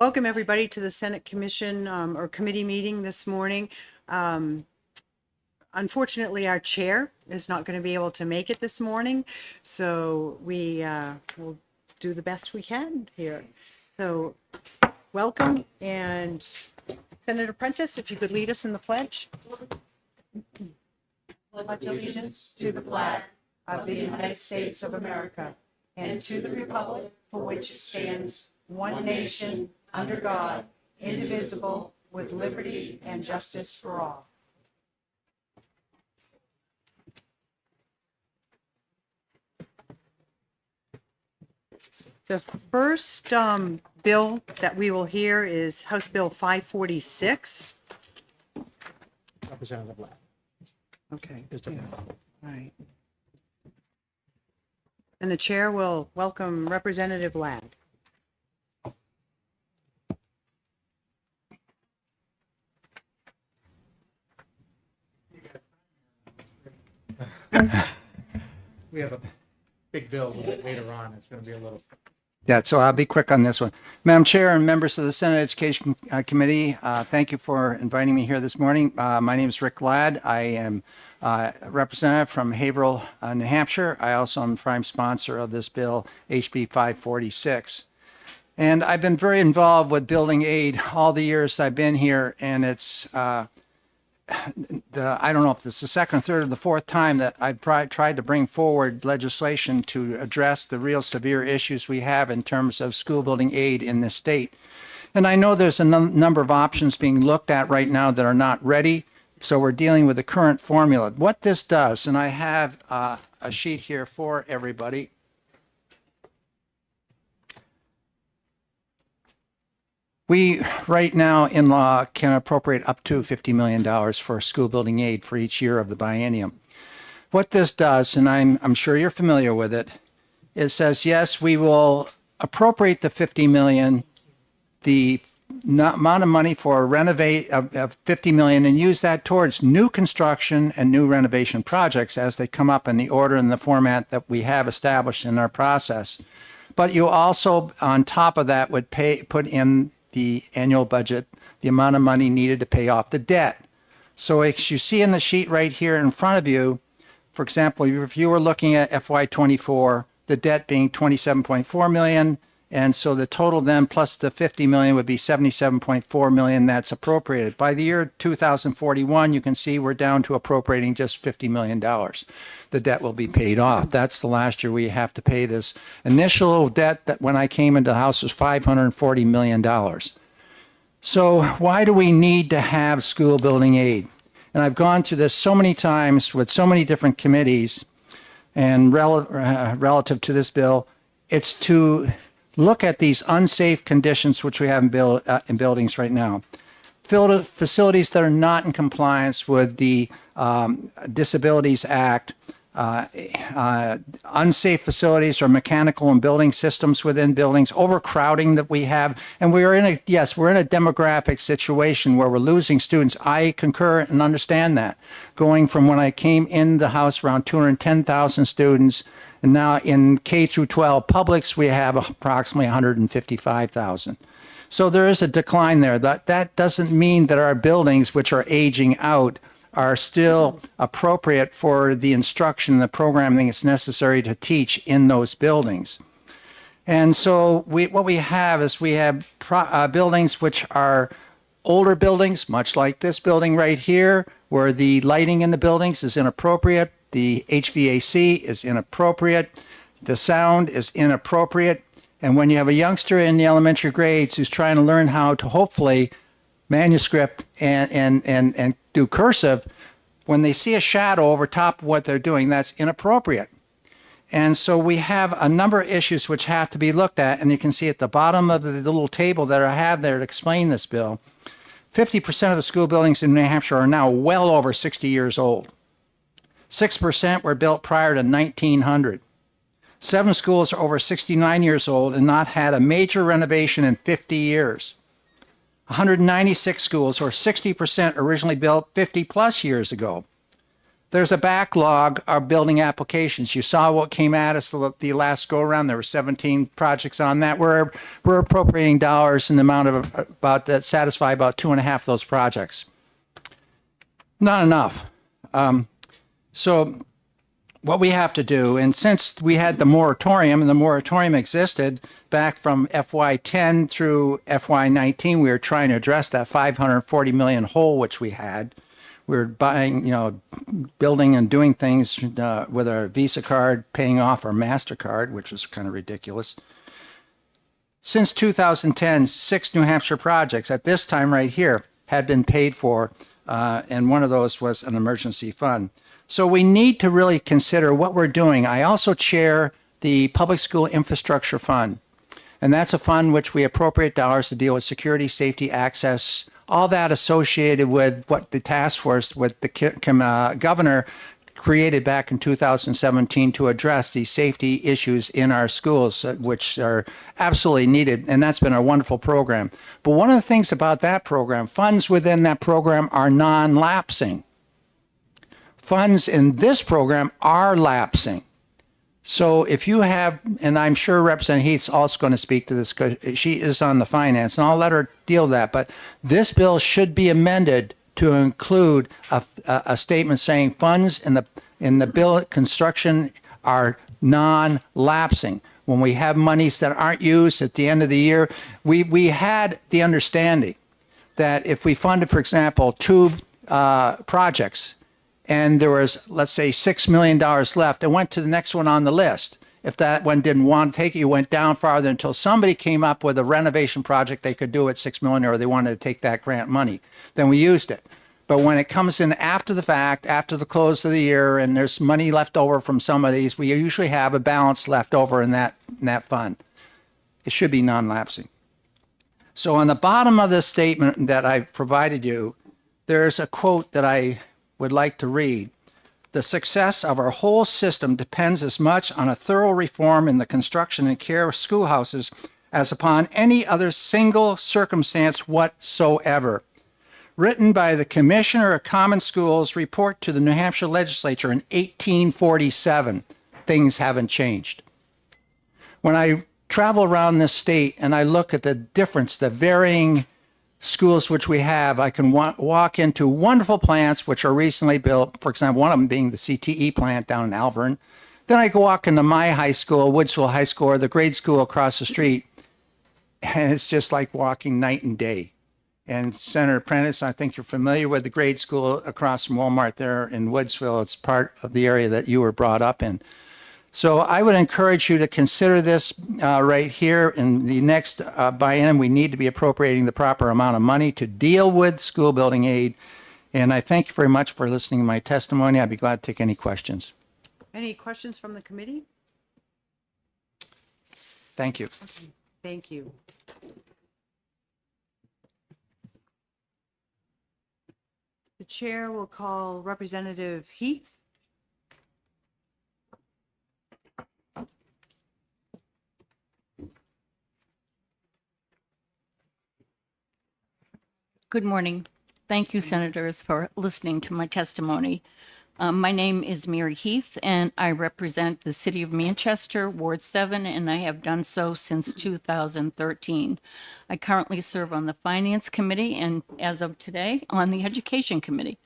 Welcome, everybody, to the Senate Commission or committee meeting this morning. Unfortunately, our chair is not going to be able to make it this morning, so we will do the best we can here. So welcome, and Senator Prentice, if you could lead us in the pledge. Pledge allegiance to the flag of the United States of America and to the republic for which it stands, one nation, under God, indivisible, with liberty and justice for all. The first bill that we will hear is House Bill 546. Representative Ladd. Okay. Is the- All right. And the chair will welcome Representative Ladd. We have a big bill a little bit later on. It's going to be a little. Yeah, so I'll be quick on this one. Madam Chair and members of the Senate Education Committee, thank you for inviting me here this morning. My name is Rick Ladd. I am a representative from Haverhill, New Hampshire. I also am prime sponsor of this bill, HB 546. And I've been very involved with building aid all the years I've been here, and it's I don't know if this is the second, third, or the fourth time that I've tried to bring forward legislation to address the real severe issues we have in terms of school building aid in this state. And I know there's a number of options being looked at right now that are not ready, so we're dealing with the current formula. What this does, and I have a sheet here for everybody. We, right now in law, can appropriate up to $50 million for school building aid for each year of the biennium. What this does, and I'm sure you're familiar with it, it says, yes, we will appropriate the $50 million, the amount of money for renovate of $50 million, and use that towards new construction and new renovation projects as they come up in the order and the format that we have established in our process. But you also, on top of that, would put in the annual budget, the amount of money needed to pay off the debt. So as you see in the sheet right here in front of you, for example, if you were looking at FY24, the debt being 27.4 million, and so the total then plus the 50 million would be 77.4 million that's appropriated. By the year 2041, you can see we're down to appropriating just $50 million. The debt will be paid off. That's the last year we have to pay this. Initial debt that when I came into the House was $540 million. So why do we need to have school building aid? And I've gone through this so many times with so many different committees, and relative to this bill, it's to look at these unsafe conditions which we have in buildings right now. Facilities that are not in compliance with the Disabilities Act, unsafe facilities or mechanical and building systems within buildings, overcrowding that we have. And we're in a demographic situation where we're losing students. I concur and understand that. Going from when I came in the House around 210,000 students, and now in K through 12 publics, we have approximately 155,000. So there is a decline there. That doesn't mean that our buildings, which are aging out, are still appropriate for the instruction, the programming that's necessary to teach in those buildings. And so what we have is we have buildings which are older buildings, much like this building right here, where the lighting in the buildings is inappropriate, the HVAC is inappropriate, the sound is inappropriate. And when you have a youngster in the elementary grades who's trying to learn how to hopefully manuscript and do cursive, when they see a shadow over top of what they're doing, that's inappropriate. And so we have a number of issues which have to be looked at, and you can see at the bottom of the little table that I have there to explain this bill, 50% of the school buildings in New Hampshire are now well over 60 years old. 6% were built prior to 1900. 7 schools are over 69 years old and not had a major renovation in 50 years. 196 schools, or 60%, originally built 50 plus years ago. there's a backlog of building applications. You saw what came at us the last go around. There were 17 projects on that. We're appropriating dollars in the amount of about that satisfy about 2.5 of those projects. Not enough. So what we have to do, and since we had the moratorium, and the moratorium existed back from FY10 through FY19, we were trying to address that $540 million hole which we had. We were buying, building and doing things with our Visa card, paying off our MasterCard, which was kind of ridiculous. Since 2010, 6 New Hampshire projects at this time right here had been paid for, and one of those was an emergency fund. So we need to really consider what we're doing. I also chair the Public School Infrastructure Fund, and that's a fund which we appropriate dollars to deal with security, safety, access, all that associated with what the task force with the governor created back in 2017 to address these safety issues in our schools, which are absolutely needed. And that's been a wonderful program. But one of the things about that program, funds within that program are non-lapsing. Funds in this program are lapsing. So if you have, and I'm sure Representative Heath's also going to speak to this because she is on the finance, and I'll let her deal with that, but this bill should be amended to include a statement saying funds in the bill construction are non-lapsing. When we have monies that aren't used at the end of the year, we had the understanding that if we funded, for example, 2 projects, and there was, let's say, $6 million left, and went to the next one on the list. If that one didn't want to take it, you went down farther until somebody came up with a renovation project they could do at $6 million, or they wanted to take that grant money. Then we used it. But when it comes in after the fact, after the close of the year, and there's money left over from some of these, we usually have a balance left over in that fund. It should be non-lapsing. So on the bottom of this statement that I've provided you, there's a quote that I would like to read. The success of our whole system depends as much on a thorough reform in the construction and care of schoolhouses as upon any other single circumstance whatsoever. Written by the Commissioner of Common Schools report to the New Hampshire Legislature in 1847. Things haven't changed. When I travel around this state and I look at the difference, the varying schools which we have, I can walk into wonderful plants which are recently built, for example, one of them being the CTE plant down in Alvern. Then I go walk into my high school, Woodsville High School, or the grade school across the street, and it's just like walking night and day. And Senator Prentice, I think you're familiar with the grade school across from Walmart there in Woodsville. It's part of the area that you were brought up in. So I would encourage you to consider this right here. In the next biennium, we need to be appropriating the proper amount of money to deal with school building aid. And I thank you very much for listening to my testimony. I'd be glad to take any questions. Any questions from the committee? Thank you. Thank you. The chair will call Representative Heath. Good morning. Thank you, Senators, for listening to my testimony. My name is Mary Heath, and I represent the City of Manchester, Ward 7, and I have done so since 2013. I currently serve on the Finance Committee and, as of today, on the Education Committee.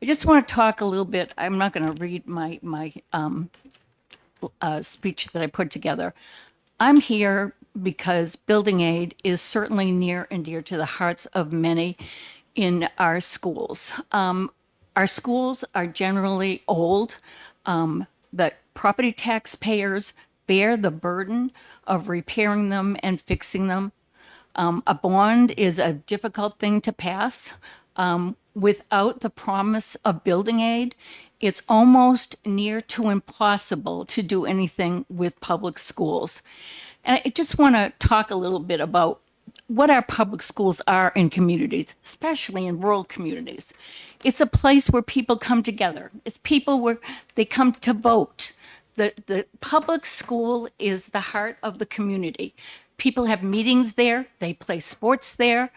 I just want to talk a little bit. I'm not going to read my speech that I put together. I'm here because building aid is certainly near and dear to the hearts of many in our schools. Our schools are generally old, but property taxpayers bear the burden of repairing them and fixing them. A bond is a difficult thing to pass. Without the promise of building aid, it's almost near to impossible to do anything with public schools. And I just want to talk a little bit about what our public schools are in communities, especially in rural communities. It's a place where people come together. It's people where they come to vote. The public school is the heart of the community. People have meetings there. They play sports there.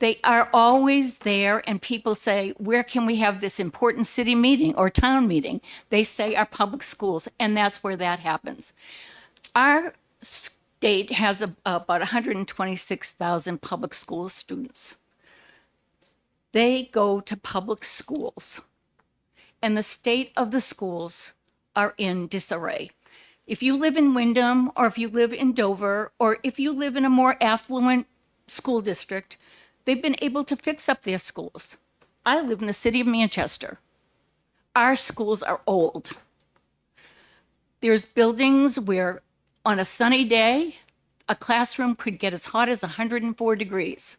They are always there, and people say, where can we have this important city meeting or town meeting? They say our public schools, and that's where that happens. Our state has about 126,000 public school students. They go to public schools, and the state of the schools are in disarray. If you live in Wyndham, or if you live in Dover, or if you live in a more affluent school district, they've been able to fix up their schools. I live in the city of Manchester. Our schools are old. There's buildings where on a sunny day, a classroom could get as hot as 104 degrees.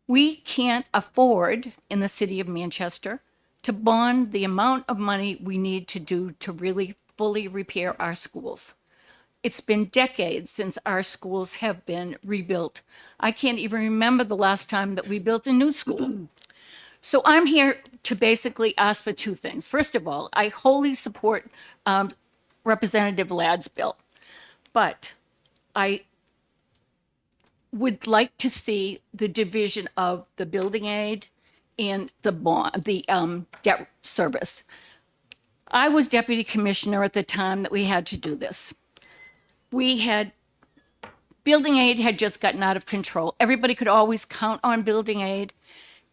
We can't afford in the city of Manchester to bond the amount of money we need to do to really fully repair our schools. It's been decades since our schools have been rebuilt. I can't even remember the last time that we built a new school. So I'm here to basically ask for two things. First of all, I wholly support Representative Ladd's bill, but I would like to see the division of the building aid and the bond, the debt service. I was deputy commissioner at the time that we had to do this. Building aid had just gotten out of control. Everybody could always count on building aid.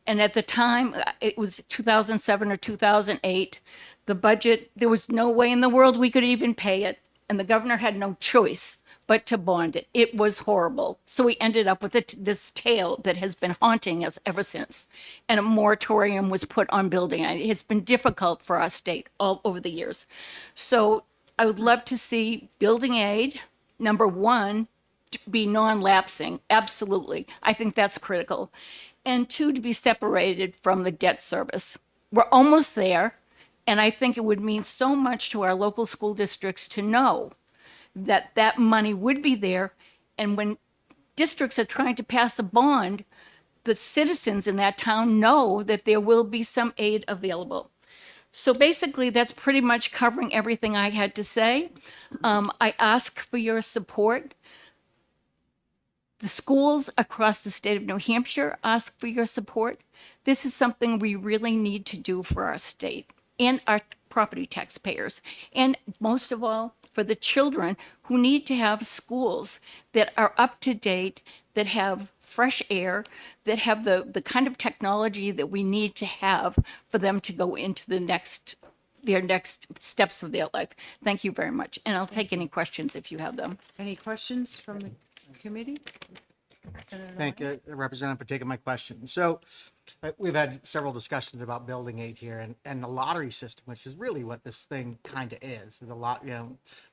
And at the time, it was 2007 or 2008, the budget, there was no way in the world we could even pay it. And the governor had no choice but to bond it. It was horrible. So we ended up with this tale that has been haunting us ever since. And a moratorium was put on building aid. It's been difficult for our state all over the years. So I would love to see building aid, number one, to be non-lapsing. Absolutely. I think that's critical. And two, to be separated from the debt service. We're almost there. And I think it would mean so much to our local school districts to know that that money would be there. And when districts are trying to pass a bond, the citizens in that town know that there will be some aid available. So basically, that's pretty much covering everything I had to say. I ask for your support. The schools across the state of New Hampshire ask for your support. This is something we really need to do for our state and our property taxpayers. And most of all, for the children who need to have schools that are up to date, that have fresh air, that have the kind of technology that we need to have for them to go into their next steps of their life. Thank you very much. And I'll take any questions if you have them. Any questions from the committee? Thank you, Representative, for taking my question. So we've had several discussions about building aid here and the lottery system, which is really what this thing kind of is. There's a lot,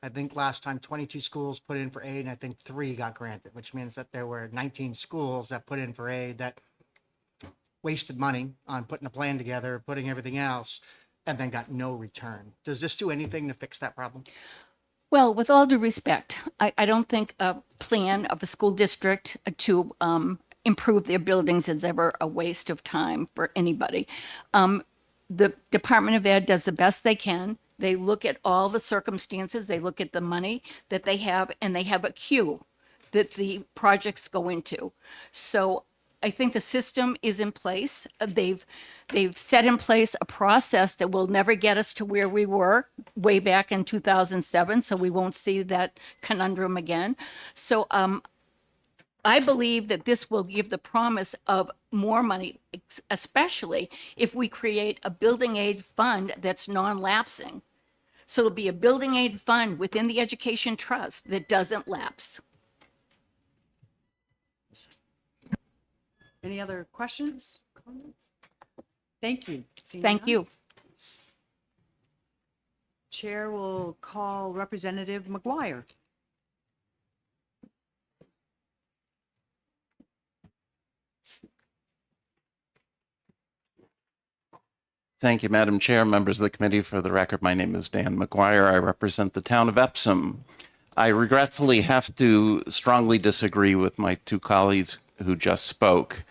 I think last time 22 schools put in for aid and I think 3 got granted, which means that there were 19 schools that put in for aid that wasted money on putting a plan together, putting everything else, and then got no return. Does this do anything to fix that problem? Well, with all due respect, I don't think a plan of a school district to improve their buildings is ever a waste of time for anybody. The Department of Ed does the best they can. They look at all the circumstances, they look at the money that they have, and they have a queue that the projects go into. So I think the system is in place. They've set in place a process that will never get us to where we were way back in 2007, so we won't see that conundrum again. So I believe that this will give the promise of more money, especially if we create a building aid fund that's non-lapsing. So it'll be a building aid fund within the Education Trust that doesn't lapse. Any other questions, comments? Thank you. Seeing Thank none, you. Chair will call Representative McGuire. Thank you, Madam Chair, members of the committee. For the record, my name is Dan McGuire. I represent the town of Epsom. I regretfully have to strongly disagree with my two colleagues who just spoke.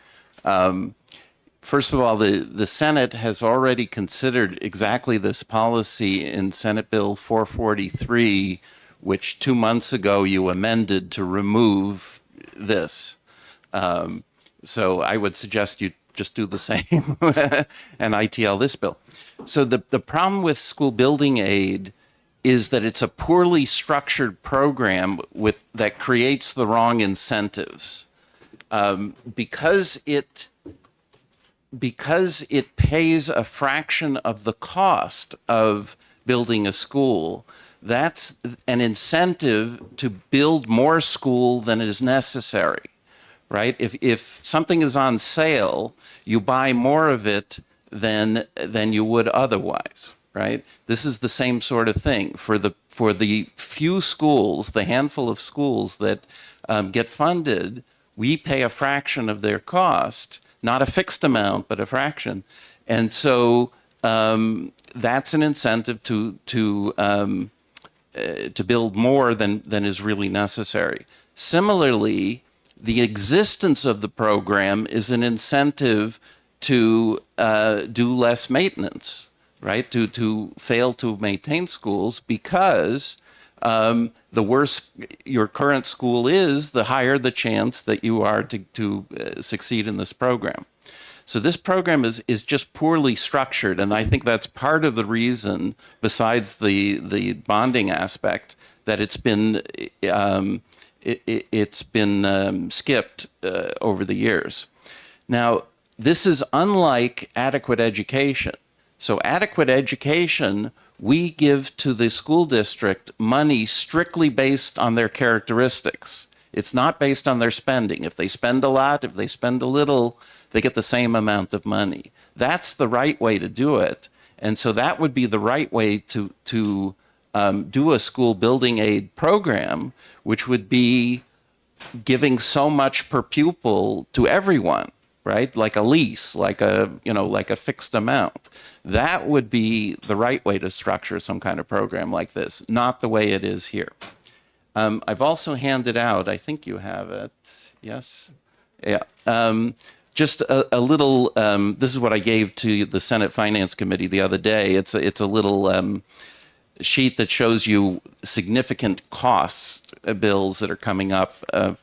First of all, the Senate has already considered exactly this policy in Senate Bill 443, which 2 months ago you amended to remove this. So I would suggest you just do the same and ITL this bill. So the problem with school building aid is that it's a poorly structured program that creates the wrong incentives. Because it pays a fraction of the cost of building a school, that's an incentive to build more school than is necessary, right? If something is on sale, you buy more of it than you would otherwise, right? This is the same sort of thing for the few schools, the handful of schools that get funded. We pay a fraction of their cost, not a fixed amount, but a fraction, and so that's an incentive to build more than is really necessary. Similarly, the existence of the program is an incentive to do less maintenance, right? To fail to maintain schools, because the worse your current school is, the higher the chance that you are to succeed in this program. So this program is just poorly structured, and I think that's part of the reason, besides the bonding aspect, that it's been skipped over the years. Now, this is unlike adequate education. So adequate education, we give to the school district money strictly based on their characteristics. It's not based on their spending. If they spend a lot, if they spend a little, they get the same amount of money. That's the right way to do it. And so that would be the right way to do a school building aid program, which would be giving so much per pupil to everyone, right? Like a lease, like a fixed amount. That would be the right way to structure some kind of program like this, not the way it is here. I've also handed out, I think you have it, yes? Yeah. Just a little, this is what I gave to the Senate Finance Committee the other day. It's a little sheet that shows you significant costs, bills that are coming up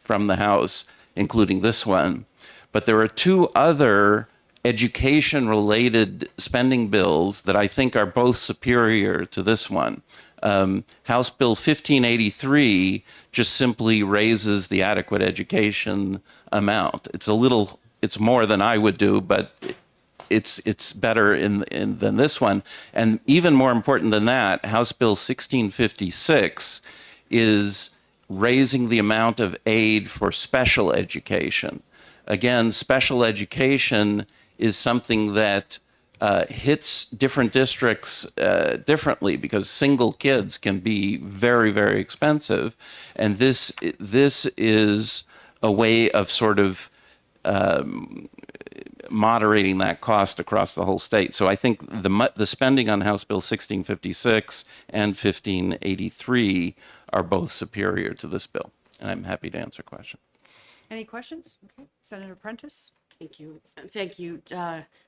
from the House, including this one. But there are two other education-related spending bills that I think are both superior to this one. House Bill 1583 just simply raises the adequate education amount. It's more than I would do, but it's better than this one. And even more important than that, House Bill 1656 is raising the amount of aid for special education. Again, special education is something that hits different districts differently, because single kids can be very, very expensive. And this is a way of sort of moderating that cost across the whole state. So I think the spending on House Bill 1656 and 1583 are both superior to this bill. And I'm happy to answer questions. Any questions? Okay, Senator Prentice? Thank you. Thank you,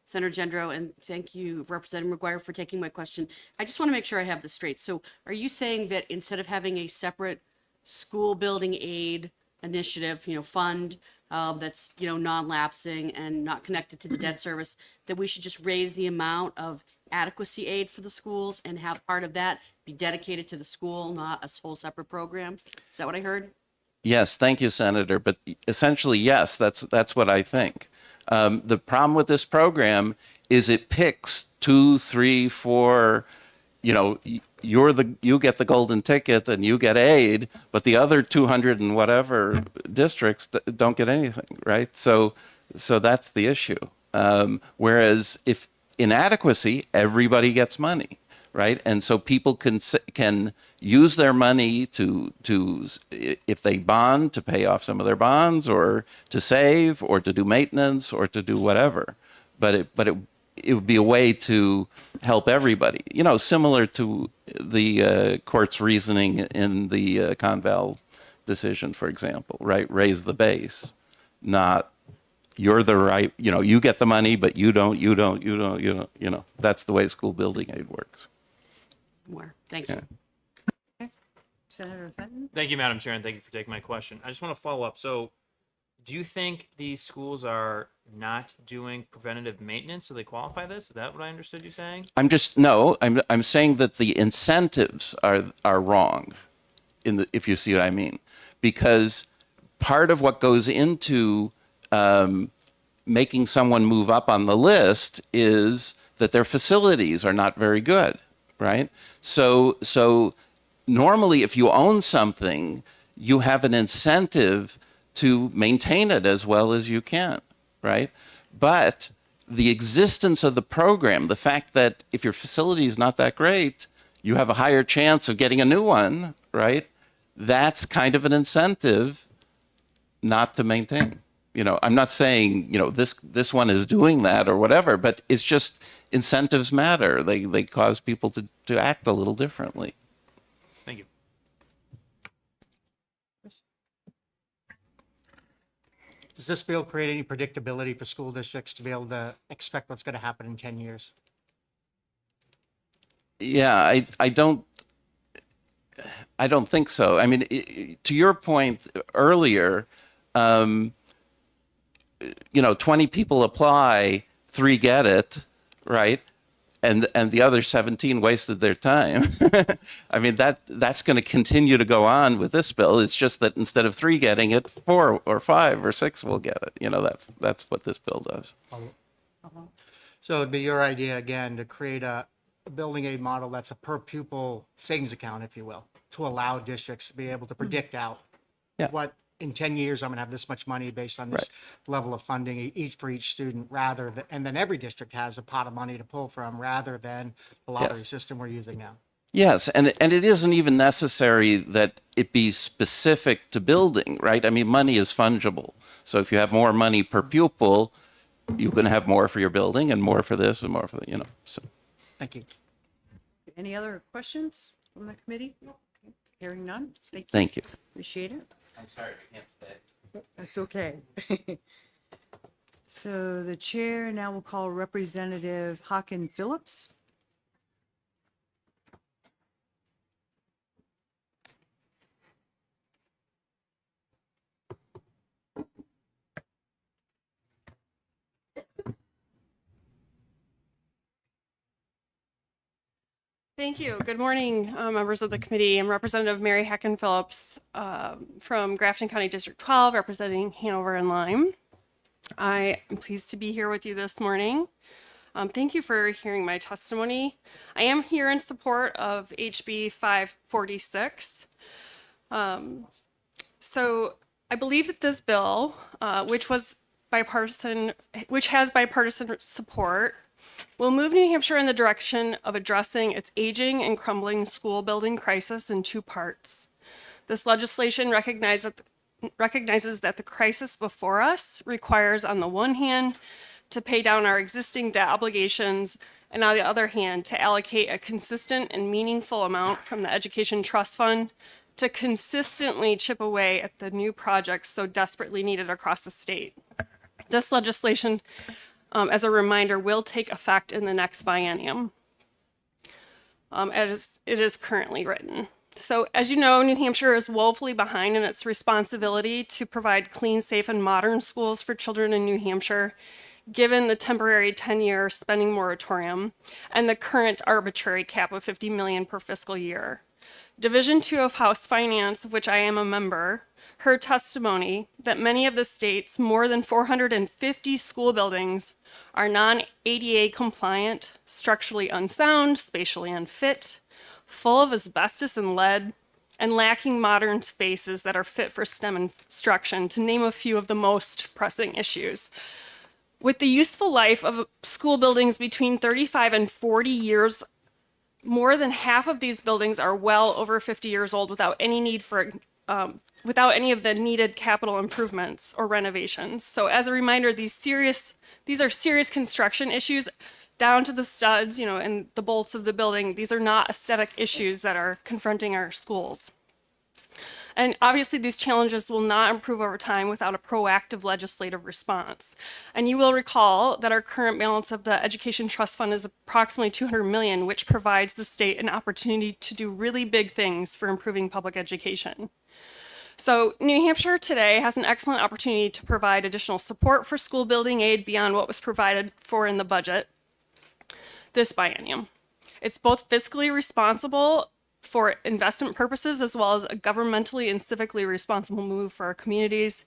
Senator Gendro, and thank you, Representative McGuire, for taking my question. I just want to make sure I have this straight. So are you saying that instead of having a separate school building aid initiative, fund that's, non-lapsing and not connected to the debt service, that we should just raise the amount of adequacy aid for the schools and have part of that be dedicated to the school, not a whole separate program? Is that what I heard? Yes, thank you, Senator. But essentially, yes, that's what I think. The problem with this program is it picks 2, 3, 4, you get the golden ticket and you get aid, but the other 200 and whatever districts don't get anything, right? So that's the issue. Whereas if inadequacy, everybody gets money, right? And so people can use their money to if they bond, to pay off some of their bonds, or to save, or to do maintenance, or to do whatever. But it would be a way to help everybody, similar to the court's reasoning in the Conval decision, for example, right? Raise the base, not you're the right, you get the money, but you don't. That's the way school building aid works. More. Thank you. Yeah. Senator Fenton? Thank you, Madam Chair, and thank you for taking my question. I just want to follow up. So Do you think these schools are not doing preventative maintenance, so they qualify this? Is that what I understood you saying? I'm saying that the incentives are wrong if you see what I mean, because part of what goes into making someone move up on the list is that their facilities are not very good, right? So normally, if you own something, you have an incentive to maintain it as well as you can, right? But the existence of the program, the fact that if your facility is not that great, you have a higher chance of getting a new one, right? That's kind of an incentive not to maintain. I'm not saying, this one is doing that or whatever, but it's just incentives matter. They cause people to act a little differently. Thank you. Does this bill create any predictability for school districts to be able to expect what's going to happen in 10 years? Yeah, I don't think so. I mean, to your point earlier, 20 people apply, 3 get it, right? And the other 17 wasted their time. I mean, that's going to continue to go on with this bill. It's just that instead of 3 getting it, 4 or 5 or 6 will get it. That's what this bill does. So it'd be your idea, again, to create a building aid model that's a per pupil savings account, if you will, to allow districts to be able to predict out Yeah. what in 10 years I'm going to have this much money based on this level of funding each for each student, rather than, and then every district has a pot of money to pull from, rather than the lottery Yes. system we're using now. Yes, and it isn't even necessary that it be specific to building, right? I mean, money is fungible. So if you have more money per pupil, you can have more for your building and more for this and more for the, so. Thank you. Any other questions from the committee? Okay. Hearing none. Thank you. Thank you. Appreciate it. I'm sorry, I can't stay. That's okay. So the chair now will call Representative Hawken Phillips. Thank you. Good morning, members of the committee. I'm Representative Mary Hacken Phillips from Grafton County District 12, representing Hanover and Lyme. I am pleased to be here with you this morning. Thank you for hearing my testimony. I am here in support of HB 546. So I believe that this bill, which has bipartisan support, will move New Hampshire in the direction of addressing its aging and crumbling school building crisis in 2 parts. This legislation recognizes that the crisis before us requires, on the one hand, to pay down our existing debt obligations, and on the other hand, to allocate a consistent and meaningful amount from the Education Trust Fund to consistently chip away at the new projects so desperately needed across the state. This legislation, as a reminder, will take effect in the next biennium, as it is currently written. So as you know, New Hampshire is woefully behind in its responsibility to provide clean, safe, and modern schools for children in New Hampshire, given the temporary 10-year spending moratorium and the current arbitrary cap of $50 million per fiscal year. Division 2 of House Finance, of which I am a member, heard testimony that many of the state's more than 450 school buildings are non-ADA compliant, structurally unsound, spatially unfit, full of asbestos and lead, and lacking modern spaces that are fit for STEM instruction, to name a few of the most pressing issues. With the useful life of school buildings between 35 and 40 years, more than half of these buildings are well over 50 years old without any need for without any of the needed capital improvements or renovations. So as a reminder, these are serious construction issues down to the studs, and the bolts of the building. These are not aesthetic issues that are confronting our schools. And obviously these challenges will not improve over time without a proactive legislative response. And you will recall that our current balance of the Education Trust Fund is approximately $200 million, which provides the state an opportunity to do really big things for improving public education. So New Hampshire today has an excellent opportunity to provide additional support for school building aid beyond what was provided for in the budget this biennium. It's both fiscally responsible for investment purposes as well as a governmentally and civically responsible move for our communities.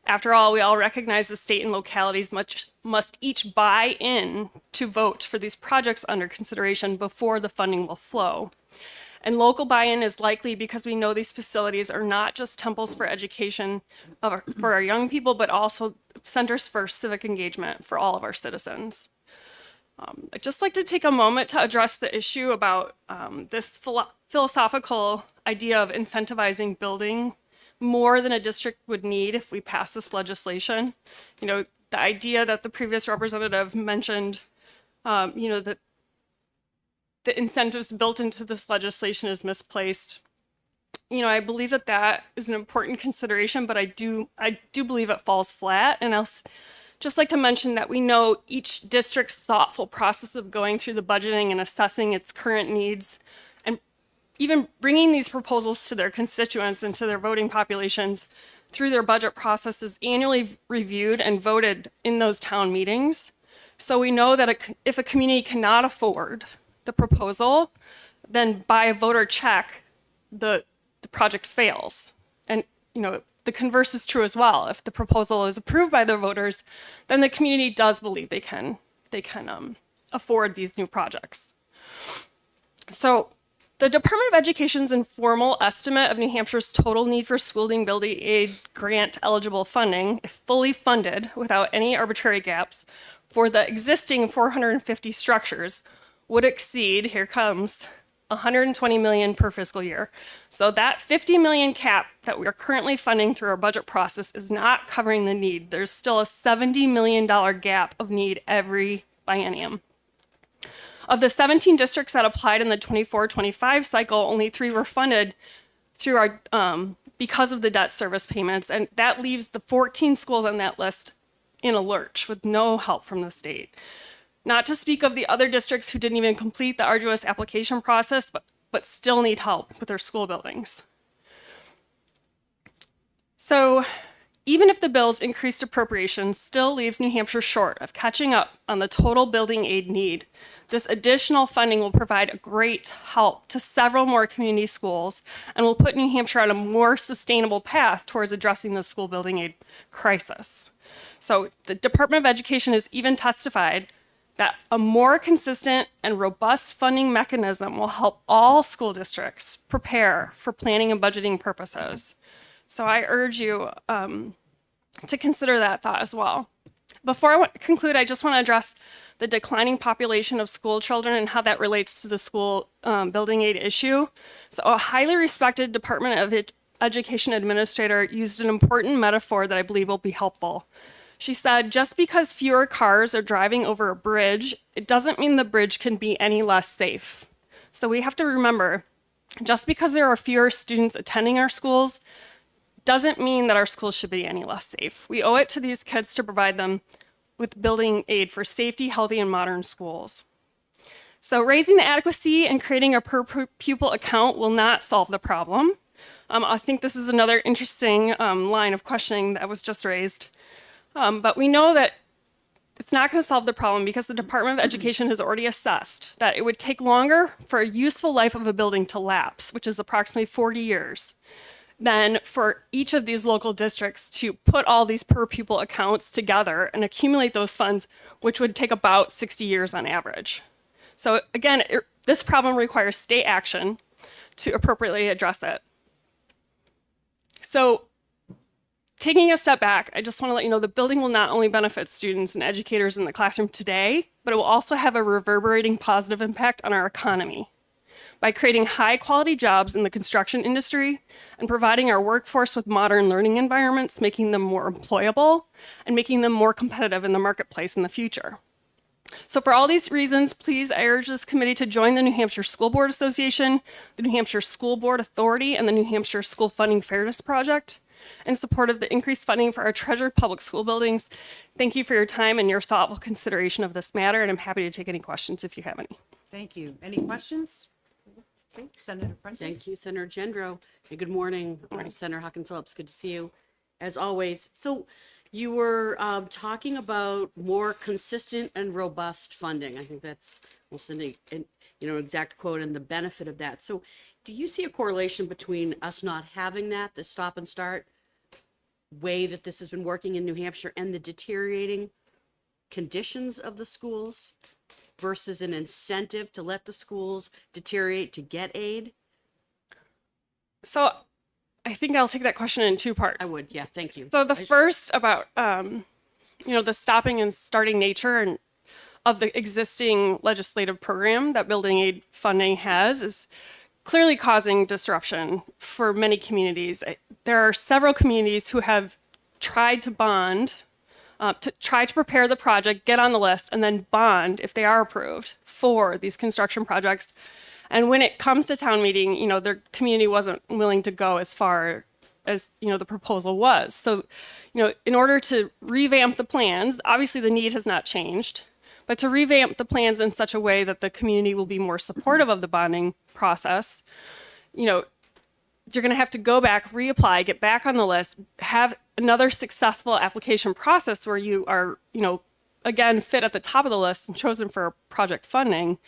After all, we all recognize the state and localities must each buy in to vote for these projects under consideration before the funding will flow. And local buy-in is likely because we know these facilities are not just temples for education for our young people, but also centers for civic engagement for all of our citizens. I'd just like to take a moment to address the issue about this philosophical idea of incentivizing building more than a district would need if we pass this legislation. You know, the idea that the previous representative mentioned, that the incentives built into this legislation is misplaced. I believe that that is an important consideration, but I do believe it falls flat. And I'll just like to mention that we know each district's thoughtful process of going through the budgeting and assessing its current needs and even bringing these proposals to their constituents and to their voting populations through their budget process is annually reviewed and voted in those town meetings. So we know that if a community cannot afford the proposal, then by a voter check, the project fails. And the converse is true as well. If the proposal is approved by the voters, then the community does believe they can afford these new projects. So the Department of Education's informal estimate of New Hampshire's total need for school building aid grant eligible funding, if fully funded without any arbitrary gaps, for the existing 450 structures would exceed, here comes, 120 million per fiscal year. So that 50 million cap that we are currently funding through our budget process is not covering the need. There's still a $70 million gap of need every biennium. Of the 17 districts that applied in the 24-25 cycle, only 3 were funded through our because of the debt service payments, and that leaves the 14 schools on that list in a lurch with no help from the state. Not to speak of the other districts who didn't even complete the arduous application process, but still need help with their school buildings. So even if the bill's increased appropriations still leaves New Hampshire short of catching up on the total building aid need, this additional funding will provide a great help to several more community schools and will put New Hampshire on a more sustainable path towards addressing the school building aid crisis. So the Department of Education has even testified that a more consistent and robust funding mechanism will help all school districts prepare for planning and budgeting purposes. So I urge you to consider that thought as well. Before I conclude, I just want to address the declining population of school children and how that relates to the school building aid issue. So a highly respected Department of Education administrator used an important metaphor that I believe will be helpful. She said, just because fewer cars are driving over a bridge, it doesn't mean the bridge can be any less safe. So we have to remember, just because there are fewer students attending our schools, doesn't mean that our schools should be any less safe. We owe it to these kids to provide them with building aid for safety, healthy, and modern schools. So raising the adequacy and creating a per pupil account will not solve the problem. I think this is another interesting line of questioning that was just raised. But we know that it's not going to solve the problem because the Department of Education has already assessed that it would take longer for a useful life of a building to lapse, which is approximately 40 years, than for each of these local districts to put all these per pupil accounts together and accumulate those funds, which would take about 60 years on average. So again, this problem requires state action to appropriately address it. So taking a step back, I just want to let you know the building will not only benefit students and educators in the classroom today, but it will also have a reverberating positive impact on our economy by creating high quality jobs in the construction industry and providing our workforce with modern learning environments, making them more employable and making them more competitive in the marketplace in the future. So for all these reasons, please, I urge this committee to join the New Hampshire School Board Association, the New Hampshire School Board Authority, and the New Hampshire School Funding Fairness Project in support of the increased funding for our treasured public school buildings. Thank you for your time and your thoughtful consideration of this matter, and I'm happy to take any questions if you have any. Thank you. Any questions? Okay, Senator Prentice. Thank you, Senator Gendro. Hey, good morning, Senator Hawken Phillips. Good to see you, as always. So, you were talking about more consistent and robust funding. I think that's almost an exact quote and the benefit of that. So, do you see a correlation between us not having that, the stop and start way that this has been working in New Hampshire, and the deteriorating conditions of the schools versus an incentive to let the schools deteriorate to get aid? So I think I'll take that question in two parts. I would, yeah, thank you. So the first about, the stopping and starting nature and of the existing legislative program that building aid funding has is clearly causing disruption for many communities. There are several communities who have tried to bond, to try to prepare the project, get on the list, and then bond if they are approved for these construction projects. And when it comes to town meeting, their community wasn't willing to go as far as, the proposal was. So, in order to revamp the plans, obviously the need has not changed, but to revamp the plans in such a way that the community will be more supportive of the bonding process, you're going to have to go back, reapply, get back on the list, have another successful application process where you are, again, fit at the top of the list and chosen for project funding.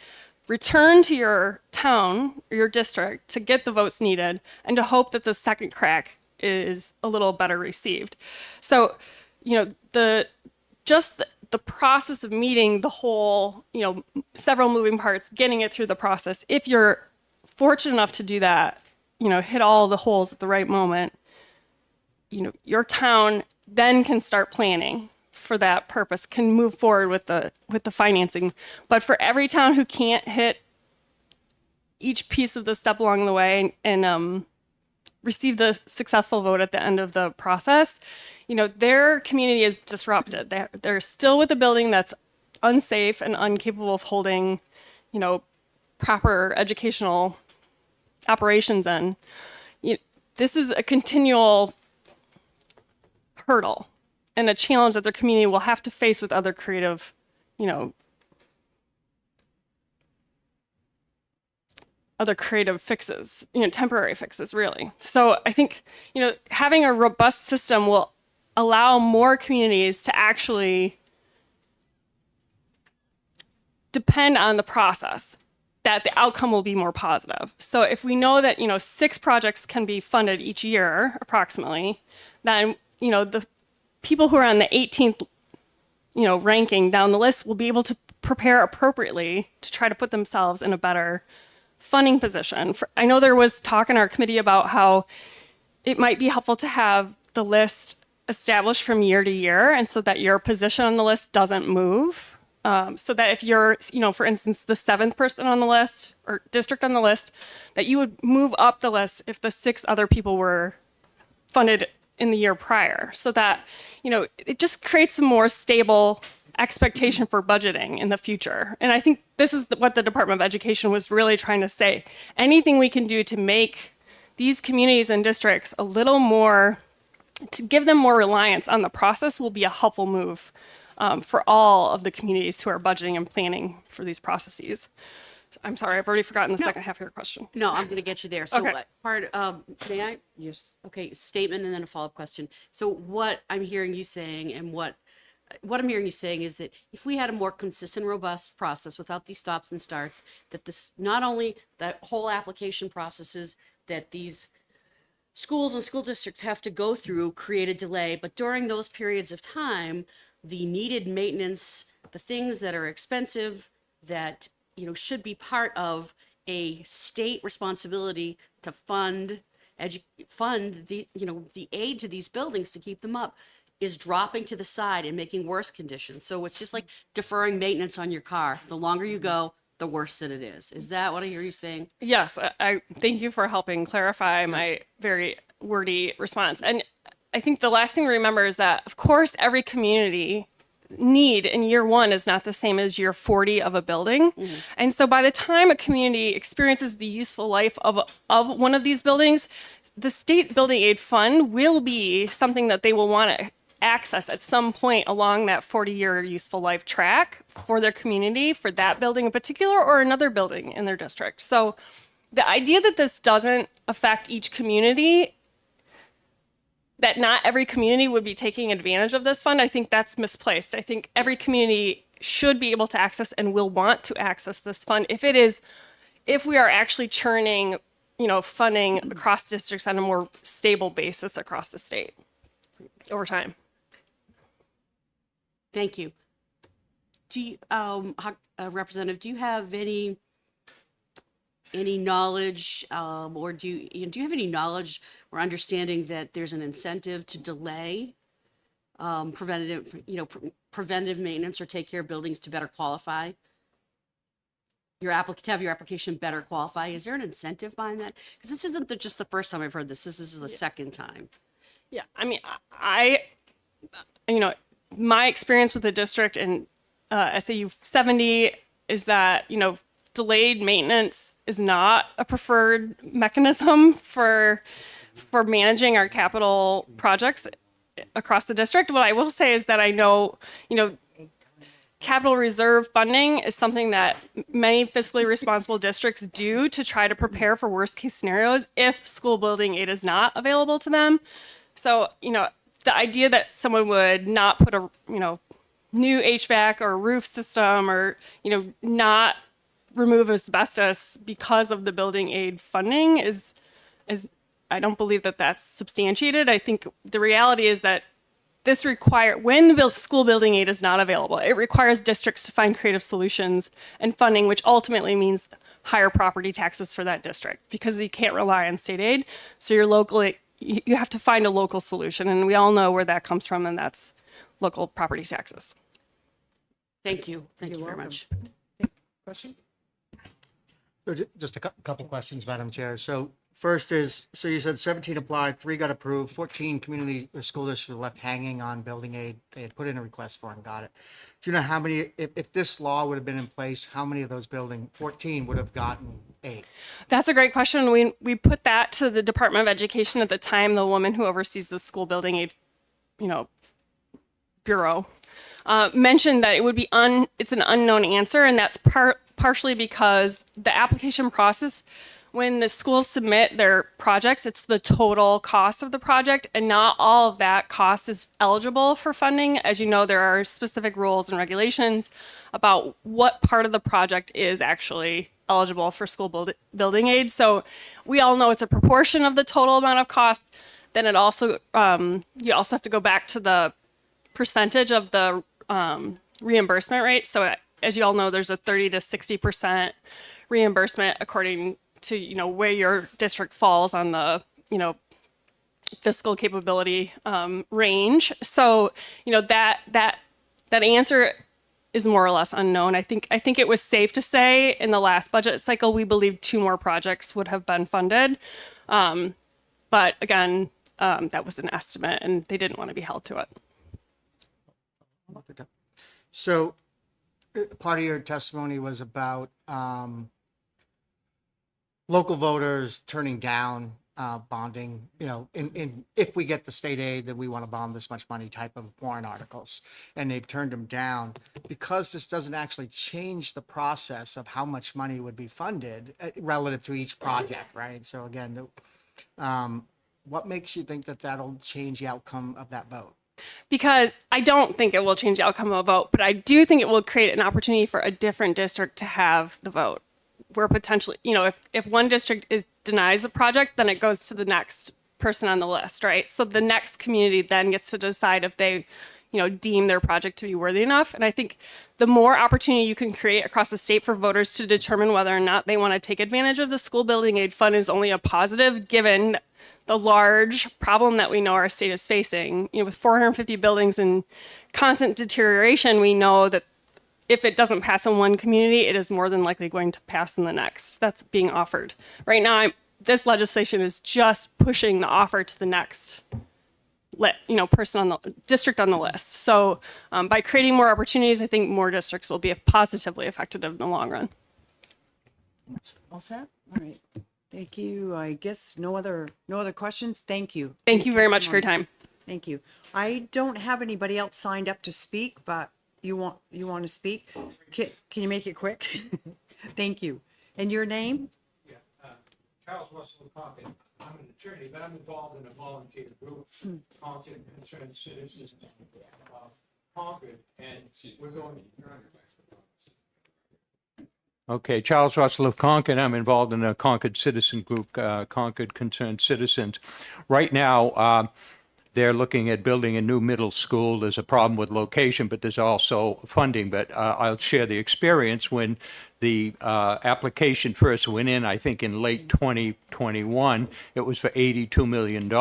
Return to your town or your district to get the votes needed and to hope that the second crack is a little better received. So, the process of meeting the whole, several moving parts, getting it through the process, if you're fortunate enough to do that, hit all the holes at the right moment, your town then can start planning for that purpose, can move forward with the financing. But for every town who can't hit each piece of the step along the way and receive the successful vote at the end of the process, their community is disrupted. They're still with a building that's unsafe and incapable of holding, proper educational operations in. This is a continual hurdle and a challenge that their community will have to face with other creative, other creative fixes, temporary fixes, really. So I think, having a robust system will allow more communities to actually depend on the process, that the outcome will be more positive. So if we know that, 6 projects can be funded each year, approximately, then, the people who are on the 18th, ranking down the list will be able to prepare appropriately to try to put themselves in a better funding position. I know there was talk in our committee about how it might be helpful to have the list established from year to year, and so that your position on the list doesn't move. So that if you're, for instance, the 7th person on the list or district on the list, that you would move up the list if the 6 other people were funded in the year prior, so that, it just creates a more stable expectation for budgeting in the future. And I think this is what the Department of Education was really trying to say. Anything we can do to make these communities and districts a little more, to give them more reliance on the process, will be a helpful move for all of the communities who are budgeting and planning for these processes. I'm sorry, I've already forgotten the second half of your question. No, I'm going to get you there. So Okay. may I? Yes. Okay, statement and then a follow-up question. So what I'm hearing you saying, and what I'm hearing you saying, is that if we had a more consistent, robust process without these stops and starts, that this, not only that whole application processes that these schools and school districts have to go through create a delay, but during those periods of time, the needed maintenance, the things that are expensive, that should be part of a state responsibility to fund the the aid to these buildings to keep them up, is dropping to the side and making worse conditions. So it's just like deferring maintenance on your car. The longer you go, the worse that it is. Is that what I hear you saying? Yes, I thank you for helping clarify my very wordy response. And I think the last thing to remember is that, of course, every community need in year 1 is not the same as year 40 of a building. And so by the time a community experiences the useful life of one of these buildings, the state building aid fund will be something that they will want to access at some point along that 40-year useful life track for their community, for that building in particular, or another building in their district. So the idea that this doesn't affect each community, that not every community would be taking advantage of this fund, I think that's misplaced. I think every community should be able to access and will want to access this fund if we are actually churning, funding across districts on a more stable basis across the state over time. Thank you. Do you, Representative, do you have any knowledge, or do you have any knowledge or understanding that there's an incentive to delay preventive maintenance or take care of buildings to better qualify? To have your application better qualify, is there an incentive behind that? Because this isn't just the first time I've heard this. This is the second time. Yeah, I mean, my experience with the district and SAU 70 is that, delayed maintenance is not a preferred mechanism for managing our capital projects across the district. What I will say is that I know, capital reserve funding is something that many fiscally responsible districts do to try to prepare for worst case scenarios if school building aid is not available to them. So, the idea that someone would not put a, new HVAC or roof system or, not remove asbestos because of the building aid funding is I don't believe that that's substantiated. I think the reality is that when the school building aid is not available, it requires districts to find creative solutions and funding, which ultimately means higher property taxes for that district because you can't rely on state aid. So you have to find a local solution, and we all know where that comes from, and that's local property taxes. Thank you. Thank you very much. Question? So just a couple questions, Madam Chair. So first is, so you said 17 applied, 3 got approved, 14 community or school districts were left hanging on building aid. They had put in a request for and got it. Do you know how many, if this law would have been in place, how many of those 14 would have gotten aid? That's a great question. We put that to the Department of Education at the time. The woman who oversees the school building aid, bureau, mentioned that it would be it's an unknown answer, and that's partially because the application process, when the schools submit their projects, it's the total cost of the project, and not all of that cost is eligible for funding. As you know, there are specific rules and regulations about what part of the project is actually eligible for school building aid. So we all know it's a proportion of the total amount of cost. Then it also, you also have to go back to the percentage of the reimbursement rate. So as you all know, there's a 30 to 60% reimbursement according to, where your district falls on the, fiscal capability range. So, that answer is more or less unknown. I think it was safe to say in the last budget cycle, we believed 2 more projects would have been funded. But again, that was an estimate and they didn't want to be held to it. So part of your testimony was about local voters turning down bonding, if we get the state aid, then we want to bond this much money type of warrant articles. And they've turned them down because this doesn't actually change the process of how much money would be funded relative to each project, right? So again, what makes you think that that'll change the outcome of that vote? Because I don't think it will change the outcome of a vote, but I do think it will create an opportunity for a different district to have the vote. Where potentially, if one district denies a project, then it goes to the next person on the list, right? So the next community then gets to decide if they, deem their project to be worthy enough. And I think the more opportunity you can create across the state for voters to determine whether or not they want to take advantage of the school building aid fund is only a positive, given the large problem that we know our state is facing. With 450 buildings in constant deterioration, we know that if it doesn't pass in one community, it is more than likely going to pass in the next. That's being offered. Right now, this legislation is just pushing the offer to the next person on the district on the list. So by creating more opportunities, I think more districts will be positively affected in the long run. All set? All right. Thank you. I guess no other questions. Thank you. Thank you very much for your time. Thank you. I don't have anybody else signed up to speak, but you want to speak? Can you make it quick? Thank you. And your name? Charles Russell Concord. I'm an attorney, but I'm involved in a volunteer group, Concord Concerned Citizens, Concord, and we're going. Okay, Charles Russell of Concord. I'm involved in a Concord citizen group, Concord Concerned Citizens. Right now, they're looking at building a new middle school. There's a problem with location, but there's also funding. But I'll share the experience when the application first went in, I think in late 2021, it was for $82 million.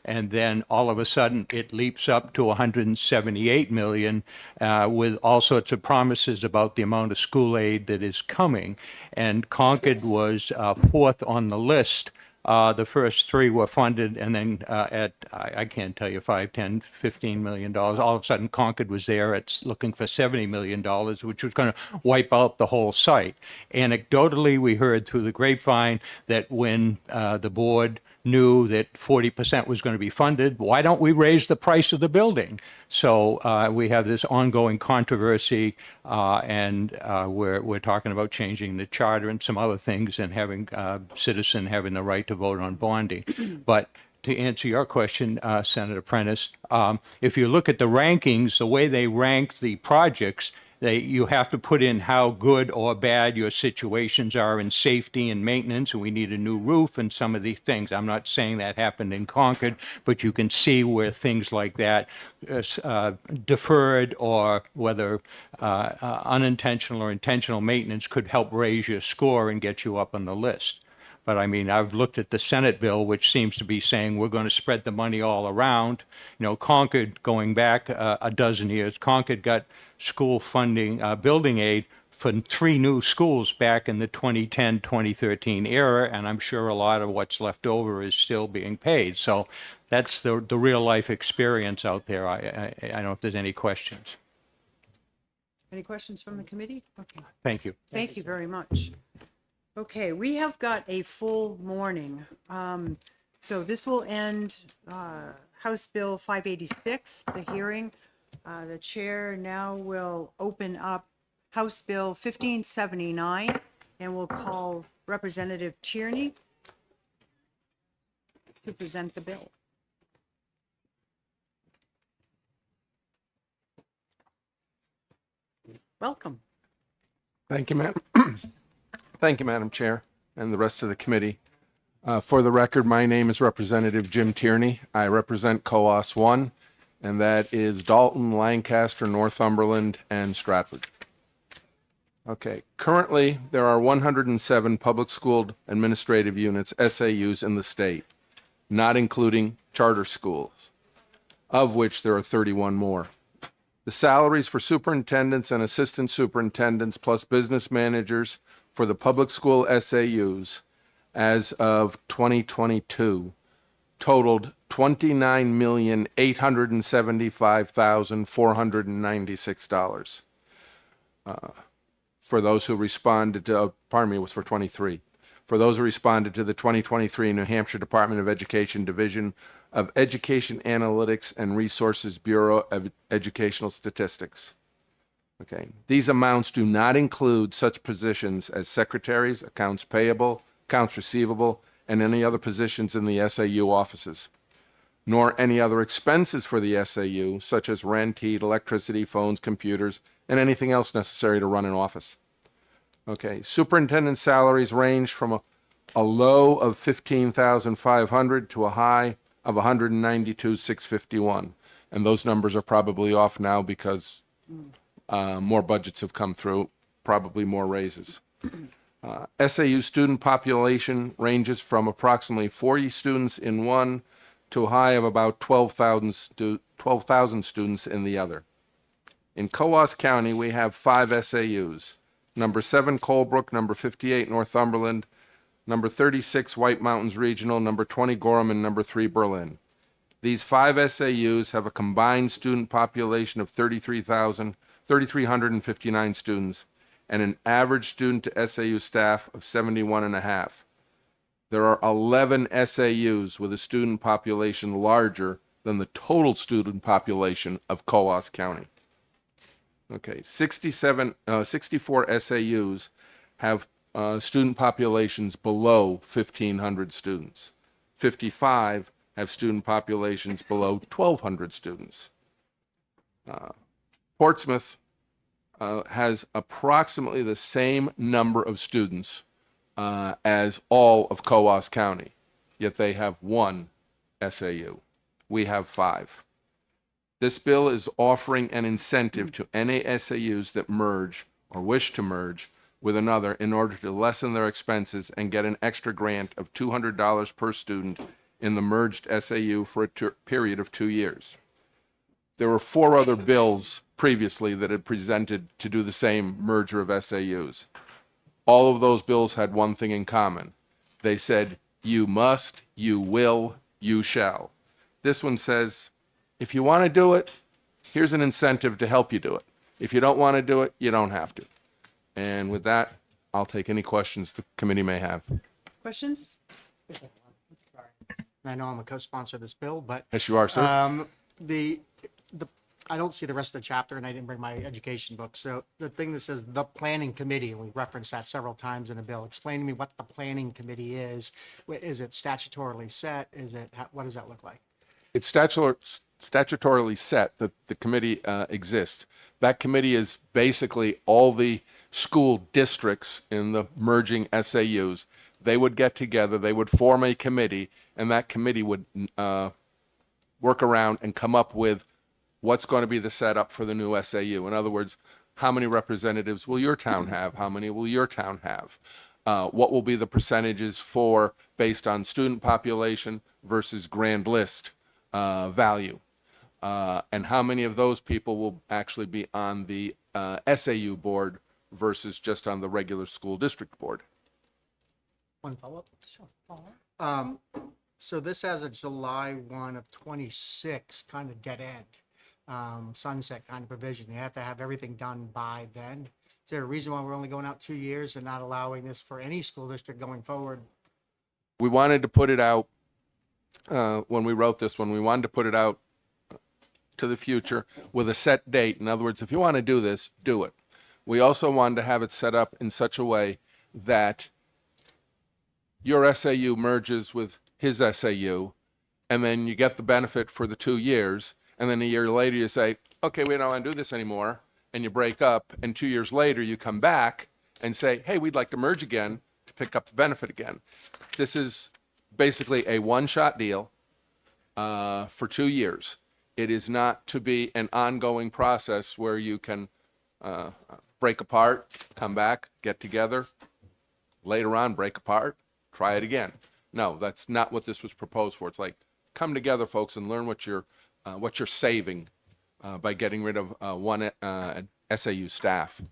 And then all of a sudden it leaps up to 178 million with all sorts of promises about the amount of school aid that is coming. And Concord was fourth on the list. The first three were funded, and then I can't tell you, 5, 10, $15 million. All of a sudden, Concord was there at looking for $70 million, which was going to wipe out the whole site. Anecdotally, we heard through the grapevine that when the board knew that 40% was going to be funded, why don't we raise the price of the building? So we have this ongoing controversy, and we're talking about changing the charter and some other things, and having citizen having the right to vote on bonding. But to answer your question, Senator Prentice, if you look at the rankings, the way they rank the projects, you have to put in how good or bad your situations are in safety and maintenance, and we need a new roof and some of these things. I'm not saying that happened in Concord, but you can see where things like that deferred, or whether unintentional or intentional maintenance could help raise your score and get you up on the list. But I mean, I've looked at the Senate bill, which seems to be saying we're going to spread the money all around. You know, Concord, going back a dozen years, Concord got school funding, building aid for 3 new schools back in the 2010-2013 era, and I'm sure a lot of what's left over is still being paid. So that's the real life experience out there. I don't know if there's any questions. Any questions from the committee? Okay. Thank you. Thank you very much. Okay, we have got a full morning. So this will end House Bill 586, the hearing. The chair now will open up House Bill 1579, and we'll call Representative Tierney to present the bill. Welcome. Thank you, Madam. Thank you, Madam Chair, and the rest of the committee. For the record, my name is Representative Jim Tierney. I represent COAS 1, and that is Dalton, Lancaster, Northumberland, and Stratford. Okay, currently there are 107 public school administrative units, SAUs, in the state, not including charter schools, of which there are 31 more. The salaries for superintendents and assistant superintendents plus business managers for the public school SAUs as of 2022 totaled $29,875,496. For those who responded to, it was for 23. For those who responded to the 2023 New Hampshire Department of Education Division of Education Analytics and Resources Bureau of Educational Statistics. Okay, these amounts do not include such positions as secretaries, accounts payable, accounts receivable, and any other positions in the SAU offices, nor any other expenses for the SAU, such as rent, heat, electricity, phones, computers, and anything else necessary to run an office. Okay, superintendent salaries range from a low of $15,500 to a high of $192,651, and those numbers are probably off now because more budgets have come through, probably more raises. SAU student population ranges from approximately 40 students in one to a high of about 12,000 students in the other. In Coos County, we have 5 SAUs. Number 7, Colebrook. Number 58, Northumberland. Number 36, White Mountains Regional. Number 20, Gorham. And number 3, Berlin. These 5 SAUs have a combined student population of 3,359 students and an average student to SAU staff of 71.5. There are 11 SAUs with a student population larger than the total student population of Coos County. Okay, 64 SAUs have student populations below 1,500 students. 55 have student populations below 1,200 students. Portsmouth has approximately the same number of students as all of Coos County, yet they have one SAU. We have 5. This bill is offering an incentive to any SAUs that merge or wish to merge with another in order to lessen their expenses and get an extra grant of $200 per student in the merged SAU for a period of 2 years. There were 4 other bills previously that had presented to do the same merger of SAUs. All of those bills had one thing in common. They said, you must, you will, you shall. This one says, if you want to do it, here's an incentive to help you do it. If you don't want to do it, you don't have to. And with that, I'll take any questions the committee may have. Questions? I know I'm a co-sponsor of this bill, but Yes, you are, sir. the I don't see the rest of the chapter, and I didn't bring my education book. So the thing that says the planning committee, and we referenced that several times in the bill. Explain to me what the planning committee is. Is it statutorily set? Is it what does that look like? It's statutorily set that the committee exists. That committee is basically all the school districts in the merging SAUs. They would get together, they would form a committee, and that committee would work around and come up with what's going to be the setup for the new SAU. In other words, how many representatives will your town have? How many will your town have? What will be the percentages for based on student population versus grand list value? And how many of those people will actually be on the SAU board versus just on the regular school district board? One follow-up? Sure. So this has a July 1 of 26 kind of dead end, sunset kind of provision. You have to have everything done by then. Is there a reason why we're only going out 2 years and not allowing this for any school district going forward? We wanted to put it out, when we wrote this one, we wanted to put it out to the future with a set date. In other words, if you want to do this, do it. We also wanted to have it set up in such a way that your SAU merges with his SAU, and then you get the benefit for the 2 years, and then a year later you say, okay, we don't want to do this anymore, and you break up, and 2 years later you come back and say, hey, we'd like to merge again to pick up the benefit again. This is basically a one-shot deal for 2 years. It is not to be an ongoing process where you can break apart, come back, get together, later on break apart, try it again. No, that's not what this was proposed for. It's like, come together, folks, and learn what you're saving by getting rid of one SAU staff.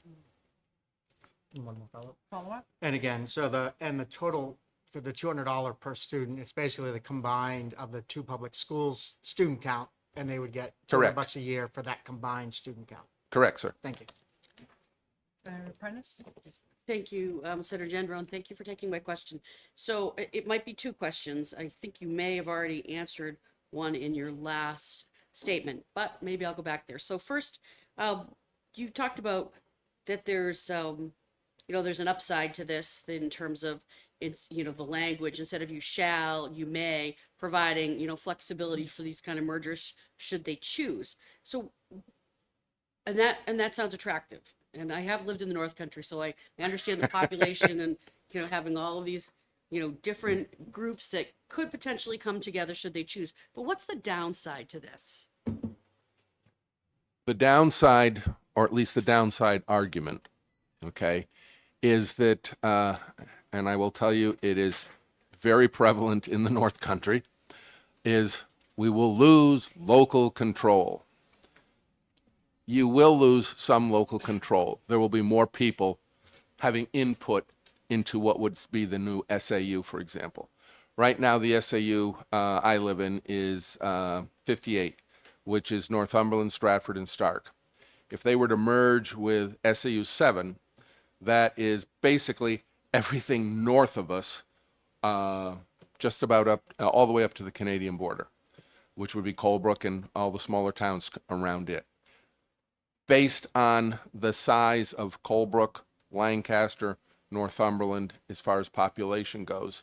One more follow-up. And again, so the total for the $200 per student, it's basically the combined of the 2 public schools student count, and they would get $200 a year for that combined student count. Correct, sir. Thank you. Senator Prentice? Thank you, Senator Gendron. Thank you for taking my question. So it might be 2 questions. I think you may have already answered one in your last statement, but maybe I'll go back there. So first, you talked about that there's, there's an upside to this in terms of it's, the language. Instead of you shall, you may, providing, flexibility for these kind of mergers should they choose. So, and that sounds attractive. And I have lived in the North Country, so I understand the population and, having all of these, different groups that could potentially come together should they choose. But what's the downside to this? The downside, or at least the downside argument, okay, is that, and I will tell you it is very prevalent in the North Country, is we will lose local control. You will lose some local control. There will be more people having input into what would be the new SAU, for example. Right now, the SAU I live in is 58, which is Northumberland, Stratford, and Stark. If they were to merge with SAU 7, that is basically everything north of us, just about up, all the way up to the Canadian border, which would be Colebrook and all the smaller towns around it. Based on the size of Colebrook, Lancaster, Northumberland, as far as population goes,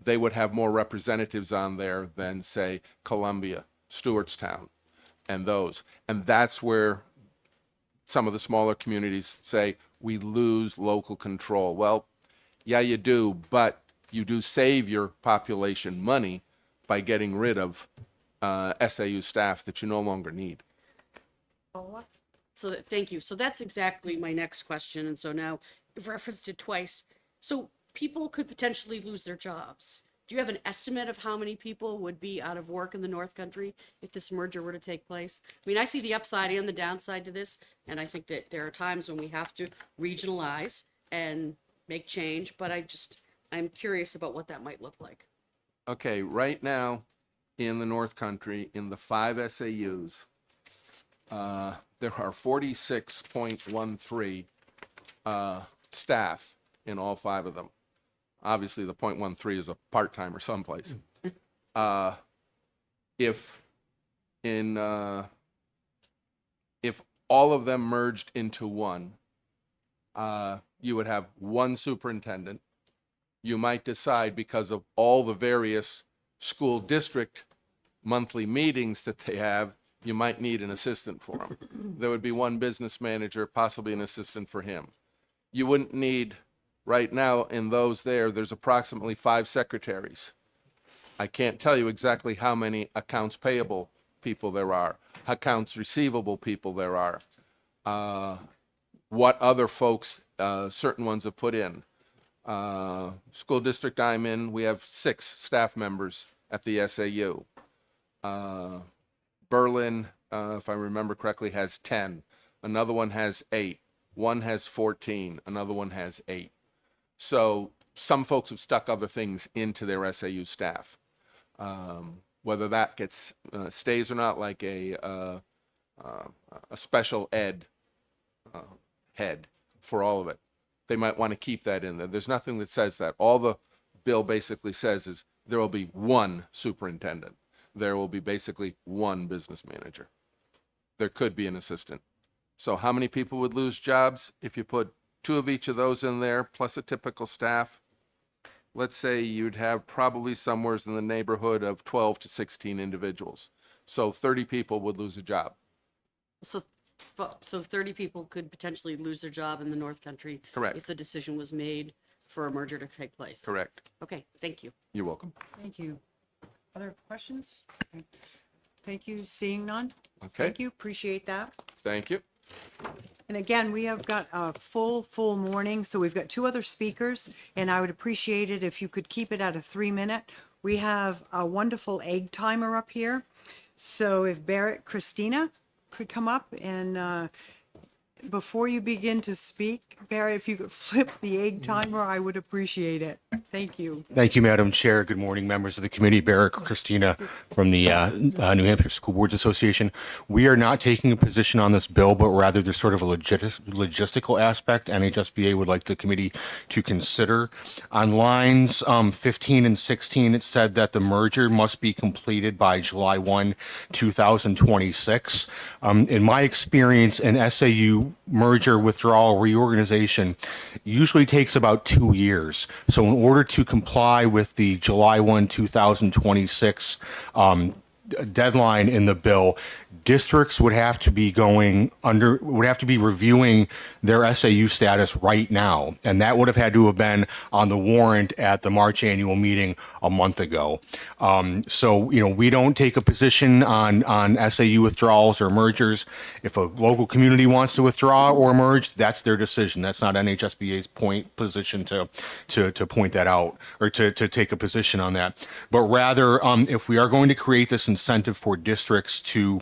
they would have more representatives on there than, say, Columbia, Stewartstown, and those. And that's where some of the smaller communities say, we lose local control. Well, yeah, you do, but you do save your population money by getting rid of SAU staff that you no longer need. So thank you. So that's exactly my next question. And so now you've referenced it twice. So people could potentially lose their jobs. Do you have an estimate of how many people would be out of work in the North Country if this merger were to take place? I mean, I see the upside and the downside to this, and I think that there are times when we have to regionalize and make change, but I'm curious about what that might look like. Okay, right now in the North Country, in the 5 SAUs, there are 46.13 staff in all 5 of them. Obviously, the 0.13 is a part-timer someplace. If all of them merged into one, you would have one superintendent. You might decide, because of all the various school district monthly meetings that they have, you might need an assistant for them. There would be one business manager, possibly an assistant for him. You wouldn't need, right now in those there's approximately 5 secretaries. I can't tell you exactly how many accounts payable people there are, accounts receivable people there are, what other folks, certain ones have put in. School district I'm in, we have 6 staff members at the SAU. Berlin, if I remember correctly, has 10. Another one has 8. One has 14. Another one has 8. So some folks have stuck other things into their SAU staff. Whether that gets stays or not, like a special ed head for all of it, they might want to keep that in there. There's nothing that says that. All the bill basically says is there will be one superintendent. There will be basically one business manager. There could be an assistant. So how many people would lose jobs if you put 2 of each of those in there, plus a typical staff? Let's say you'd have probably somewhere in the neighborhood of 12 to 16 individuals. So 30 people would lose a job. So 30 people could potentially lose their job in the North Country. Correct. If the decision was made for a merger to take place. Correct. Okay, thank you. You're welcome. Thank you. Other questions? Thank you. Seeing none? Okay. Thank you. Appreciate that. Thank you. And again, we have got a full morning, so we've got 2 other speakers, and I would appreciate it if you could keep it at a 3-minute. We have a wonderful egg timer up here. So if Barrett Christina could come up, and before you begin to speak, Barrett, if you could flip the egg timer, I would appreciate it. Thank you. Thank you, Madam Chair. Good morning, members of the committee. Barrett Christina from the New Hampshire School Boards Association. We are not taking a position on this bill, but rather there's sort of a logistical aspect NHSBA would like the committee to consider. On lines 15 and 16, it said that the merger must be completed by July 1, 2026. In my experience, an SAU merger, withdrawal, reorganization usually takes about 2 years. So in order to comply with the July 1, 2026 deadline in the bill, districts would have to be reviewing their SAU status right now. And that would have had to have been on the warrant at the March annual meeting a month ago. So, we don't take a position on SAU withdrawals or mergers. If a local community wants to withdraw or merge, that's their decision. That's not NHSBA's position to point that out or to take a position on that. But rather, if we are going to create this incentive for districts to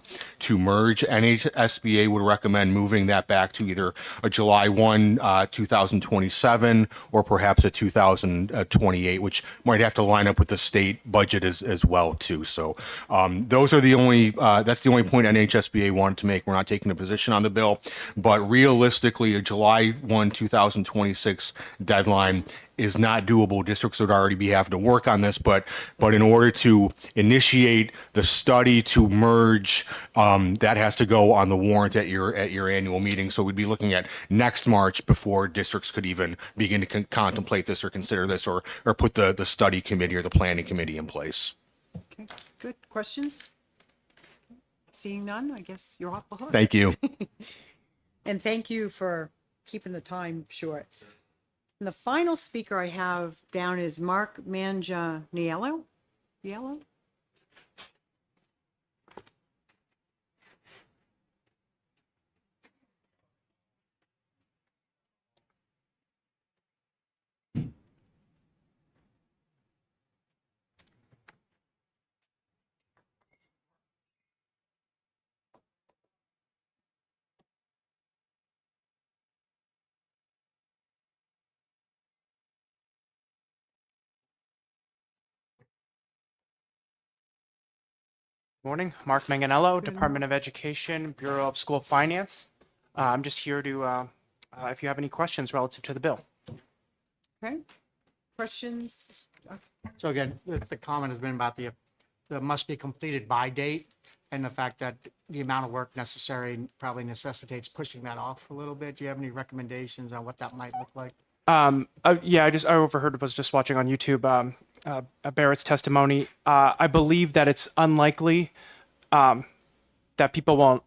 merge, NHSBA would recommend moving that back to either a July 1, 2027 or perhaps a 2028, which might have to line up with the state budget as well too. So those are that's the only point NHSBA wanted to make. We're not taking a position on the bill, but realistically a July 1, 2026 deadline is not doable. Districts would already be having to work on this, but in order to initiate the study to merge, that has to go on the warrant at your annual meeting. So we'd be looking at next March before districts could even begin to contemplate this or consider this or put the study committee or the planning committee in place. Okay, good. Questions? Seeing none, I guess you're off the hook. Thank you. And thank you for keeping the time short. And the final speaker I have down is Mark Manganiello. Yellow? Morning, Mark Manganello, Department of Education, Bureau of School Finance. I'm just here to, if you have any questions relative to the bill. Okay. Questions? So again, the comment has been about the must be completed by date and the fact that the amount of work necessary probably necessitates pushing that off a little bit. Do you have any recommendations on what that might look like? Yeah, I overheard, was just watching on YouTube, Barrett's testimony. I believe that it's unlikely that people won't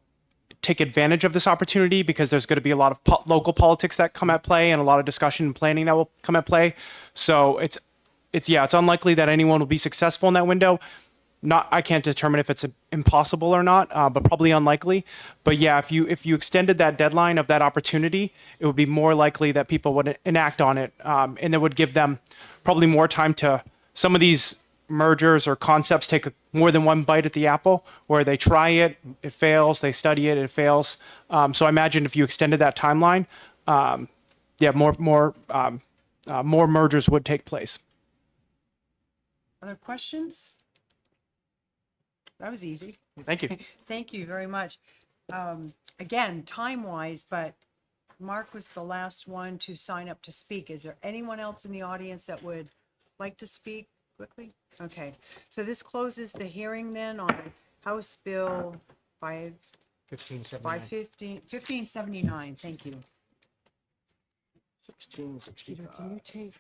take advantage of this opportunity because there's going to be a lot of local politics that come at play and a lot of discussion and planning that will come at play. So it's unlikely that anyone will be successful in that window. I can't determine if it's impossible or not, but probably unlikely. But yeah, if you extended that deadline of that opportunity, it would be more likely that people would enact on it, and it would give them probably more time to. Some of these mergers or concepts take more than one bite at the apple, where they try it, it fails, they study it, it fails. So I imagine if you extended that timeline, more mergers would take place. Other questions? That was easy. Thank you. Thank you very much. Again, time-wise, but Mark was the last one to sign up to speak. Is there anyone else in the audience that would like to speak quickly? Okay, so this closes the hearing then on House Bill 1579. Thank you. 1665. Can you take?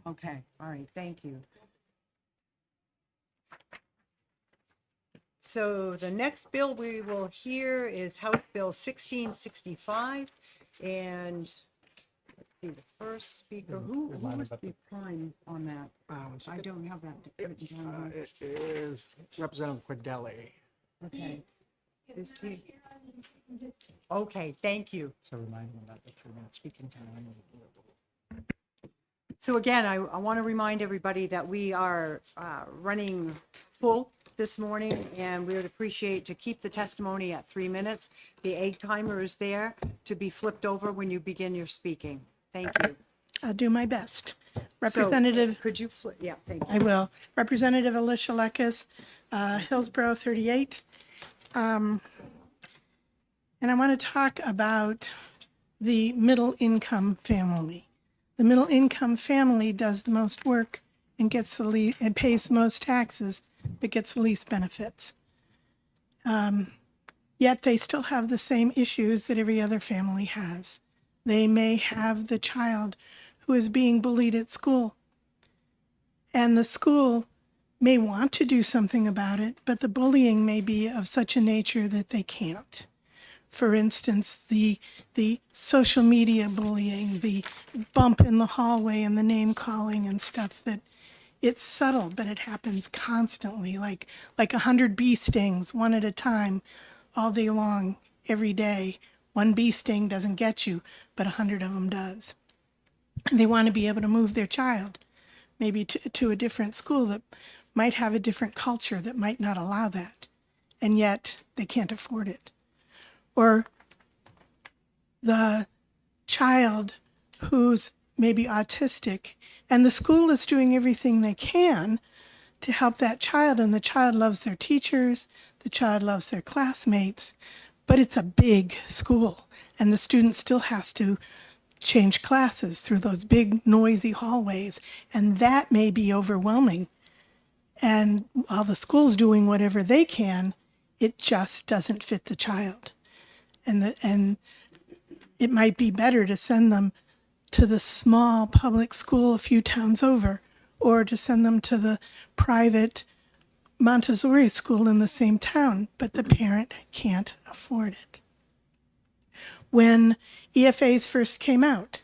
Okay, all right, thank you. So the next bill we will hear is House Bill 1665. And let's see, the first speaker, who was the prime on that? I don't have that written down here. It is Representative Cordelli. Okay. Is he? Okay, thank you. So remind me about the 3-minute speaking time. So again, I want to remind everybody that we are running full this morning, and we would appreciate to keep the testimony at 3 minutes. The egg timer is there to be flipped over when you begin your speaking. Thank you. I'll do my best. So, Representative, could you flip? Yeah, thank you. I will. Representative Alicia Lekes, Hillsborough 38. And I want to talk about the middle income family. The middle income family does the most work and gets the least, and pays the most taxes, but gets the least benefits. Yet they still have the same issues that every other family has. They may have the child who is being bullied at school, and the school may want to do something about it, but the bullying may be of such a nature that they can't. For instance, the social media bullying, the bump in the hallway and the name calling and stuff, that it's subtle, but it happens constantly, like 100 bee stings, one at a time, all day long, every day. One bee sting doesn't get you, but 100 of them does. And they want to be able to move their child, maybe to a different school that might have a different culture that might not allow that, and yet they can't afford it. Or the child who's maybe autistic, and the school is doing everything they can to help that child, and the child loves their teachers, the child loves their classmates, but it's a big school, and the student still has to change classes through those big noisy hallways, and that may be overwhelming. And while the school's doing whatever they can, it just doesn't fit the child. And it might be better to send them to the small public school a few towns over, or to send them to the private Montessori school in the same town, but the parent can't afford it. When EFAs first came out,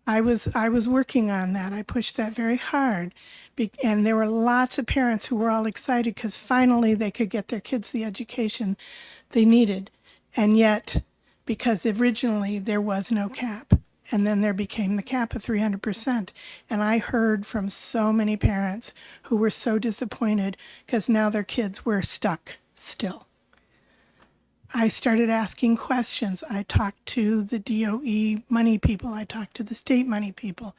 I was working on that. I pushed that very hard. And there were lots of parents who were all excited because finally they could get their kids the education they needed. And yet, because originally there was no cap, and then there became the cap of 300%. And I heard from so many parents who were so disappointed because now their kids were stuck still. I started asking questions. I talked to the DOE money people. I talked to the state money people.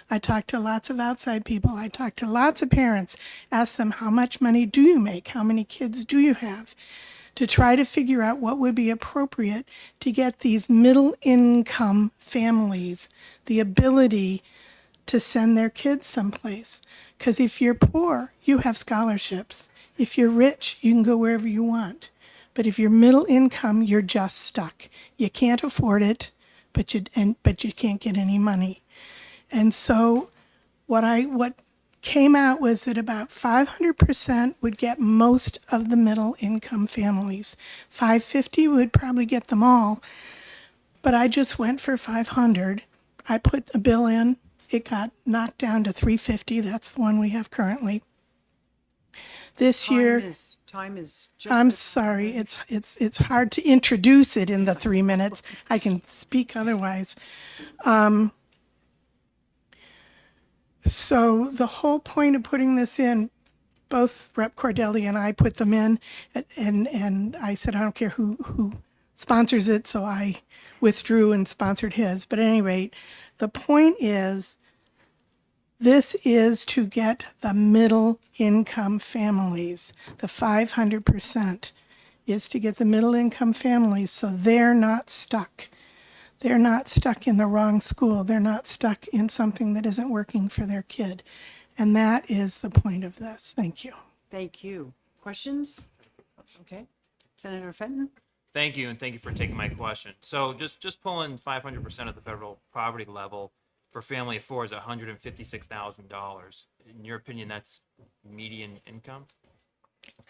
I talked to lots of outside people. I talked to lots of parents, asked them, how much money do you make? How many kids do you have? To try to figure out what would be appropriate to get these middle income families the ability to send their kids someplace. Because if you're poor, you have scholarships. If you're rich, you can go wherever you want. But if you're middle income, you're just stuck. You can't afford it, but you can't get any money. And so what came out was that about 500% would get most of the middle income families. 550 would probably get them all. But I just went for 500. I put a bill in. It got knocked down to 350. That's the one we have currently. This year, Time is just. I'm sorry, it's hard to introduce it in the 3 minutes. I can speak otherwise. So the whole point of putting this in, both Rep. Cordelli and I put them in, and I said, I don't care who sponsors it, so I withdrew and sponsored his. But at any rate, the point is, this is to get the middle income families. The 500% is to get the middle income families so they're not stuck. They're not stuck in the wrong school. They're not stuck in something that isn't working for their kid. And that is the point of this. Thank you. Thank you. Questions? Okay. Senator Fenton? Thank you, and thank you for taking my question. So just pulling 500% of the federal poverty level for a family of four is $156,000. In your opinion, that's median income?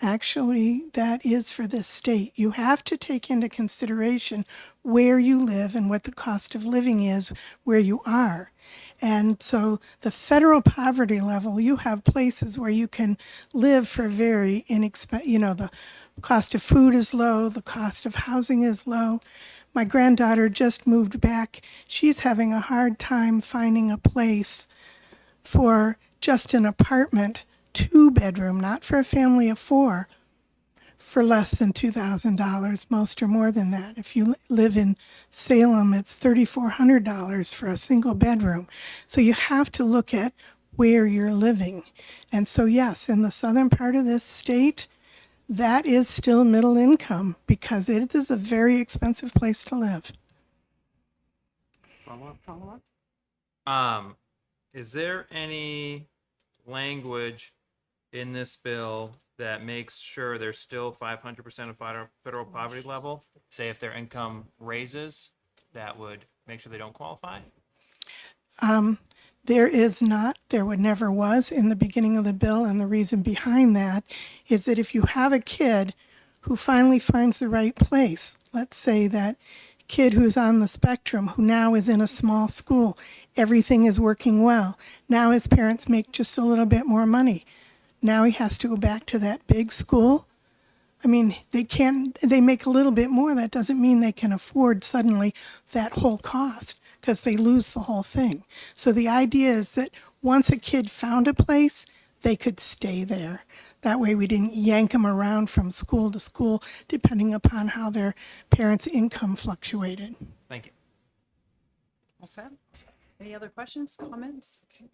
Actually, that is for this state. You have to take into consideration where you live and what the cost of living is where you are. And so the federal poverty level, you have places where you can live for very inexpensive, the cost of food is low, the cost of housing is low. My granddaughter just moved back. She's having a hard time finding a place for just an apartment, 2-bedroom, not for a family of 4, for less than $2,000. Most are more than that. If you live in Salem, it's $3,400 for a single bedroom. So you have to look at where you're living. And so yes, in the southern part of this state, that is still middle income because it is a very expensive place to live. Follow up. Is there any language in this bill that makes sure there's still 500% of federal poverty level? Say if their income raises, that would make sure they don't qualify? There is not, there would never was in the beginning of the bill, and the reason behind that is that if you have a kid who finally finds the right place, let's say that kid who's on the spectrum who now is in a small school, everything is working well. Now his parents make just a little bit more money. Now he has to go back to that big school. I mean, they make a little bit more. That doesn't mean they can afford suddenly that whole cost, because they lose the whole thing. So the idea is that once a kid found a place, they could stay there. That way we didn't yank them around from school to school, depending upon how their parents' income fluctuated. Thank you. All set? Any other questions, comments? Okay.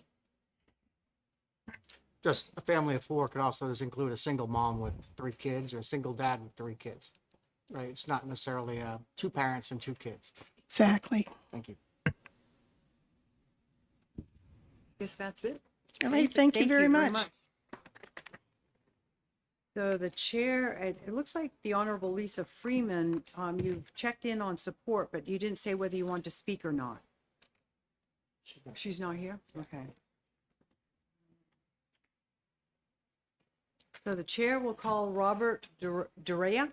just a family of four could also just include a single mom with 3 kids or a single dad with 3 kids, right? It's not necessarily 2 parents and 2 kids. Exactly. Thank you. Guess that's it. All right, thank you very much. So the chair, it looks like the Honorable Lisa Freeman, you've checked in on support, but you didn't say whether you want to speak or not. She's not here? Okay. So the chair will call Robert Durea.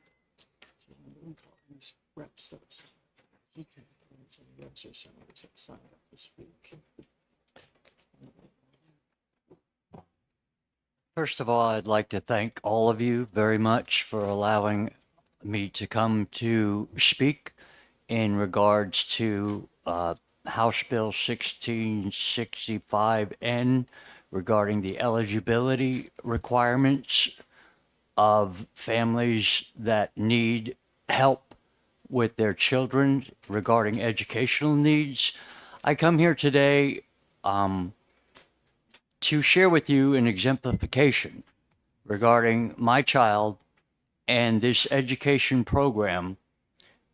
First of all, I'd like to thank all of you very much for allowing me to come to speak in regards to House Bill 1665N regarding the eligibility requirements of families that need help with their children regarding educational needs. I come here today to share with you an exemplification regarding my child and this education program,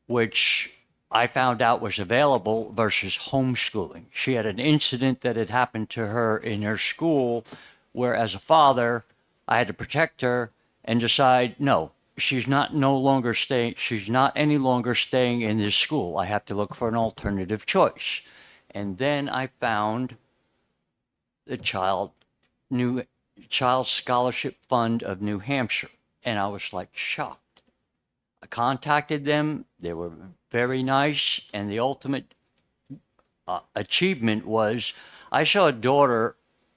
which I found out was available versus homeschooling. She had an incident that had happened to her in her school where, as a father, I had to protect her and decide, no, she's not any longer staying in this school. I have to look for an alternative choice. And then I found the Child Scholarship Fund of New Hampshire, and I was like shocked. I contacted them. They were very nice, and the ultimate achievement was I saw a daughter,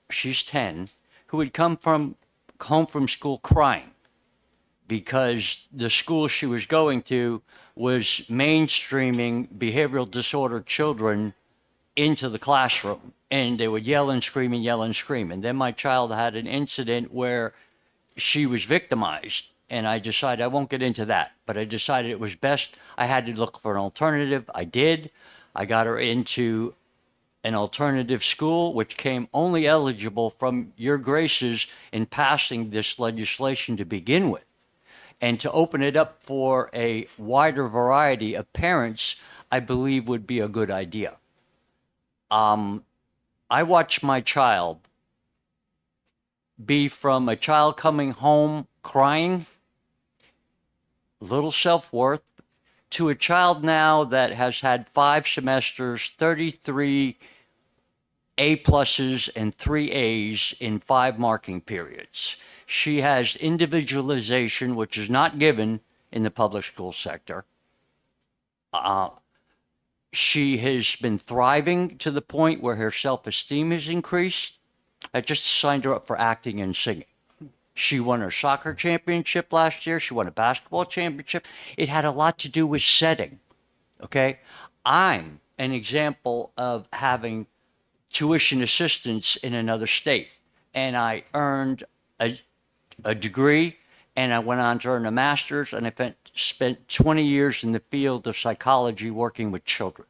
she's 10, who had come home from school crying because the school she was going to was mainstreaming behavioral disorder children into the classroom, and they would yell and scream and yell and scream. And then my child had an incident where she was victimized, and I decided I won't get into that, but I decided it was best. I had to look for an alternative. I did. I got her into an alternative school, which came only eligible from your graces in passing this legislation to begin with. And to open it up for a wider variety of parents, I believe would be a good idea. I watched my child be from a child coming home crying, little self-worth, to a child now that has had 5 semesters, 33 A+s and 3 A's in 5 marking periods. She has individualization, which is not given in the public school sector. She has been thriving to the point where her self-esteem has increased. I just signed her up for acting and singing. She won her soccer championship last year. She won a basketball championship. It had a lot to do with setting, okay? I'm an example of having tuition assistance in another state, and I earned a degree, and I went on to earn a master's, and I spent 20 years in the field of psychology working with children.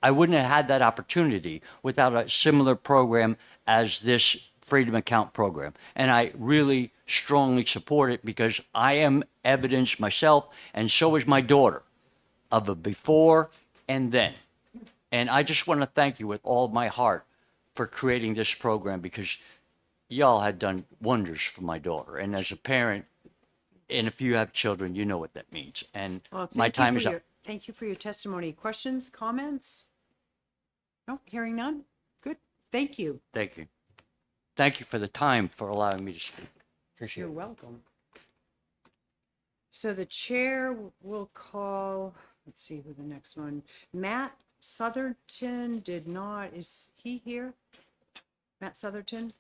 I wouldn't have had that opportunity without a similar program as this Freedom Account program. And I really strongly support it because I am evidence myself, and so is my daughter, of a before and then. And I just want to thank you with all my heart for creating this program, because y'all had done wonders for my daughter. And as a parent, and if you have children, you know what that means. And Well, my thank you time for is up. your- Thank you for your testimony. Questions, comments? No, hearing none? Good. Thank you. Thank you. Thank you for the time for allowing me to speak. Appreciate You're it. welcome. So the chair will call, let's see who the next one, Matt Southerton did not, is he here? Matt Southerton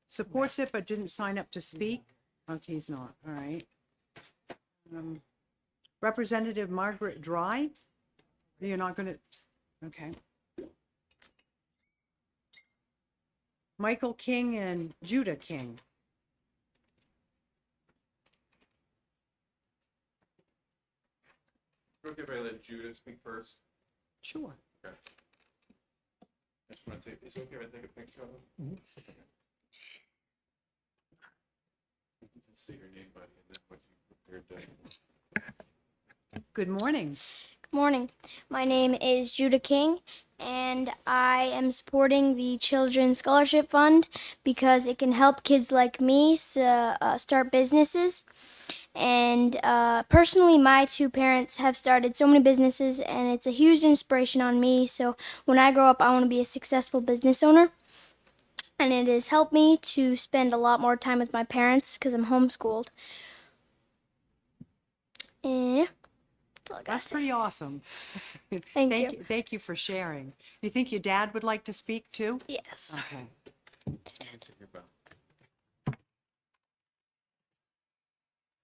supports it but didn't sign up to speak. Okay, he's not, all right. Representative Margaret Dry, you're not gonna, okay. Michael King and Judah King. Okay, if I let Judah speak first. Sure. Okay. I just want to take, is it okay if I take a picture of him? Good morning. Good morning. My name is Judah King, and I am supporting the Children's Scholarship Fund because it can help kids like me start businesses. And personally, my two parents have started so many businesses, and it's a huge inspiration on me. So when I grow up, I want to be a successful business owner. And it has helped me to spend a lot more time with my parents because I'm homeschooled. And yeah, that's all I gotta That's say. pretty awesome. Thank you. Thank you for sharing. You think your dad would like to speak too? Yes. Okay.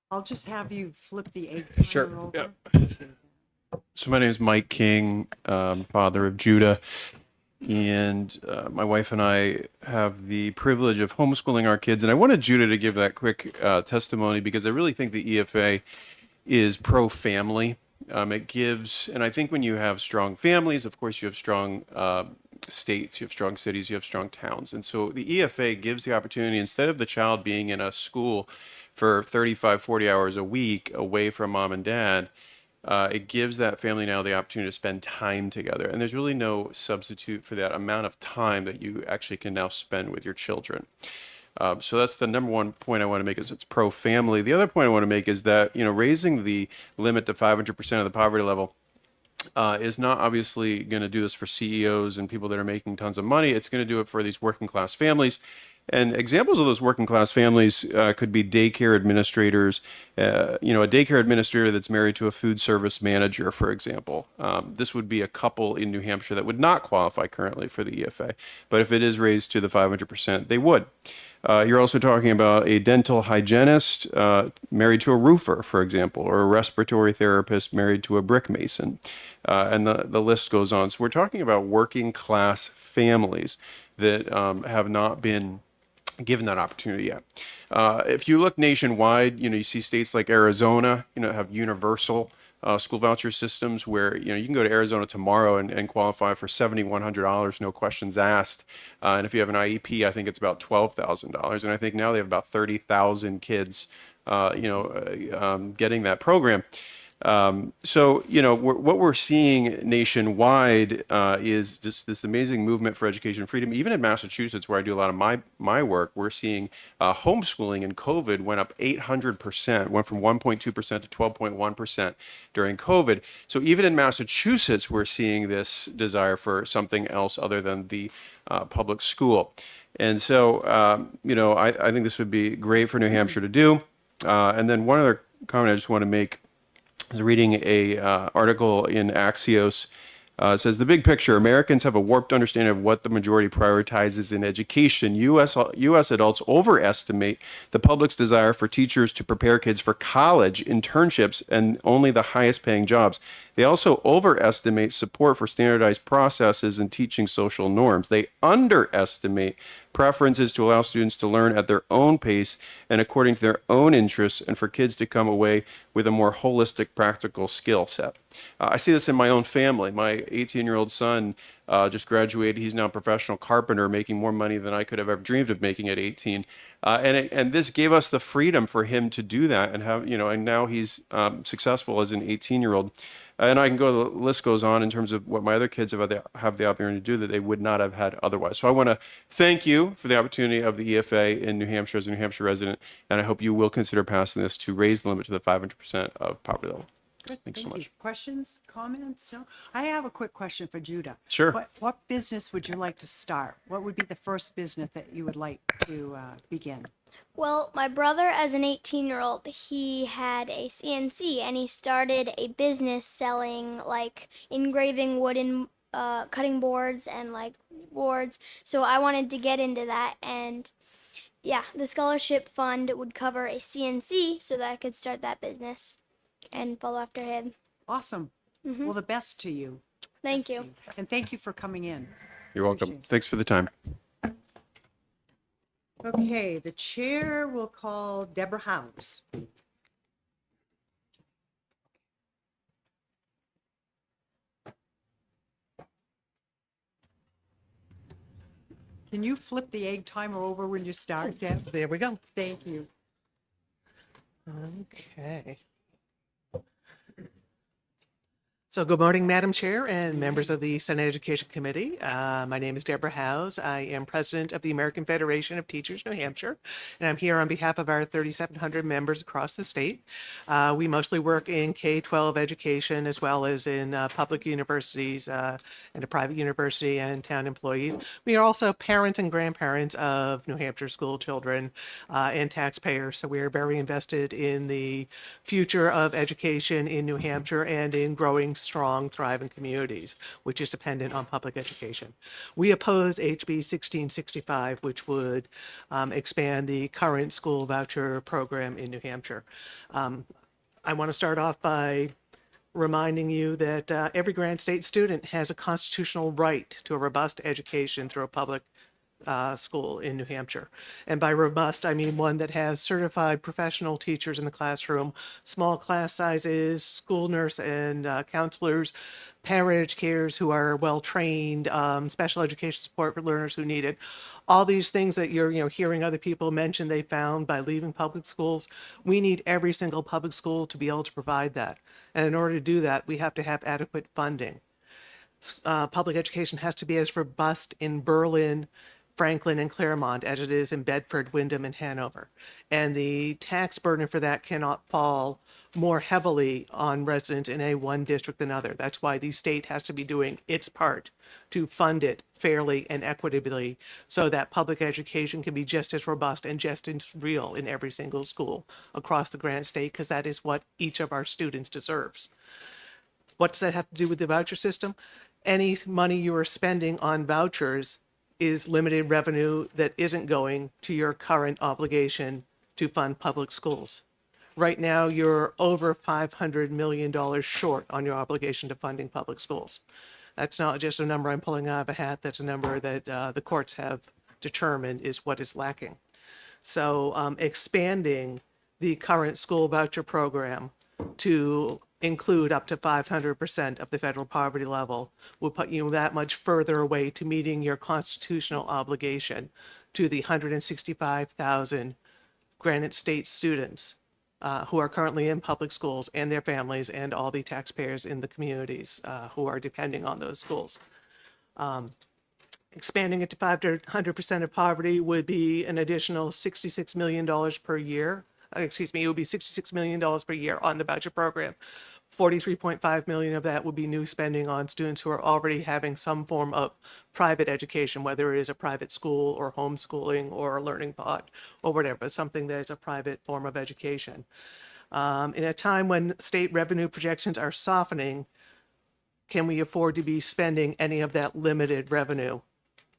I'll just have you flip the egg Sure. timer over. So my name is Mike King, father of Judah, and my wife and I have the privilege of homeschooling our kids. And I wanted Judah to give that quick testimony because I really think the EFA is pro-family. It gives, and I think when you have strong families, of course, you have strong states, you have strong cities, you have strong towns. And so the EFA gives the opportunity, instead of the child being in a school for 35, 40 hours a week away from mom and dad, it gives that family now the opportunity to spend time together. And there's really no substitute for that amount of time that you actually can now spend with your children. So that's the number one point I want to make, is it's pro-family. The other point I want to make is that, raising the limit to 500% of the poverty level is not obviously going to do this for CEOs and people that are making tons of money. It's going to do it for these working class families. And examples of those working class families could be daycare administrators, a daycare administrator that's married to a food service manager, for example. This would be a couple in New Hampshire that would not qualify currently for the EFA, but if it is raised to the 500%, they would. You're also talking about a dental hygienist married to a roofer, for example, or a respiratory therapist married to a brick mason. And the list goes on. So we're talking about working class families that have not been given that opportunity yet. If you look nationwide, you see states like Arizona, have universal school voucher systems where, you can go to Arizona tomorrow and qualify for $7,100, no questions asked. And if you have an IEP, I think it's about $12,000. And I think now they have about 30,000 kids, getting that program. So, what we're seeing nationwide is just this amazing movement for education freedom. Even in Massachusetts, where I do a lot of my work, we're seeing homeschooling in COVID went up 800%, went from 1.2% to 12.1% during COVID. So even in Massachusetts, we're seeing this desire for something else other than the public school. And so, I think this would be great for New Hampshire to do. And then one other comment I just want to make. I was reading a article in Axios. It says, the big picture, Americans have a warped understanding of what the majority prioritizes in education. U.S. adults overestimate the public's desire for teachers to prepare kids for college, internships, and only the highest paying jobs. They also overestimate support for standardized processes and teaching social norms. They underestimate preferences to allow students to learn at their own pace and according to their own interests, and for kids to come away with a more holistic, practical skill set. I see this in my own family. My 18-year-old son just graduated. He's now a professional carpenter, making more money than I could have ever dreamed of making at 18. And this gave us the freedom for him to do that and have, and now he's successful as an 18-year-old. And I can go, the list goes on in terms of what my other kids have the opportunity to do that they would not have had otherwise. So I want to thank you for the opportunity of the EFA in New Hampshire as a New Hampshire resident, and I hope you will consider passing this to raise the limit to the 500% of poverty level. Good, Thanks so thank much. you. Questions, comments? No? I have a quick question for Judah. Sure. What business would you like to start? What would be the first business that you would like to begin? Well, my brother, as an 18-year-old, he had a CNC and he started a business selling like engraving wooden cutting boards and like boards. So I wanted to get into that, and yeah, the scholarship fund would cover a CNC so that I could start that business and follow after him. Awesome. Well, the best to you. Thank Best to you. And thank you for coming in. You're welcome. Thanks for the time. Okay, the chair will call Deborah Howes. Can you flip the egg timer over when you start, Deb? There we go. Thank you. Okay. So good morning, Madam Chair and members of the Senate Education Committee. My name is Deborah Howes. I am president of the American Federation of Teachers, New Hampshire, and I'm here on behalf of our 3,700 members across the state. We mostly work in K-12 education as well as in public universities and a private university and town employees. We are also parents and grandparents of New Hampshire school children and taxpayers, so we are very invested in the future of education in New Hampshire and in growing strong, thriving communities, which is dependent on public education. We oppose HB 1665, which would expand the current school voucher program in New Hampshire. I want to start off by reminding you that every Granite State student has a constitutional right to a robust education through a public school in New Hampshire. And by robust, I mean one that has certified professional teachers in the classroom, small class sizes, school nurse and counselors, paraeducators who are well trained, special education support for learners who need it. All these things that you're hearing other people mention they found by leaving public schools. We need every single public school to be able to provide that. And in order to do that, we have to have adequate funding. Public education has to be as robust in Berlin, Franklin, and Claremont as it is in Bedford, Wyndham, and Hanover. And the tax burden for that cannot fall more heavily on residents in a one district than other. That's why the state has to be doing its part to fund it fairly and equitably so that public education can be just as robust and just as real in every single school across the Granite State, because that is what each of our students deserves. What does that have to do with the voucher system? Any money you are spending on vouchers is limited revenue that isn't going to your current obligation to fund public schools. Right now, you're over $500 million short on your obligation to funding public schools. That's not just a number I'm pulling out of a hat. That's a number that the courts have determined is what is lacking. So expanding the current school voucher program to include up to 500% of the federal poverty level will put you that much further away to meeting your constitutional obligation to the 165,000 Granite State students who are currently in public schools and their families and all the taxpayers in the communities who are depending on those schools. Expanding it to 500% of poverty would be an additional $66 million per year. It would be $66 million per year on the voucher program. 43.5 million of that would be new spending on students who are already having some form of private education, whether it is a private school or homeschooling or a learning pod or whatever, something that is a private form of education. In a time when state revenue projections are softening, can we afford to be spending any of that limited revenue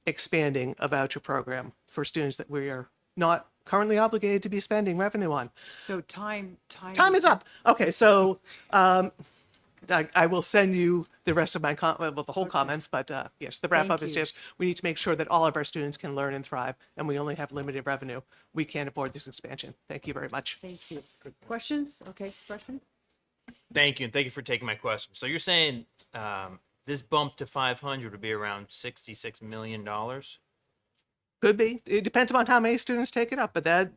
expanding a voucher program for students that we are not currently obligated to be spending revenue on? So time is up. Okay, so I will send you the rest of my the whole comments, but yes, the wrap up is just we need to make sure that all of our students can learn and thrive, and we only have limited revenue. We can't afford this expansion. Thank you very much. Thank you. Questions? Okay, question? Thank you, and thank you for taking my question. So you're saying this bump to 500 would be around $66 million? Could be. It depends upon how many students take it up, but that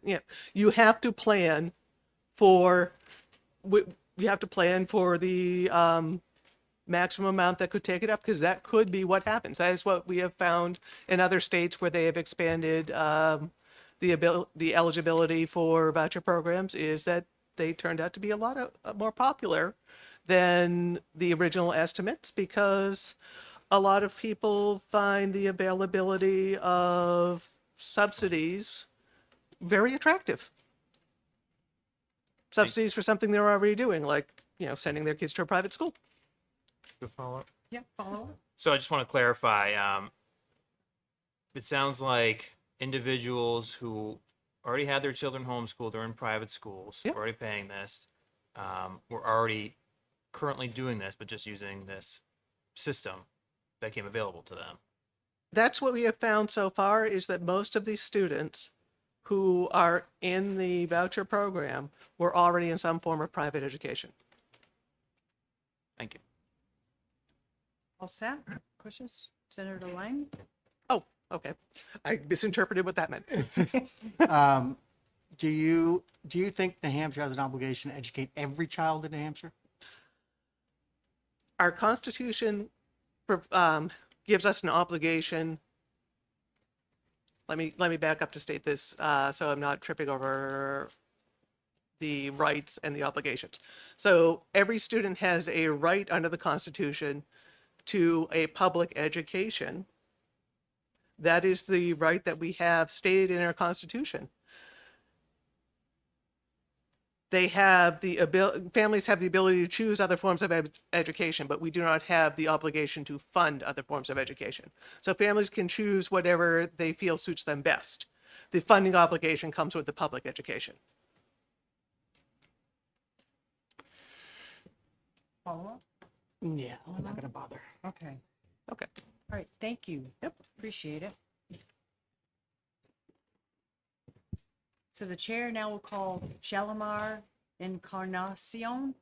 you have to plan for. You have to plan for the maximum amount that could take it up, because that could be what happens. That is what we have found in other states where they have expanded the eligibility for voucher programs, is that they turned out to be a lot more popular than the original estimates, because a lot of people find the availability of subsidies very attractive. Subsidies for something they're already doing, like, sending their kids to a private school. Good follow-up. Yeah, follow up. So I just want to clarify. It sounds like individuals who already had their children homeschooled or in private schools, already paying this, were already currently doing this, but just using this system that came available to them. That's what we have found so far, is that most of these students who are in the voucher program were already in some form of private education. Thank you. All set? Questions? Senator Lang? Oh, okay. I misinterpreted what that meant. Do you do you think New Hampshire has an obligation to educate every child in New Hampshire? Our Constitution gives us an obligation. Let me back up to state this so I'm not tripping over the rights and the obligations. So every student has a right under the Constitution to a public education. That is the right that we have stated in our Constitution. They have the families have the ability to choose other forms of education, but we do not have the obligation to fund other forms of education. So families can choose whatever they feel suits them best. The funding obligation comes with the public education. Follow up? Yeah, I'm not gonna bother. Okay. Okay. All right, thank you. Yep. Appreciate it. So the chair now will call Shalimar Encarnacion.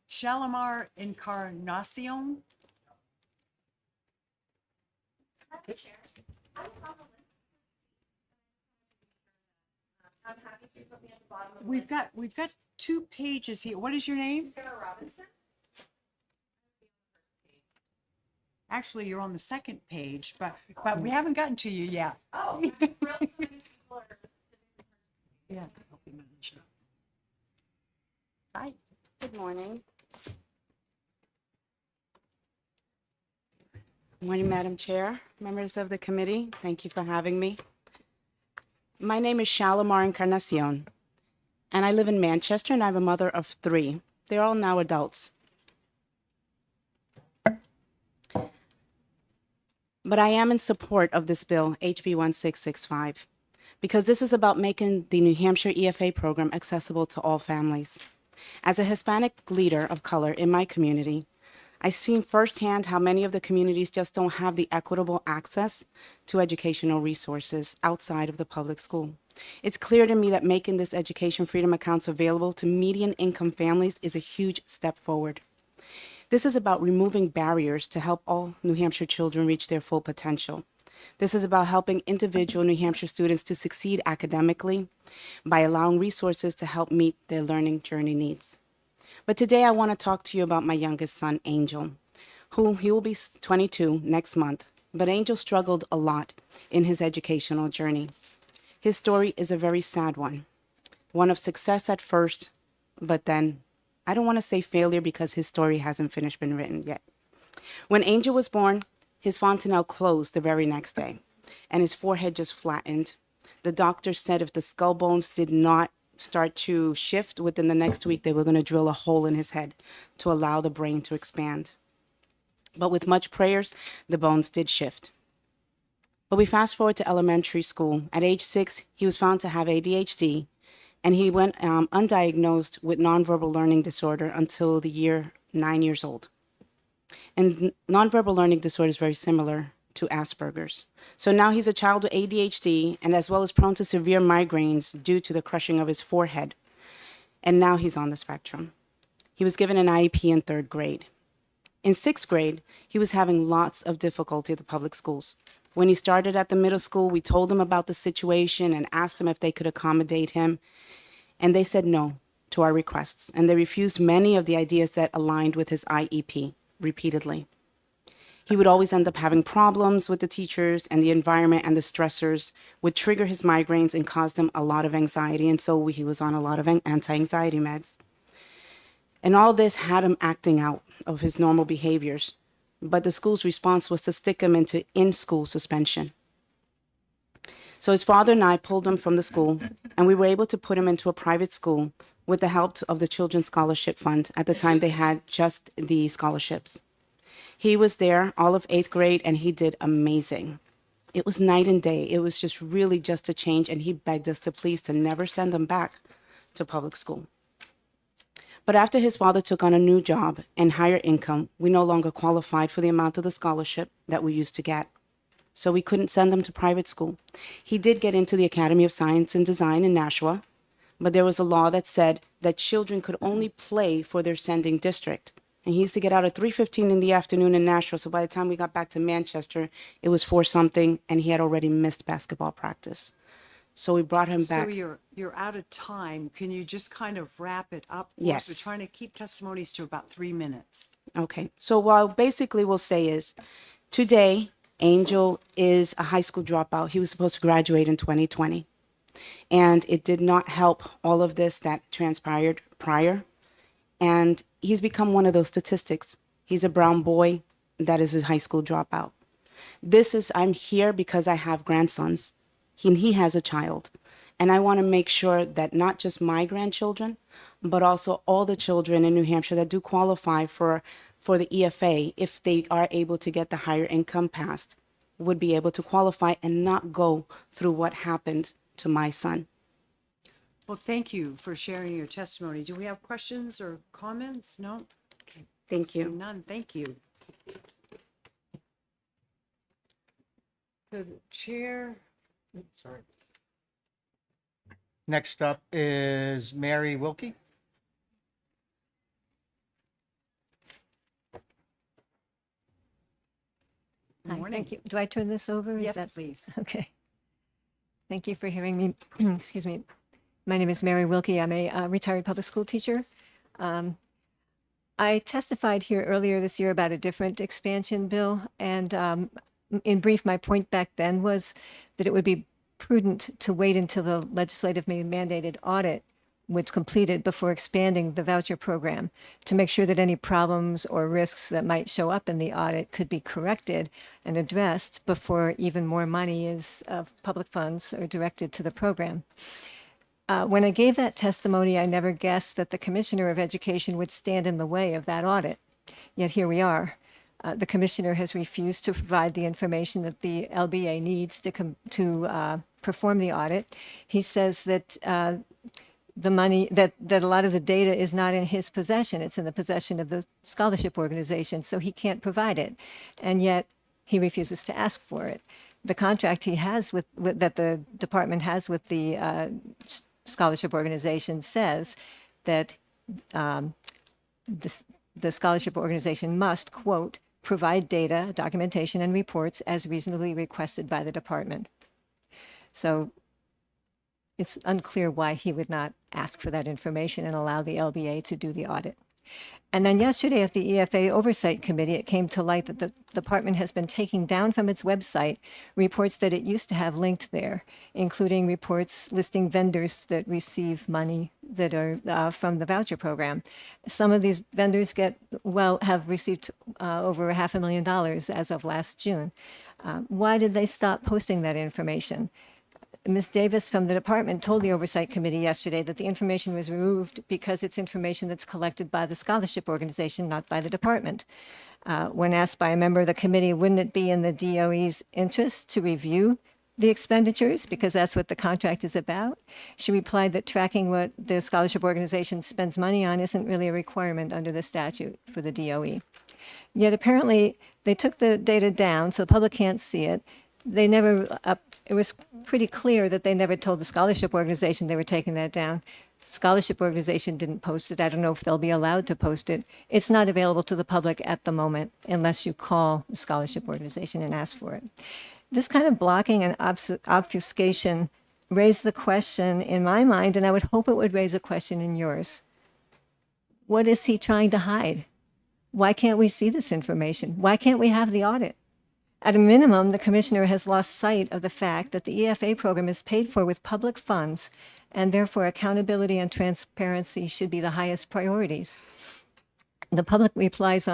Shalimar Encarnacion. We've got 2 pages here. What is your name? Sarah Robinson. Actually, you're on the second page, but we haven't gotten to you yet. Oh, Yeah. hi. Good morning. Morning, Madam Chair, members of the committee. Thank you for having me. My name is Shalimar Encarnacion, and I live in Manchester, and I'm a mother of 3. They're all now adults. But I am in support of this bill, HB 1665, because this is about making the New Hampshire EFA program accessible to all families. As a Hispanic leader of color in my community, I've seen firsthand how many of the communities just don't have the equitable access to educational resources outside of the public school. It's clear to me that making this education freedom accounts available to median income families is a huge step forward. This is about removing barriers to help all New Hampshire children reach their full potential. This is about helping individual New Hampshire students to succeed academically by allowing resources to help meet their learning journey needs. But today I want to talk to you about my youngest son, Angel, he will be 22 next month. But Angel struggled a lot in his educational journey. His story is a very sad one of success at first, but then I don't want to say failure because his story hasn't been written yet. When Angel was born, his fontanelle closed the very next day, and his forehead just flattened. The doctor said if the skull bones did not start to shift within the next week, they were going to drill a hole in his head to allow the brain to expand. But with much prayers, the bones did shift. But we fast forward to elementary school. At age 6, he was found to have ADHD, and he went undiagnosed with nonverbal learning disorder until the year 9 years old. And nonverbal learning disorder is very similar to Asperger's. So now he's a child with ADHD and as well as prone to severe migraines due to the crushing of his forehead. And now he's on the spectrum. He was given an IEP in 3rd grade. In 6th grade, he was having lots of difficulty at the public schools. When he started at the middle school, we told him about the situation and asked him if they could accommodate him. And they said no to our requests. And they refused many of the ideas that aligned with his IEP repeatedly. He would always end up having problems with the teachers, and the environment and the stressors would trigger his migraines and cause him a lot of anxiety. And so he was on a lot of anti-anxiety meds. And all this had him acting out of his normal behaviors. But the school's response was to stick him into in-school suspension. So his father and I pulled him from the school, and we were able to put him into a private school with the help of the Children's Scholarship Fund. At the time, they had just the scholarships. He was there all of 8th grade, and he did amazing. It was night and day. It was just really just a change, and he begged us to please to never send him back to public school. But after his father took on a new job and higher income, we no longer qualified for the amount of the scholarship that we used to get. So we couldn't send him to private school. He did get into the Academy of Science and Design in Nashua, but there was a law that said that children could only play for their sending district. And he used to get out at 3:15 in the afternoon in Nashville. So by the time we got back to Manchester, it was 4 something, and he had already missed basketball practice. So we brought him back. So you're out of time. Can you just kind of wrap it up? For us? Yes. We're trying to keep testimonies to about 3 minutes. Okay. So what basically we'll say is, today, Angel is a high school dropout. He was supposed to graduate in 2020. And it did not help all of this that transpired prior. And he's become one of those statistics. He's a brown boy that is a high school dropout. I'm here because I have grandsons. He has a child. And I want to make sure that not just my grandchildren, but also all the children in New Hampshire that do qualify for the EFA, if they are able to get the higher income passed, would be able to qualify and not go through what happened to my son. Well, thank you for sharing your testimony. Do we have questions or comments? No? Okay. Thank you. Seeing none, thank you. The chair, Sorry. Next up is Mary Wilkie. good Hi, morning. thank you. Do I turn this over? Is Yes, that- please. Okay. Thank you for hearing me. Excuse me. My name is Mary Wilkie. I'm a retired public school teacher. I testified here earlier this year about a different expansion bill. And in brief, my point back then was that it would be prudent to wait until the legislatively mandated audit was completed before expanding the voucher program to make sure that any problems or risks that might show up in the audit could be corrected and addressed before even more money is of public funds are directed to the program. When I gave that testimony, I never guessed that the Commissioner of Education would stand in the way of that audit. Yet here we are. The Commissioner has refused to provide the information that the LBA needs to perform the audit. He says that the money, that a lot of the data is not in his possession. It's in the possession of the scholarship organization, so he can't provide it. And yet he refuses to ask for it. The contract he has that the department has with the scholarship organization says that the scholarship organization must, quote, provide data, documentation, and reports as reasonably requested by the department. So it's unclear why he would not ask for that information and allow the LBA to do the audit. And then yesterday at the EFA Oversight Committee, it came to light that the department has been taking down from its website reports that it used to have linked there, including reports listing vendors that receive money that are from the voucher program. Some of these vendors have received over $500,000 as of last June. Why did they stop posting that information? Ms. Davis from the department told the Oversight Committee yesterday that the information was removed because it's information that's collected by the scholarship organization, not by the department. When asked by a member of the committee, wouldn't it be in the DOE's interest to review the expenditures because that's what the contract is about? She replied that tracking what the scholarship organization spends money on isn't really a requirement under the statute for the DOE. Yet apparently they took the data down so the public can't see it. They never, it was pretty clear that they never told the scholarship organization they were taking that down. Scholarship organization didn't post it. I don't know if they'll be allowed to post it. It's not available to the public at the moment unless you call the scholarship organization and ask for it. This kind of blocking and obfuscation raised the question in my mind, and I would hope it would raise a question in yours. What is he trying to hide? Why can't we see this information? Why can't we have the audit? At a minimum, the commissioner has lost sight of the fact that the EFA program is paid for with public funds, and therefore accountability and transparency should be the highest priorities. The public relies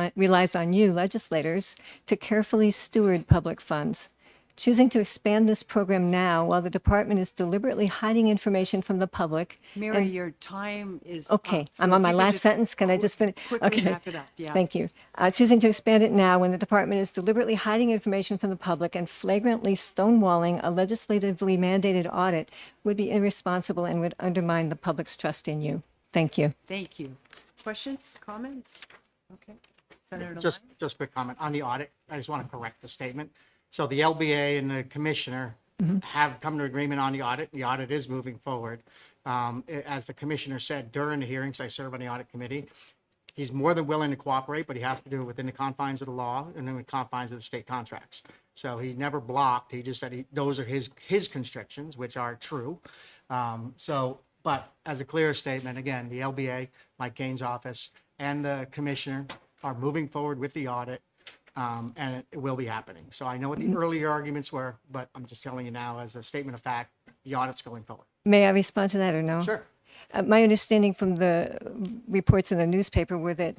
on you, legislators, to carefully steward public funds. Choosing to expand this program now while the department is deliberately hiding information from the public. Mary, your time is Okay, up, so I'm on if my you could last just sentence. Can I just finish? quickly Okay. wrap it up, yeah. Thank you. Choosing to expand it now when the department is deliberately hiding information from the public and flagrantly stonewalling a legislatively mandated audit would be irresponsible and would undermine the public's trust in you. Thank you. Thank you. Questions, comments? Okay. Senator Just a quick comment on the audit. I just want to correct the statement. So the LBA and the commissioner have come to agreement on the audit. The audit is moving forward. As the commissioner said during the hearings, I serve on the audit committee. He's more than willing to cooperate, but he has to do it within the confines of the law and in the confines of the state contracts. So he never blocked. He just said those are his constrictions, which are true. But as a clear statement, again, the LBA, Mike Kane's office, and the commissioner are moving forward with the audit, and it will be happening. So I know what the earlier arguments were, but I'm just telling you now as a statement of fact, the audit's going forward. May I respond to that or no? Sure. My understanding from the reports in the newspaper were that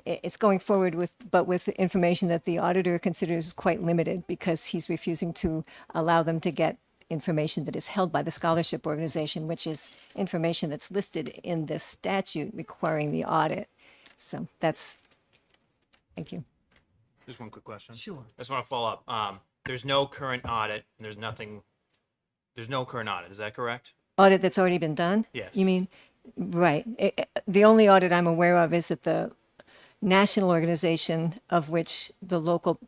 it's going forward with information that the auditor considers quite limited because he's refusing to allow them to get information that is held by the scholarship organization, which is information that's listed in this statute requiring the audit. So thank you. Just one quick question. Sure. I just want to follow up. There's no current audit, and there's no current audit. Is that correct? Audit that's already been done? Yes. You mean, right. The only audit I'm aware of is that the national organization of which the local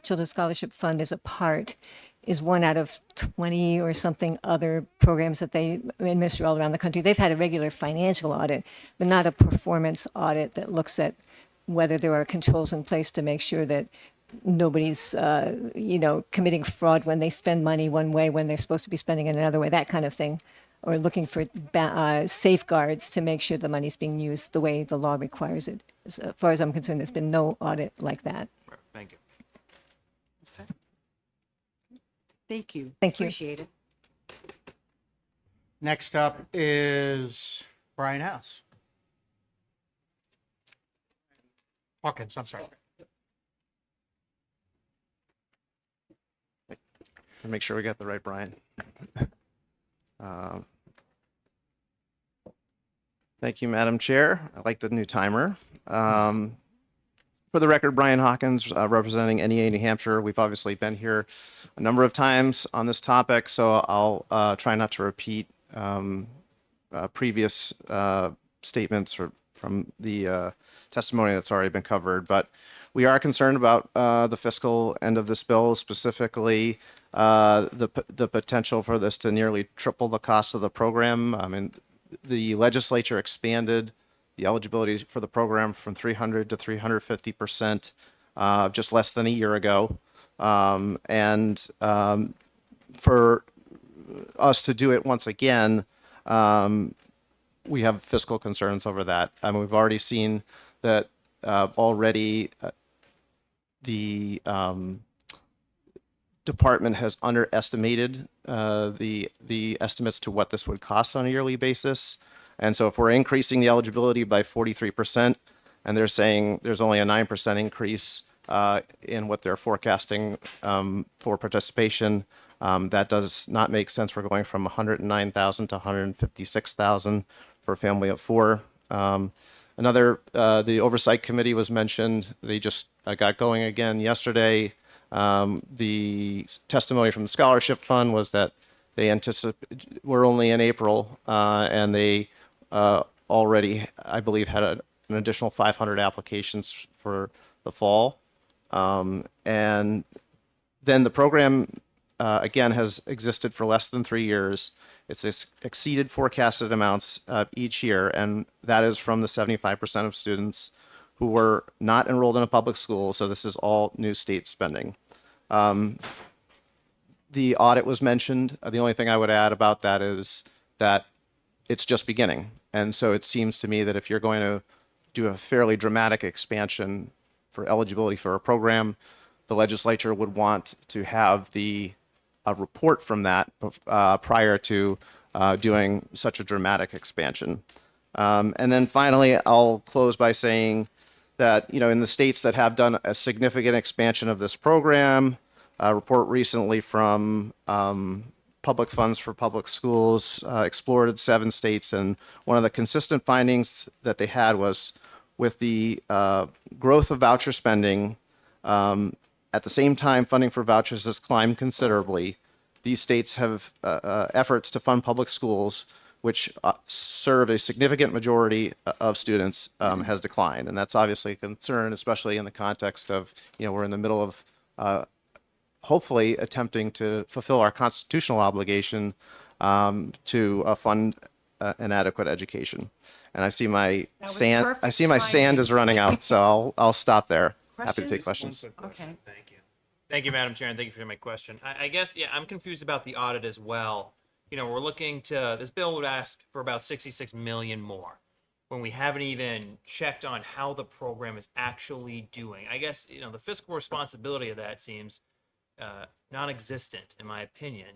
Children's Scholarship Fund is a part is one out of 20 or something other programs that they administer all around the country. They've had a regular financial audit, but not a performance audit that looks at whether there are controls in place to make sure that nobody's, committing fraud when they spend money one way when they're supposed to be spending it another way, that kind of thing, or looking for safeguards to make sure the money's being used the way the law requires it. As far as I'm concerned, there's been no audit like that. Right. Thank you. Thank you. Thank you. Appreciate it. Next up is Brian House. Hawkins, I'm sorry. Make sure we got the right Brian. Thank you, Madam Chair. I like the new timer. For the record, Brian Hawkins, representing NEA New Hampshire. We've obviously been here a number of times on this topic, so I'll try not to repeat previous statements from the testimony that's already been covered. But we are concerned about the fiscal end of this bill, specifically the potential for this to nearly triple the cost of the program. I mean, the legislature expanded the eligibility for the program from 300 to 350% just less than a year ago. For us to do it once again, we have fiscal concerns over that. I mean, we've already seen that already the department has underestimated the estimates to what this would cost on a yearly basis. And so if we're increasing the eligibility by 43%, and they're saying there's only a 9% increase in what they're forecasting for participation, that does not make sense. We're going from 109,000 to 156,000 for a family of four. The oversight committee was mentioned. They just got going again yesterday. The testimony from the scholarship fund was that they anticipate we're only in April, and they already, I believe, had an additional 500 applications for the fall. And then the program, again, has existed for less than 3 years. It's exceeded forecasted amounts each year, and that is from the 75% of students who were not enrolled in a public school. So this is all new state spending. The audit was mentioned. The only thing I would add about that is that it's just beginning. And so it seems to me that if you're going to do a fairly dramatic expansion for eligibility for a program, the legislature would want to have a report from that prior to doing such a dramatic expansion. And then finally, I'll close by saying that, in the states that have done a significant expansion of this program, a report recently from Public Funds for Public Schools explored 7 states, and one of the consistent findings that they had was with the growth of voucher spending, at the same time funding for vouchers has climbed considerably. These states have efforts to fund public schools, which serve a significant majority of students, has declined. And that's obviously a concern, especially in the context of, we're in the middle of hopefully attempting to fulfill our constitutional obligation to fund an adequate education. And I see my That was sand. I perfect see my sand timing. is running out, so I'll stop there. Happy to take questions. Okay. Thank you. Thank you, Madam Chair, and thank you for my question. I guess, yeah, I'm confused about the audit as well. You know, we're looking to, this bill would ask for about 66 million more when we haven't even checked on how the program is actually doing. I guess, you know, the fiscal responsibility of that seems non-existent in my opinion.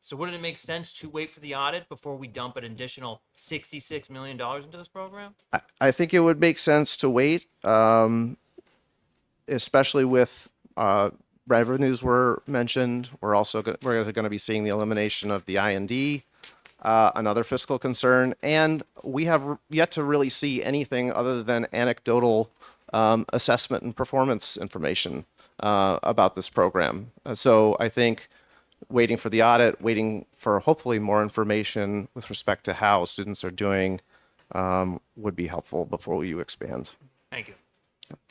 So wouldn't it make sense to wait for the audit before we dump an additional $66 million into this program? I think it would make sense to wait, especially with revenues were mentioned. We're also we're going to be seeing the elimination of the IND, another fiscal concern, and we have yet to really see anything other than anecdotal assessment and performance information about this program. So I think waiting for the audit, waiting for hopefully more information with respect to how students are doing would be helpful before you expand. Thank you.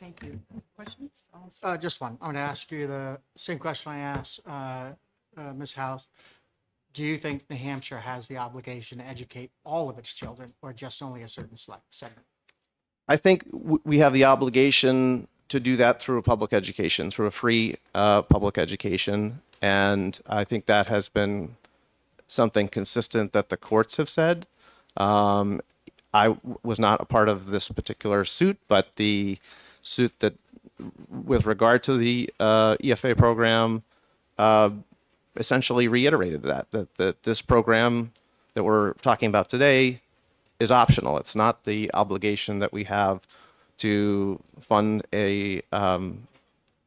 Thank you. Questions? Just one. I'm going to ask you the same question I asked Ms. House. Do you think New Hampshire has the obligation to educate all of its children or just only a certain select segment? I think we have the obligation to do that through a public education, through a free public education. And I think that has been something consistent that the courts have said. I was not a part of this particular suit, but the suit that with regard to the EFA program essentially reiterated that this program that we're talking about today is optional. It's not the obligation that we have to fund a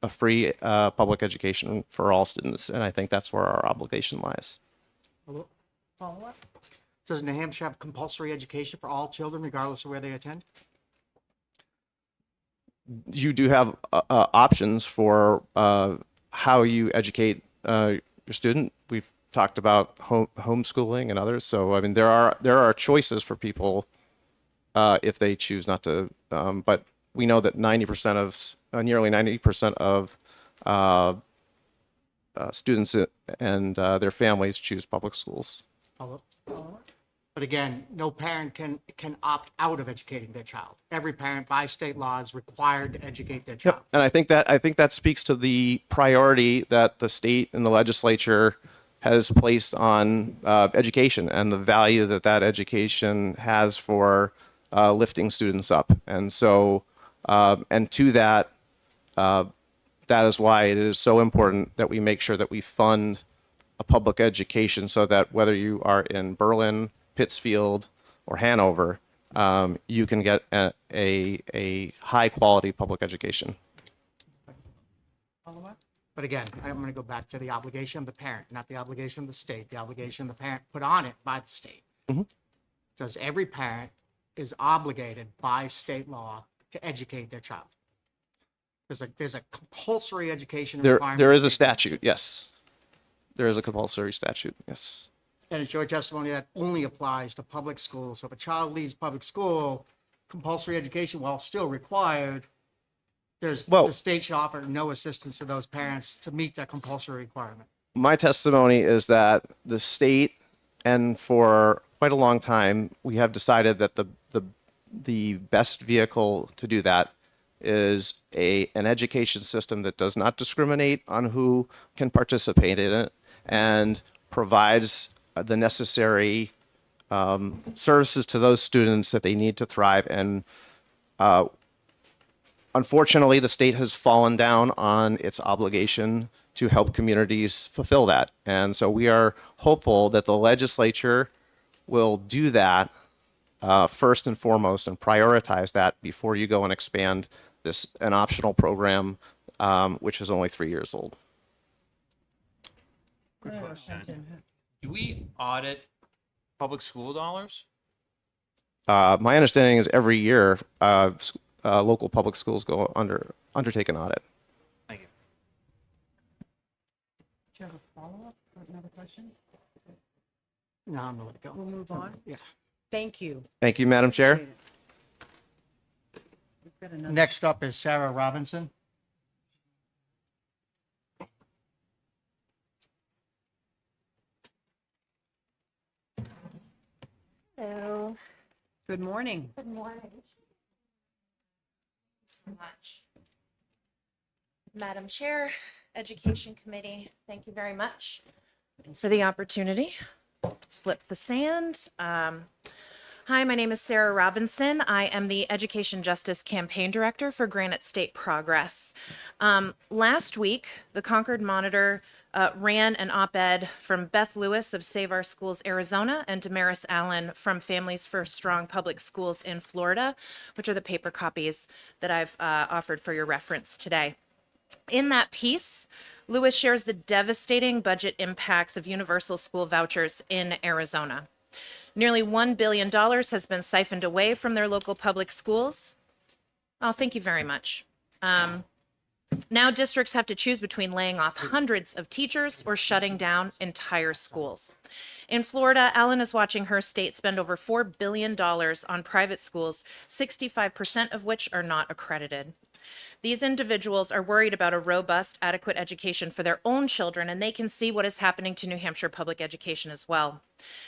free public education for all students, and I think that's where our obligation lies. Follow up? Does New Hampshire have compulsory education for all children regardless of where they attend? You do have options for how you educate your student. We've talked about homeschooling and others. So I mean, there are choices for people if they choose not to. But we know that nearly 90% of students and their families choose public schools. Follow up? But again, no parent can opt out of educating their child. Every parent by state law is required to educate their child. And I think that speaks to the priority that the state and the legislature has placed on education and the value that that education has for lifting students up. And so, and to that, that is why it is so important that we make sure that we fund a public education so that whether you are in Berlin, Pittsfield, or Hanover, you can get a high quality public education. Follow up? But again, I'm going to go back to the obligation of the parent, not the obligation of the state, the obligation the parent put on it by the state. Mhm. Does every parent is obligated by state law to educate their child? There's a compulsory education requirement. There is a statute, yes. There is a compulsory statute, yes. And it's your testimony that only applies to public schools. So if a child leaves public school, compulsory education, while still required, the state should offer no assistance to those parents to meet that compulsory requirement. My testimony is that the state, and for quite a long time, we have decided that the best vehicle to do that is an education system that does not discriminate on who can participate in it and provides the necessary services to those students that they need to thrive. And unfortunately, the state has fallen down on its obligation to help communities fulfill that. And so we are hopeful that the legislature will do that first and foremost and prioritize that before you go and expand an optional program, which is only 3 years old. Good question. Do we audit public school dollars? My understanding is every year, local public schools undertake an audit. Thank you. Do you have a follow-up or another question? No, I'm going to let it go. We'll move on. Yeah. Thank you. Thank you, Madam Chair. We've got another. Next up is Sarah Robinson. morning. Good morning. So much. Madam Chair, Education Committee, thank you very much for the opportunity. Flip the sand. Hi, my name is Sarah Robinson. I am the Education Justice Campaign Director for Granite State Progress. Last week, the Concord Monitor ran an op-ed from Beth Lewis of Save Our Schools Arizona and Damaris Allen from Families for Strong Public Schools in Florida, which are the paper copies that I've offered for your reference today. In that piece, Lewis shares the devastating budget impacts of universal school vouchers in Arizona. Nearly $1 billion has been siphoned away from their local public schools. Oh, thank you very much. Now districts have to choose between laying off hundreds of teachers or shutting down entire schools. In Florida, Allen is watching her state spend over $4 billion on private schools, 65% of which are not accredited. These individuals are worried about a robust, adequate education for their own children, and they can see what is happening to New Hampshire public education as well.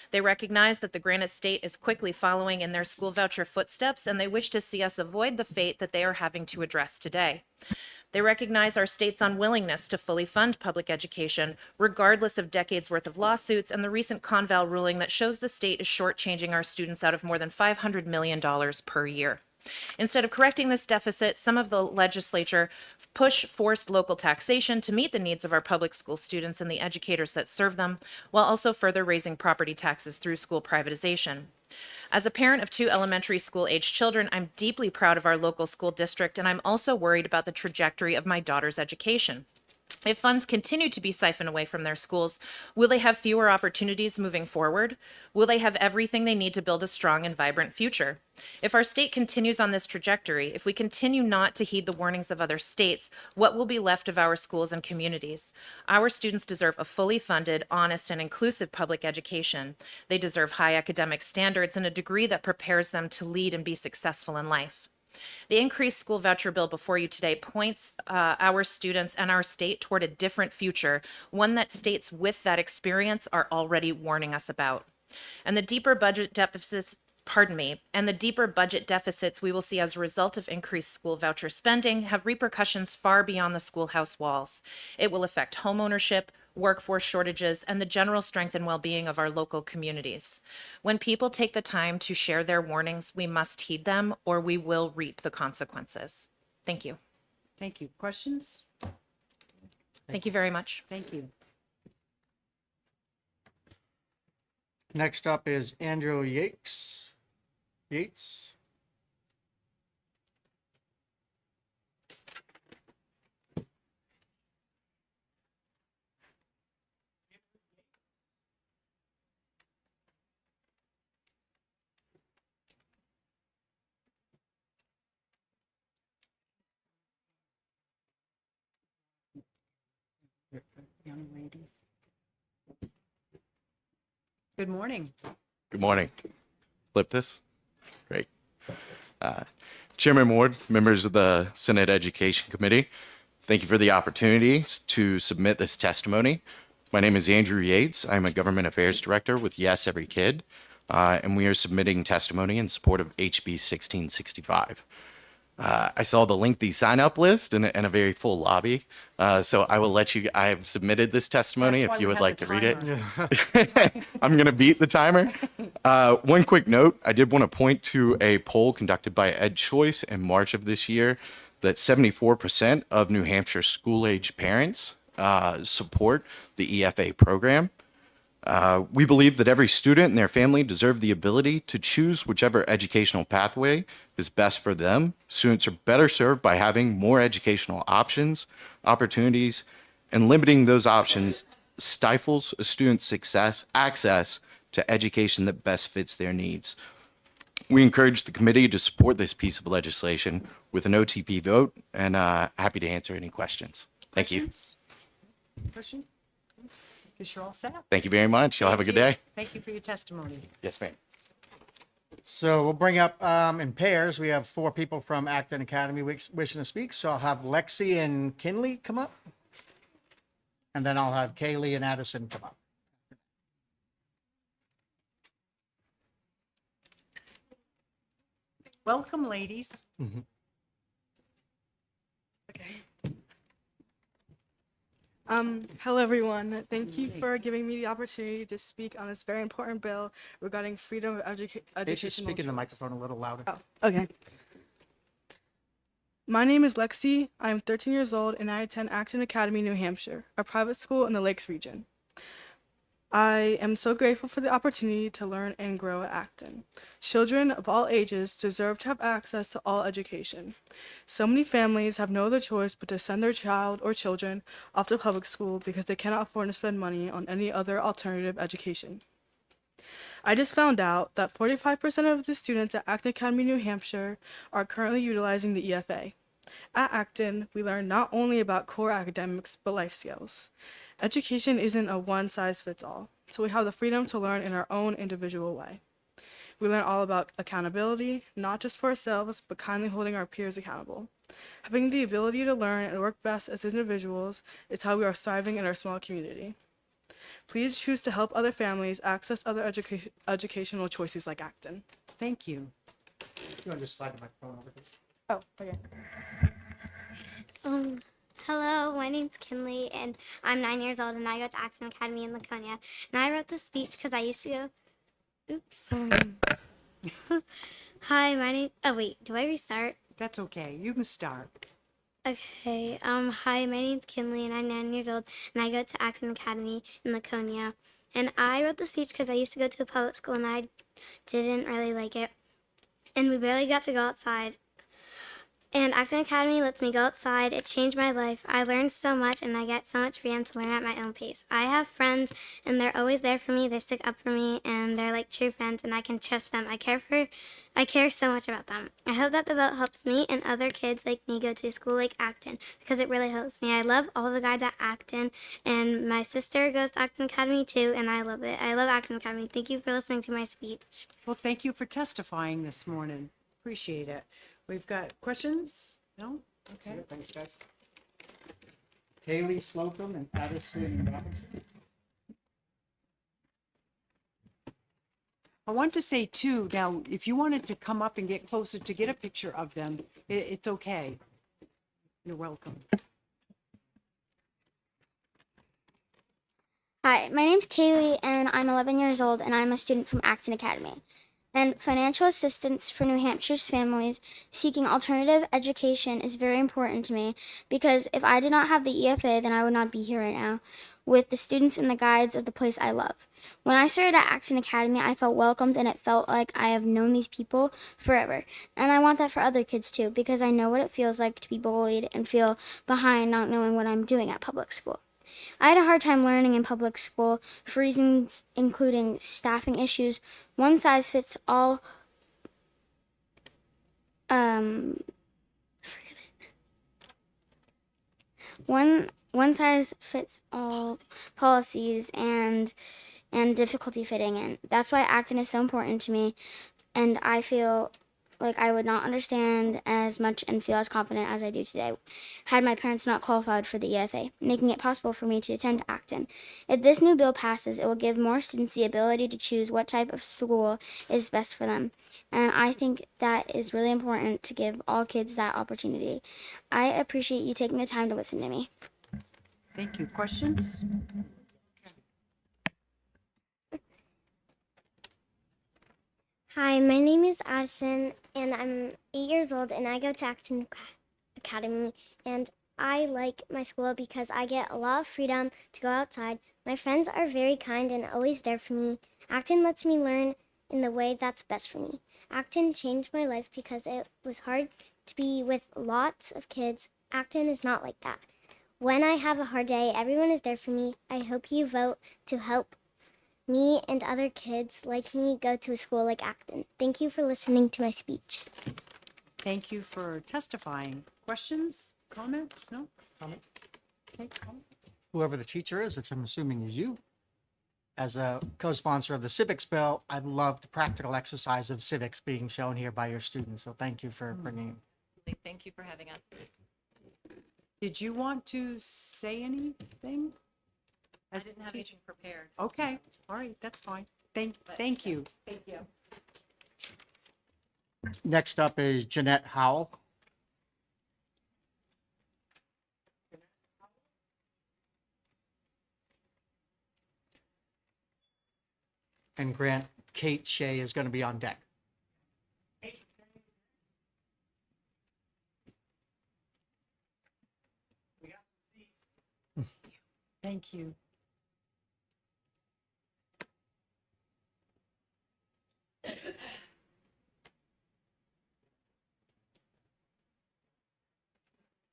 They recognize that the Granite State is quickly following in their school voucher footsteps, and they wish to see us avoid the fate that they are having to address today. They recognize our state's unwillingness to fully fund public education, regardless of decades worth of lawsuits and the recent Conval ruling that shows the state is shortchanging our students out of more than $500 million per year. Instead of correcting this deficit, some of the legislature push forced local taxation to meet the needs of our public school students and the educators that serve them, while also further raising property taxes through school privatization. As a parent of 2 elementary school age children, I'm deeply proud of our local school district, and I'm also worried about the trajectory of my daughter's education. If funds continue to be siphoned away from their schools, will they have fewer opportunities moving forward? Will they have everything they need to build a strong and vibrant future? If our state continues on this trajectory, if we continue not to heed the warnings of other states, what will be left of our schools and communities? Our students deserve a fully funded, honest, and inclusive public education. They deserve high academic standards and a degree that prepares them to lead and be successful in life. The increased school voucher bill before you today points our students and our state toward a different future, one that states with that experience are already warning us about. And the deeper budget deficits we will see as a result of increased school voucher spending have repercussions far beyond the schoolhouse walls. It will affect homeownership, workforce shortages, and the general strength and well-being of our local communities. When people take the time to share their warnings, we must heed them or we will reap the consequences. Thank you. Thank you. Questions? Thank you very much. Thank you. Next up is Andrew Yates. Young ladies. Good morning. Good morning. Flip this. Great. Chairman Ward, members of the Senate Education Committee, thank you for the opportunity to submit this testimony. My name is Andrew Yates. I'm a Government Affairs Director with Yes Every Kid, and we are submitting testimony in support of HB 1665. I saw the lengthy sign-up list and a very full lobby, so I will let you. I have submitted this testimony if you would like to read it. I'm going to beat the timer. One quick note: I did want to point to a poll conducted by EdChoice in March of this year that 74% of New Hampshire school-age parents support the EFA program. We believe that every student and their family deserve the ability to choose whichever educational pathway is best for them. Students are better served by having more educational options, opportunities, and limiting those options stifles a student's access to education that best fits their needs. We encourage the committee to support this piece of legislation with an OTP vote, and happy to answer any questions. Thank you. Question? Guess you're all set. Thank you very much. Y'all have a good day. Thank you for your testimony. Yes, ma'am. So we'll bring up in pairs. We have 4 people from Acton Academy wishing to speak. So I'll have Lexi and Kinley come up. And then I'll have Kaylee and Addison come up. Welcome, ladies. Hello everyone. Thank you for giving me the opportunity to speak on this very important bill regarding freedom of Hey, just educational speak in the choice. microphone a little louder. Oh, okay. My name is Lexi. I am 13 years old and I attend Acton Academy, New Hampshire, a private school in the Lakes region. I am so grateful for the opportunity to learn and grow at Acton. Children of all ages deserve to have access to all education. So many families have no other choice but to send their child or children off to public school because they cannot afford to spend money on any other alternative education. I just found out that 45% of the students at Acton Academy, New Hampshire are currently utilizing the EFA. At Acton, we learn not only about core academics, but life skills. Education isn't a one-size-fits-all, so we have the freedom to learn in our own individual way. We learn all about accountability, not just for ourselves, but kindly holding our peers accountable. Having the ability to learn and work best as individuals is how we are thriving in our small community. Please choose to help other families access other educational choices like Acton. Thank you. You want to just slide the microphone over? Oh, okay. Hello, my name's Kinley, and I'm 9 years old, and I go to Acton Academy in Laconia. And I wrote this speech because I used to go. Oops. Hi, my name. Oh wait, do I restart? That's okay. You can start. Okay. Hi, my name's Kinley, and I'm 9 years old, and I go to Acton Academy in Laconia. And I wrote the speech because I used to go to a public school, and I didn't really like it, and we barely got to go outside. And Acton Academy lets me go outside. It changed my life. I learned so much, and I get so much freedom to learn at my own pace. I have friends, and they're always there for me. They stick up for me, and they're like true friends, and I can trust them. I care so much about them. I hope that the vote helps me and other kids like me go to a school like Acton, because it really helps me. I love all the guys at Acton, and my sister goes to Acton Academy too, and I love it. I love Acton Academy. Thank you for listening to my speech. Well, thank you for testifying this morning. Appreciate it. We've got questions? No? Okay. Thanks, guys. Haley Slocum and Addison Robinson. I want to say too, now, if you wanted to come up and get closer to get a picture of them, it's okay. You're welcome. Hi, my name's Kaylee, and I'm 11 years old, and I'm a student from Acton Academy. And financial assistance for New Hampshire's families seeking alternative education is very important to me, because if I did not have the EFA, then I would not be here right now with the students and the guides of the place I love. When I started at Acton Academy, I felt welcomed, and it felt like I have known these people forever. And I want that for other kids too, because I know what it feels like to be bullied and feel behind not knowing what I'm doing at public school. I had a hard time learning in public school for reasons including staffing issues, one size fits all one size fits all policies and difficulty fitting in. That's why Acton is so important to me, and I feel like I would not understand as much and feel as confident as I do today had my parents not qualified for the EFA, making it possible for me to attend Acton. If this new bill passes, it will give more students the ability to choose what type of school is best for them. And I think that is really important to give all kids that opportunity. I appreciate you taking the time to listen to me. Thank you. Questions? Hi, my name is Addison, and I'm 8 years old, and I go to Acton Academy, and I like my school because I get a lot of freedom to go outside. My friends are very kind and always there for me. Acton lets me learn in the way that's best for me. Acton changed my life because it was hard to be with lots of kids. Acton is not like that. When I have a hard day, everyone is there for me. I hope you vote to help me and other kids like me go to a school like Acton. Thank you for listening to my speech. Thank you for testifying. Questions? Comments? No? Comment. Okay, comment. Whoever the teacher is, which I'm assuming is you, as a co-sponsor of the civics bill, I'd love the practical exercise of civics being shown here by your students. So thank you for bringing. Thank you for having us. Did you want to say anything? I didn't have anything prepared. Okay, all right, that's fine. Thank you. Thank you. Next up is Jeanette Howell. And Grant, Kate Shea is going to be on deck. Thank you.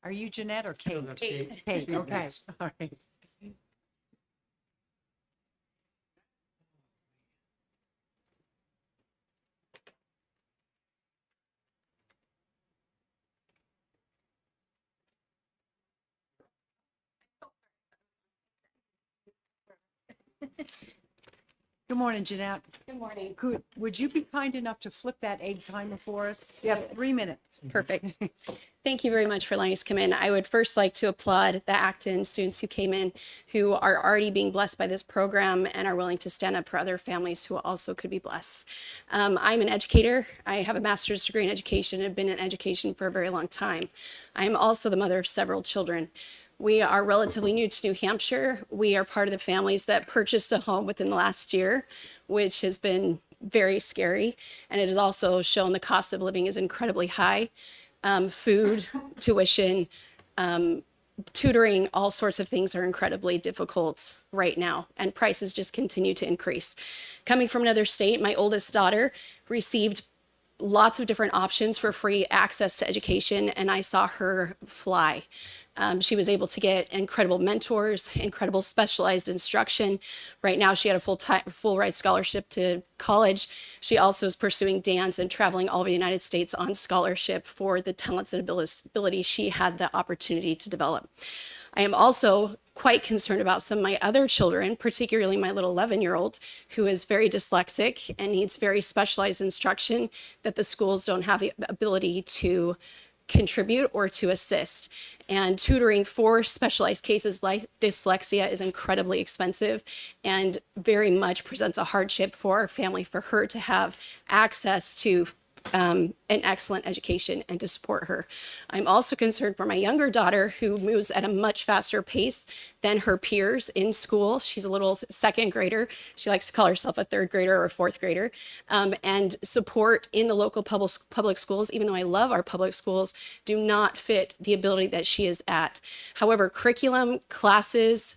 Are you Jeanette or Kate? that's Kate. Kate, She's okay, next. all right. Good morning, Jeanette. Good morning. Would you be kind enough to flip that egg timer for us? You have 3 minutes. Perfect. Thank you very much for allowing us to come in. I would first like to applaud the Acton students who came in, who are already being blessed by this program and are willing to stand up for other families who also could be blessed. I'm an educator. I have a master's degree in education and have been in education for a very long time. I am also the mother of several children. We are relatively new to New Hampshire. We are part of the families that purchased a home within the last year, which has been very scary. And it has also shown the cost of living is incredibly high. Food, tuition, tutoring, all sorts of things are incredibly difficult right now. And prices just continue to increase. Coming from another state, my oldest daughter received lots of different options for free access to education, and I saw her fly. She was able to get incredible mentors, incredible specialized instruction. Right now, she had a full ride scholarship to college. She also is pursuing dance and traveling all over the United States on scholarship for the talents and abilities she had the opportunity to develop. I am also quite concerned about some of my other children, particularly my little 11-year-old, who is very dyslexic and needs very specialized instruction that the schools don't have the ability to contribute or to assist. And tutoring for specialized cases like dyslexia is incredibly expensive and very much presents a hardship for our family, for her to have access to an excellent education and to support her. I'm also concerned for my younger daughter, who moves at a much faster pace than her peers in school. She's a little second grader. She likes to call herself a third grader or a fourth grader. And support in the local public schools, even though I love our public schools, do not fit the ability that she is at. However, curriculum, classes,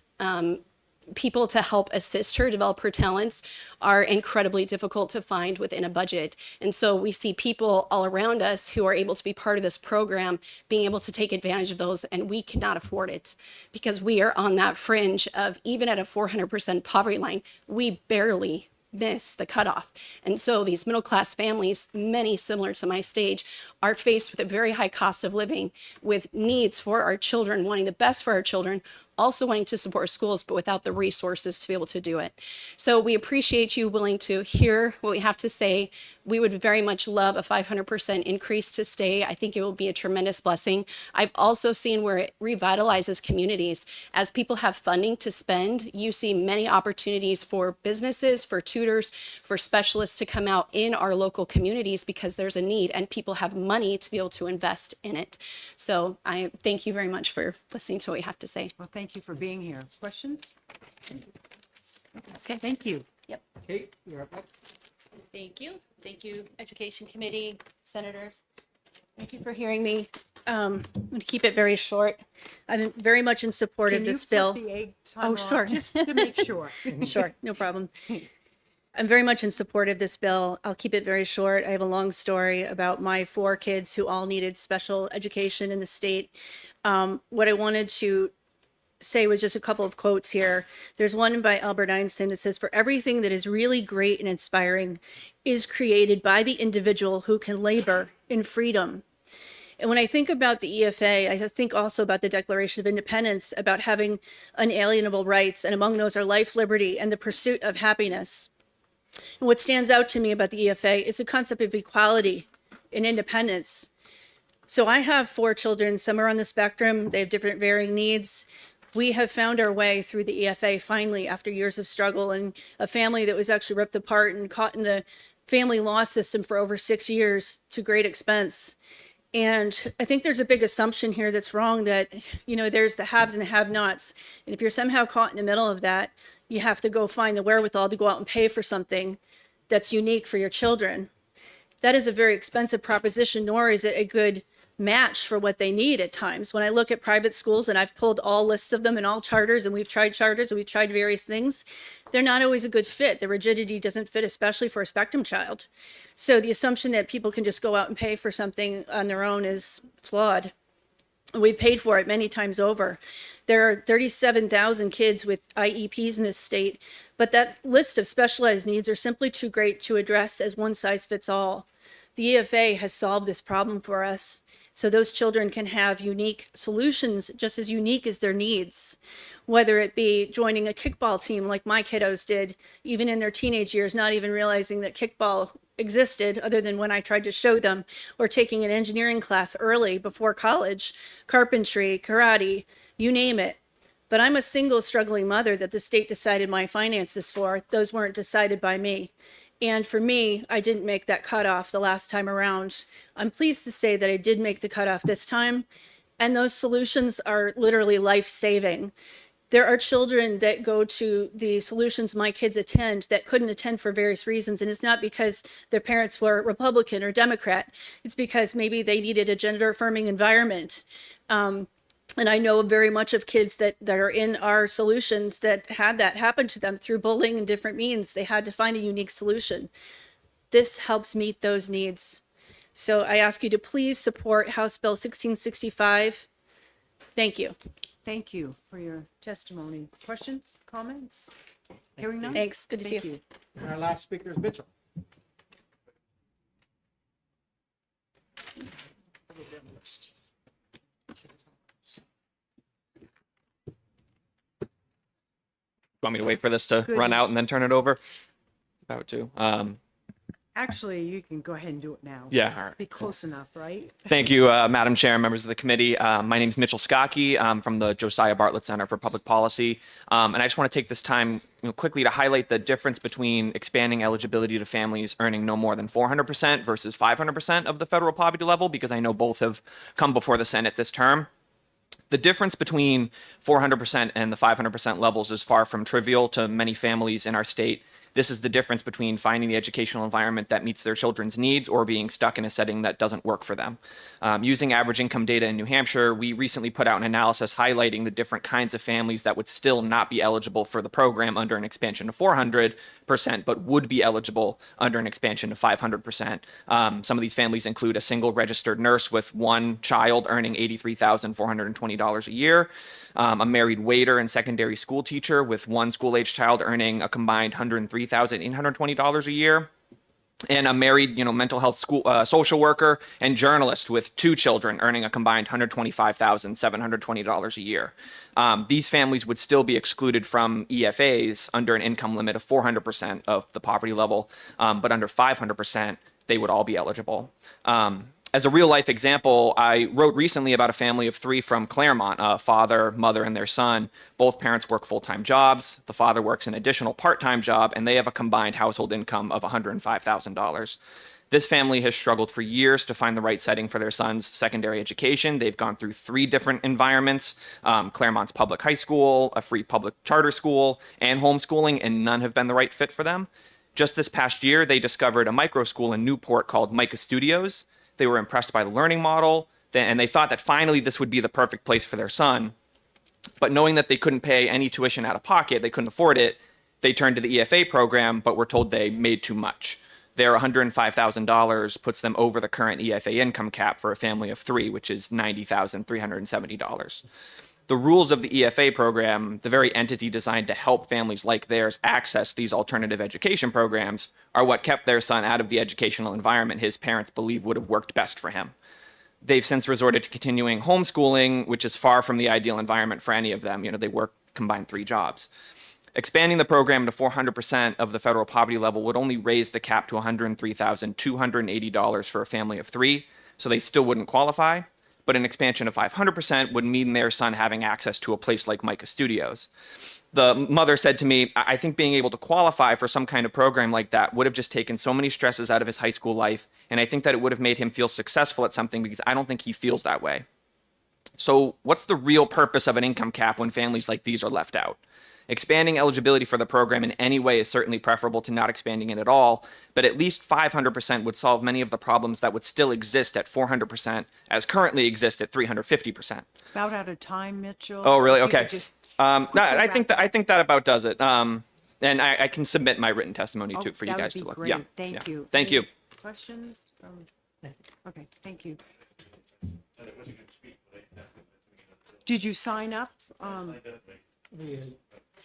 people to help assist her develop her talents are incredibly difficult to find within a budget. And so we see people all around us who are able to be part of this program being able to take advantage of those, and we cannot afford it because we are on that fringe of, even at a 400% poverty line, we barely miss the cutoff. And so these middle class families, many similar to my stage, are faced with a very high cost of living, with needs for our children, wanting the best for our children, also wanting to support schools, but without the resources to be able to do it. So we appreciate you willing to hear what we have to say. We would very much love a 500% increase to stay. I think it will be a tremendous blessing. I've also seen where it revitalizes communities. As people have funding to spend, you see many opportunities for businesses, for tutors, for specialists to come out in our local communities because there's a need and people have money to be able to invest in it. So I thank you very much for listening to what we have to say. Well, thank you for being here. Questions? Okay, thank you. Yep. Kate, you're up next. Thank you. Thank you, Education Committee, Senators. Thank you for hearing me. I'm going to keep it very short. I'm very much in support of Can you this flip bill. the egg timer Oh, off, sure. just to make sure. Sure, no problem. I'm very much in support of this bill. I'll keep it very short. I have a long story about my 4 kids who all needed special education in the state. What I wanted to say was just a couple of quotes here. There's one by Albert Einstein that says, "For everything that is really great and inspiring is created by the individual who can labor in freedom." And when I think about the EFA, I think also about the Declaration of Independence, about having unalienable rights, and among those are life, liberty, and the pursuit of happiness. And what stands out to me about the EFA is the concept of equality and independence. So I have 4 children. Some are on the spectrum. They have different varying needs. We have found our way through the EFA finally after years of struggle, and a family that was actually ripped apart and caught in the family law system for over 6 years to great expense. And I think there's a big assumption here that's wrong, that, there's the haves and the have-nots. And if you're somehow caught in the middle of that, you have to go find the wherewithal to go out and pay for something that's unique for your children. That is a very expensive proposition, nor is it a good match for what they need at times. When I look at private schools, and I've pulled all lists of them and all charters, and we've tried charters and we've tried various things, they're not always a good fit. The rigidity doesn't fit, especially for a spectrum child. So the assumption that people can just go out and pay for something on their own is flawed. We paid for it many times over. There are 37,000 kids with IEPs in this state, but that list of specialized needs are simply too great to address as one size fits all. The EFA has solved this problem for us, so those children can have unique solutions, just as unique as their needs, whether it be joining a kickball team like my kiddos did, even in their teenage years, not even realizing that kickball existed other than when I tried to show them, or taking an engineering class early before college, carpentry, karate, you name it. But I'm a single struggling mother that the state decided my finances for. Those weren't decided by me. And for me, I didn't make that cutoff the last time around. I'm pleased to say that I did make the cutoff this time, and those solutions are literally life-saving. There are children that go to the solutions my kids attend that couldn't attend for various reasons, and it's not because their parents were Republican or Democrat. It's because maybe they needed a gender-affirming environment. And I know very much of kids that are in our solutions that had that happen to them through bullying and different means. They had to find a unique solution. This helps meet those needs. So I ask you to please support House Bill 1665. Thank you. Thank you for your testimony. Questions, comments? Hearing none? Thanks. Good to see Thank you. And our last speaker is Mitchell. Want me to wait for this to Good. run out and then turn it over? About to. Actually, you can go ahead and do it now. Yeah, all right. Be close enough, right? Thank you, Madam Chair and members of the committee. My name is Mitchell Skokie. I'm from the Josiah Bartlett Center for Public Policy. And I just want to take this time quickly to highlight the difference between expanding eligibility to families earning no more than 400% versus 500% of the federal poverty level, because I know both have come before the Senate this term. The difference between 400% and the 500% levels is far from trivial to many families in our state. This is the difference between finding the educational environment that meets their children's needs or being stuck in a setting that doesn't work for them. Using average income data in New Hampshire, we recently put out an analysis highlighting the different kinds of families that would still not be eligible for the program under an expansion to 400%, but would be eligible under an expansion to 500%. Some of these families include a single registered nurse with one child earning $83,420 a year, a married waiter and secondary school teacher with one school-age child earning a combined $103,820 a year, and a married, mental health school social worker and journalist with two children earning a combined $125,720 a year. These families would still be excluded from EFAs under an income limit of 400% of the poverty level, but under 500%, they would all be eligible. As a real life example, I wrote recently about a family of three from Claremont, a father, mother, and their son. Both parents work full-time jobs. The father works an additional part-time job, and they have a combined household income of $105,000. This family has struggled for years to find the right setting for their son's secondary education. They've gone through 3 different environments, Claremont's public high school, a free public charter school, and homeschooling, and none have been the right fit for them. Just this past year, they discovered a micro school in Newport called Micah Studios. They were impressed by the learning model, and they thought that finally this would be the perfect place for their son. But knowing that they couldn't pay any tuition out of pocket, they couldn't afford it, they turned to the EFA program, but were told they made too much. Their $105,000 puts them over the current EFA income cap for a family of 3, which is $90,370. The rules of the EFA program, the very entity designed to help families like theirs access these alternative education programs, are what kept their son out of the educational environment his parents believe would have worked best for him. They've since resorted to continuing homeschooling, which is far from the ideal environment for any of them. They work combined 3 jobs. Expanding the program to 400% of the federal poverty level would only raise the cap to $103,280 for a family of 3, so they still wouldn't qualify. But an expansion of 500% would mean their son having access to a place like Micah Studios. the mother said to me, I think being able to qualify for some kind of program like that would have just taken so many stresses out of his high school life. And I think that it would have made him feel successful at something because I don't think he feels that way. So what's the real purpose of an income cap when families like these are left out? Expanding eligibility for the program in any way is certainly preferable to not expanding it at all, but at least 500% would solve many of the problems that would still exist at 400% as currently exist at 350%. About out of time, Mitchell. Oh, really? If you Okay. could just No, quickly I think wrap- that that about does it. And I can submit my written testimony too for you that would guys be to look. great. Yeah. Thank yeah. you. Thank Any you. Questions from? Okay, thank you. Did you sign up?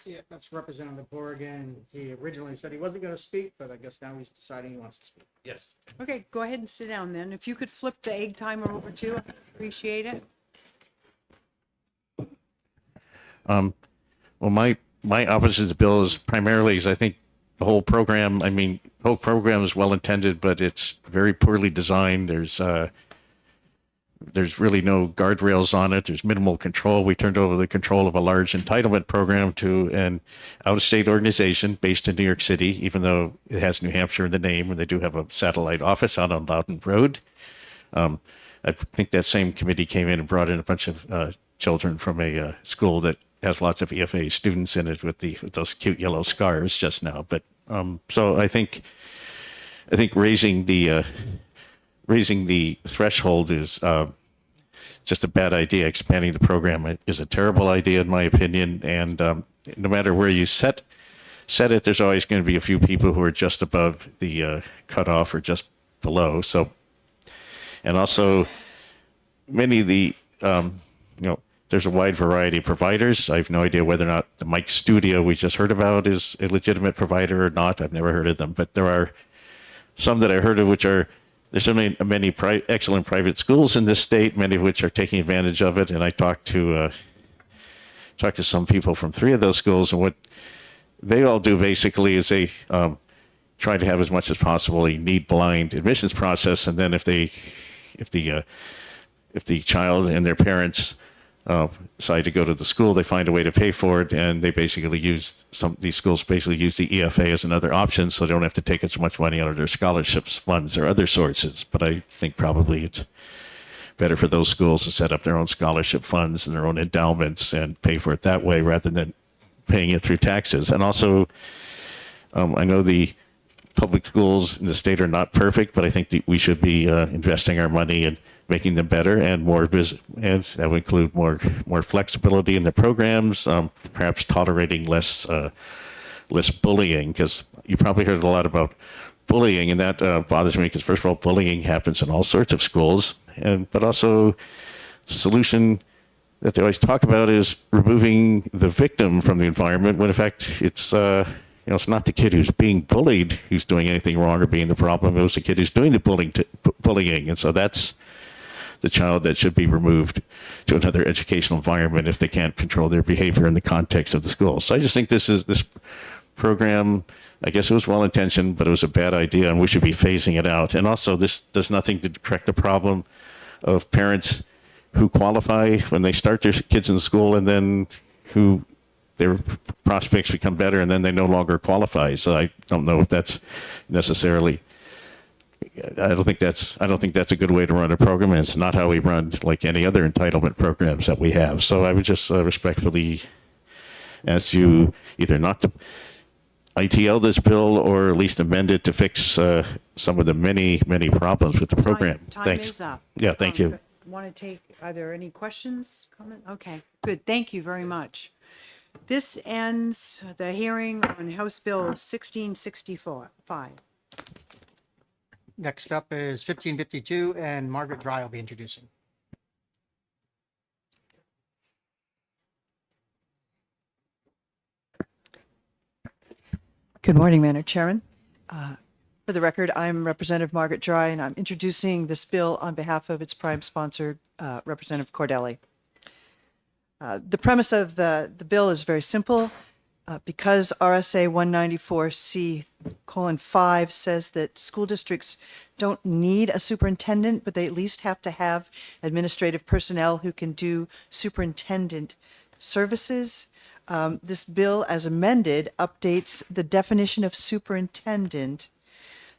Yeah, that's Representative Horrigan. He originally said he wasn't going to speak, but I guess now he's deciding he wants to speak. Yes. Okay, go ahead and sit down then. If you could flip the egg timer over too, I'd appreciate it. Well, my opposition to the bill is primarily is I think the whole program. I mean, the whole program is well intended, but it's very poorly designed. There's really no guardrails on it. There's minimal control. We turned over the control of a large entitlement program to an out-of-state organization based in New York City, even though it has New Hampshire in the name, and they do have a satellite office out on Loudon Road. I think that same committee came in and brought in a bunch of children from a school that has lots of EFA students in it with those cute yellow scarves just now. But so I think raising the threshold is just a bad idea. Expanding the program is a terrible idea, in my opinion. And no matter where you set it, there's always going to be a few people who are just above the cutoff or just below. So, and also many of the, there's a wide variety of providers. I have no idea whether or not the Mike Studio we just heard about is a legitimate provider or not. I've never heard of them, but there are some that I heard of which are. There's so many excellent private schools in this state, many of which are taking advantage of it. And I talked to some people from 3 of those schools, and what they all do basically is they try to have as much as possible a need-blind admissions process, and then if the child and their parents decide to go to the school, they find a way to pay for it, and they basically these schools basically use the EFA as another option, so they don't have to take as much money out of their scholarships funds or other sources. But I think probably it's better for those schools to set up their own scholarship funds and their own endowments and pay for it that way rather than paying it through taxes. And also, I know the public schools in the state are not perfect, but I think that we should be investing our money in making them better and and that would include more flexibility in the programs, perhaps tolerating less bullying, because you probably heard a lot about bullying, and that bothers me because first of all, bullying happens in all sorts of schools, but also the solution that they always talk about is removing the victim from the environment when in fact it's it's not the kid who's being bullied who's doing anything wrong or being the problem. It was the kid who's doing the bullying, and so that's the child that should be removed to another educational environment if they can't control their behavior in the context of the school. So I just think this program, I guess it was well-intentioned, but it was a bad idea, and we should be phasing it out. And also, this does nothing to correct the problem of parents who qualify when they start their kids in school and then who their prospects become better and then they no longer qualify. So I don't know if that's necessarily. I don't think that's a good way to run a program, and it's not how we run like any other entitlement programs that we have. So I would just respectfully ask you either not to ITL this bill or at least amend it to fix some of the many problems with the program. Time Thanks. is up. Yeah, thank you. Want to take, are there any questions, comment? Okay, good. Thank you very much. This ends the hearing on House Bill 1665. Next up is 1552, and Margaret Dry will be introducing. Good morning, Madam Chairman. For the record, I'm Representative Margaret Dry, and I'm introducing this bill on behalf of its prime sponsor, Representative Cordelli. The premise of the bill is very simple. Because RSA 194C:5 says that school districts don't need a superintendent, but they at least have to have administrative personnel who can do superintendent services. This bill, as amended, updates the definition of superintendent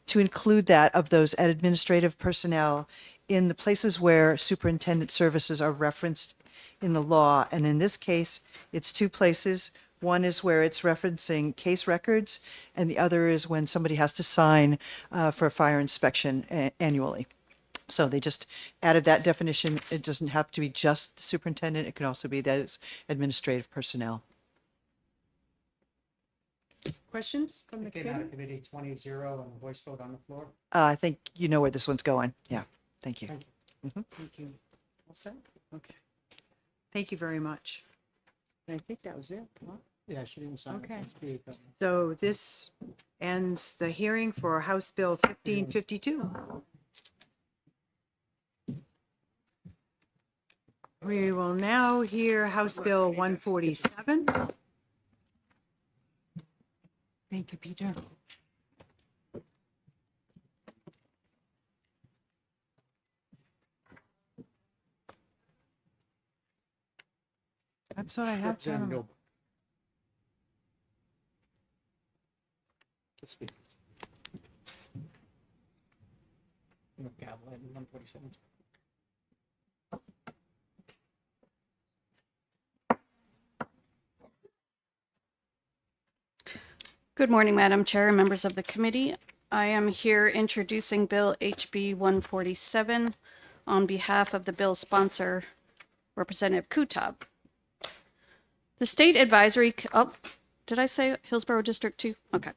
to include that of those administrative personnel in the places where superintendent services are referenced in the law. And in this case, it's two places. One is where it's referencing case records, and the other is when somebody has to sign for a fire inspection annually. So they just added that definition. It doesn't have to be just the superintendent. It can also be those administrative personnel. Questions from the Came out committee? of committee 20-0 and voice vote on the floor. I think you know where this one's going. Yeah, thank you. Thank Mhm. Thank you. All set? Okay. Thank you very much. I think that was it. Huh? Yeah, she didn't sign. Okay. It. Speak, but- So this ends the hearing for House Bill 1552. We will now hear House Bill 147. Thank you, Peter. That's what I have Representative to. Gilbert. To speak. No gavel in 147. Good morning, Madam Chair and members of the committee. I am here introducing Bill HB 147 on behalf of the bill sponsor, Representative Kutab. The State Advisory, did I say Hillsborough District 2? Okay.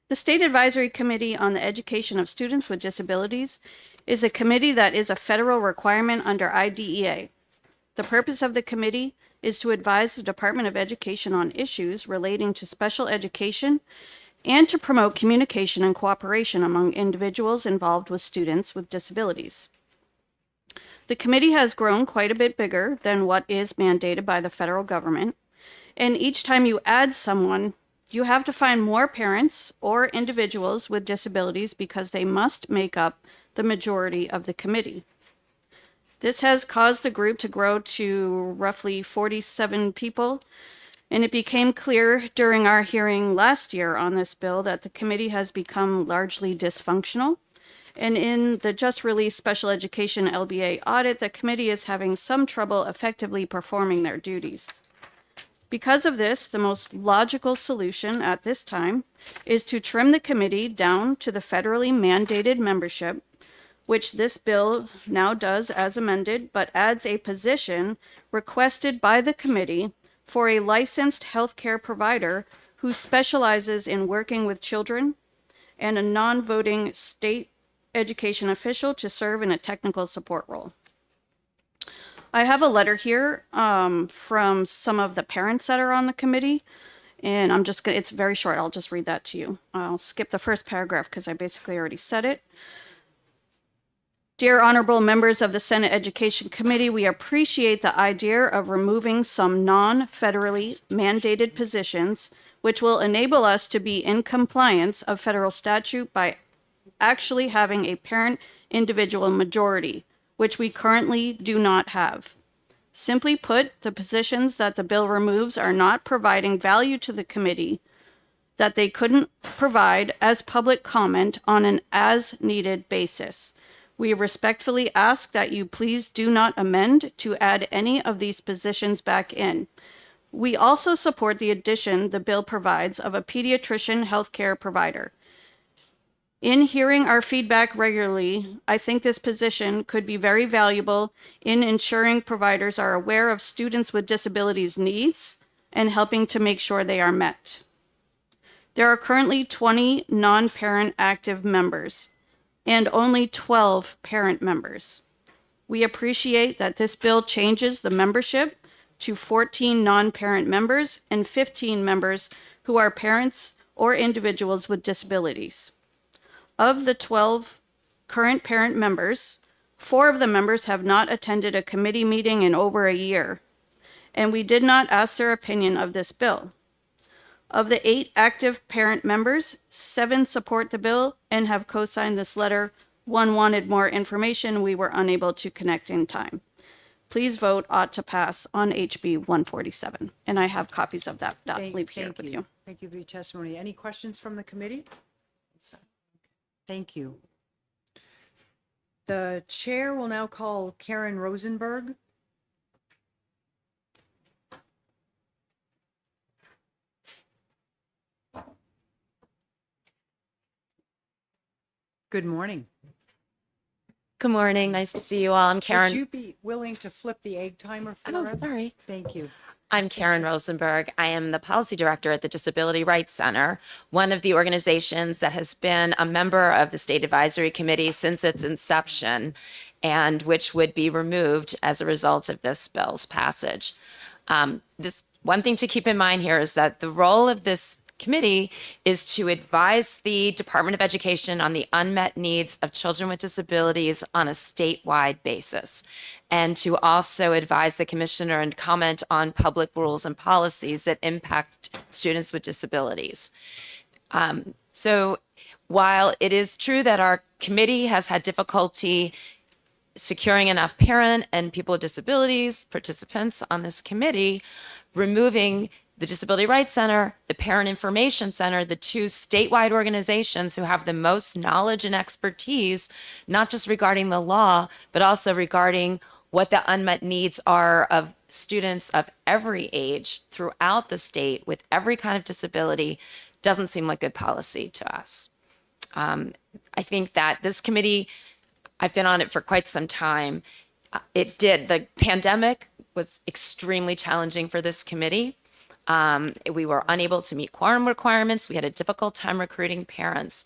The State Advisory Committee on the Education of Students with Disabilities is a committee that is a federal requirement under IDEA. The purpose of the committee is to advise the Department of Education on issues relating to special education and to promote communication and cooperation among individuals involved with students with disabilities. The committee has grown quite a bit bigger than what is mandated by the federal government, and each time you add someone, you have to find more parents or individuals with disabilities because they must make up the majority of the committee. This has caused the group to grow to roughly 47 people, and it became clear during our hearing last year on this bill that the committee has become largely dysfunctional. And in the just released special education LBA audit, the committee is having some trouble effectively performing their duties. Because of this, the most logical solution at this time is to trim the committee down to the federally mandated membership, which this bill now does as amended, but adds a position requested by the committee for a licensed healthcare provider who specializes in working with children and a non-voting state education official to serve in a technical support role. I have a letter here from some of the parents that are on the committee, and I'm just gonna, it's very short. I'll just read that to you. I'll skip the first paragraph because I basically already said it. Dear honorable members of the Senate Education Committee, we appreciate the idea of removing some non-federally mandated positions, which will enable us to be in compliance of federal statute by actually having a parent individual majority, which we currently do not have. Simply put, the positions that the bill removes are not providing value to the committee that they couldn't provide as public comment on an as-needed basis. We respectfully ask that you please do not amend to add any of these positions back in. We also support the addition the bill provides of a pediatrician healthcare provider. In hearing our feedback regularly, I think this position could be very valuable in ensuring providers are aware of students with disabilities needs and helping to make sure they are met. There are currently 20 non-parent active members and only 12 parent members. We appreciate that this bill changes the membership to 14 non-parent members and 15 members who are parents or individuals with disabilities. Of the 12 current parent members, 4 of the members have not attended a committee meeting in over a year, and we did not ask their opinion of this bill. Of the 8 active parent members, 7 support the bill and have co-signed this letter. 1 wanted more information. We were unable to connect in time. please vote ought to pass on HB 147. And I have copies of that leave here with you. Thank you for your testimony. Any questions from the committee? Thank you. The chair will now call Karen Rosenberg. Good morning. Good morning. Nice to see you all. I'm Karen. Would you be willing to flip the egg timer for us? Sorry. Thank you. I'm Karen Rosenberg. I am the policy director at the Disability Rights Center, one of the organizations that has been a member of the State Advisory Committee since its inception, and which would be removed as a result of this bill's passage. This one thing to keep in mind here is that the role of this committee is to advise the Department of Education on the unmet needs of children with disabilities on a statewide basis, and to also advise the commissioner and comment on public rules and policies that impact students with disabilities. So while it is true that our committee has had difficulty securing enough parent and people with disabilities participants on this committee, removing the Disability Rights Center, the Parent Information Center, the two statewide organizations who have the most knowledge and expertise, not just regarding the law, but also regarding what the unmet needs are of students of every age throughout the state with every kind of disability, doesn't seem like good policy to us. I think that this committee, I've been on it for quite some time. The pandemic was extremely challenging for this committee. We were unable to meet quorum requirements. We had a difficult time recruiting parents.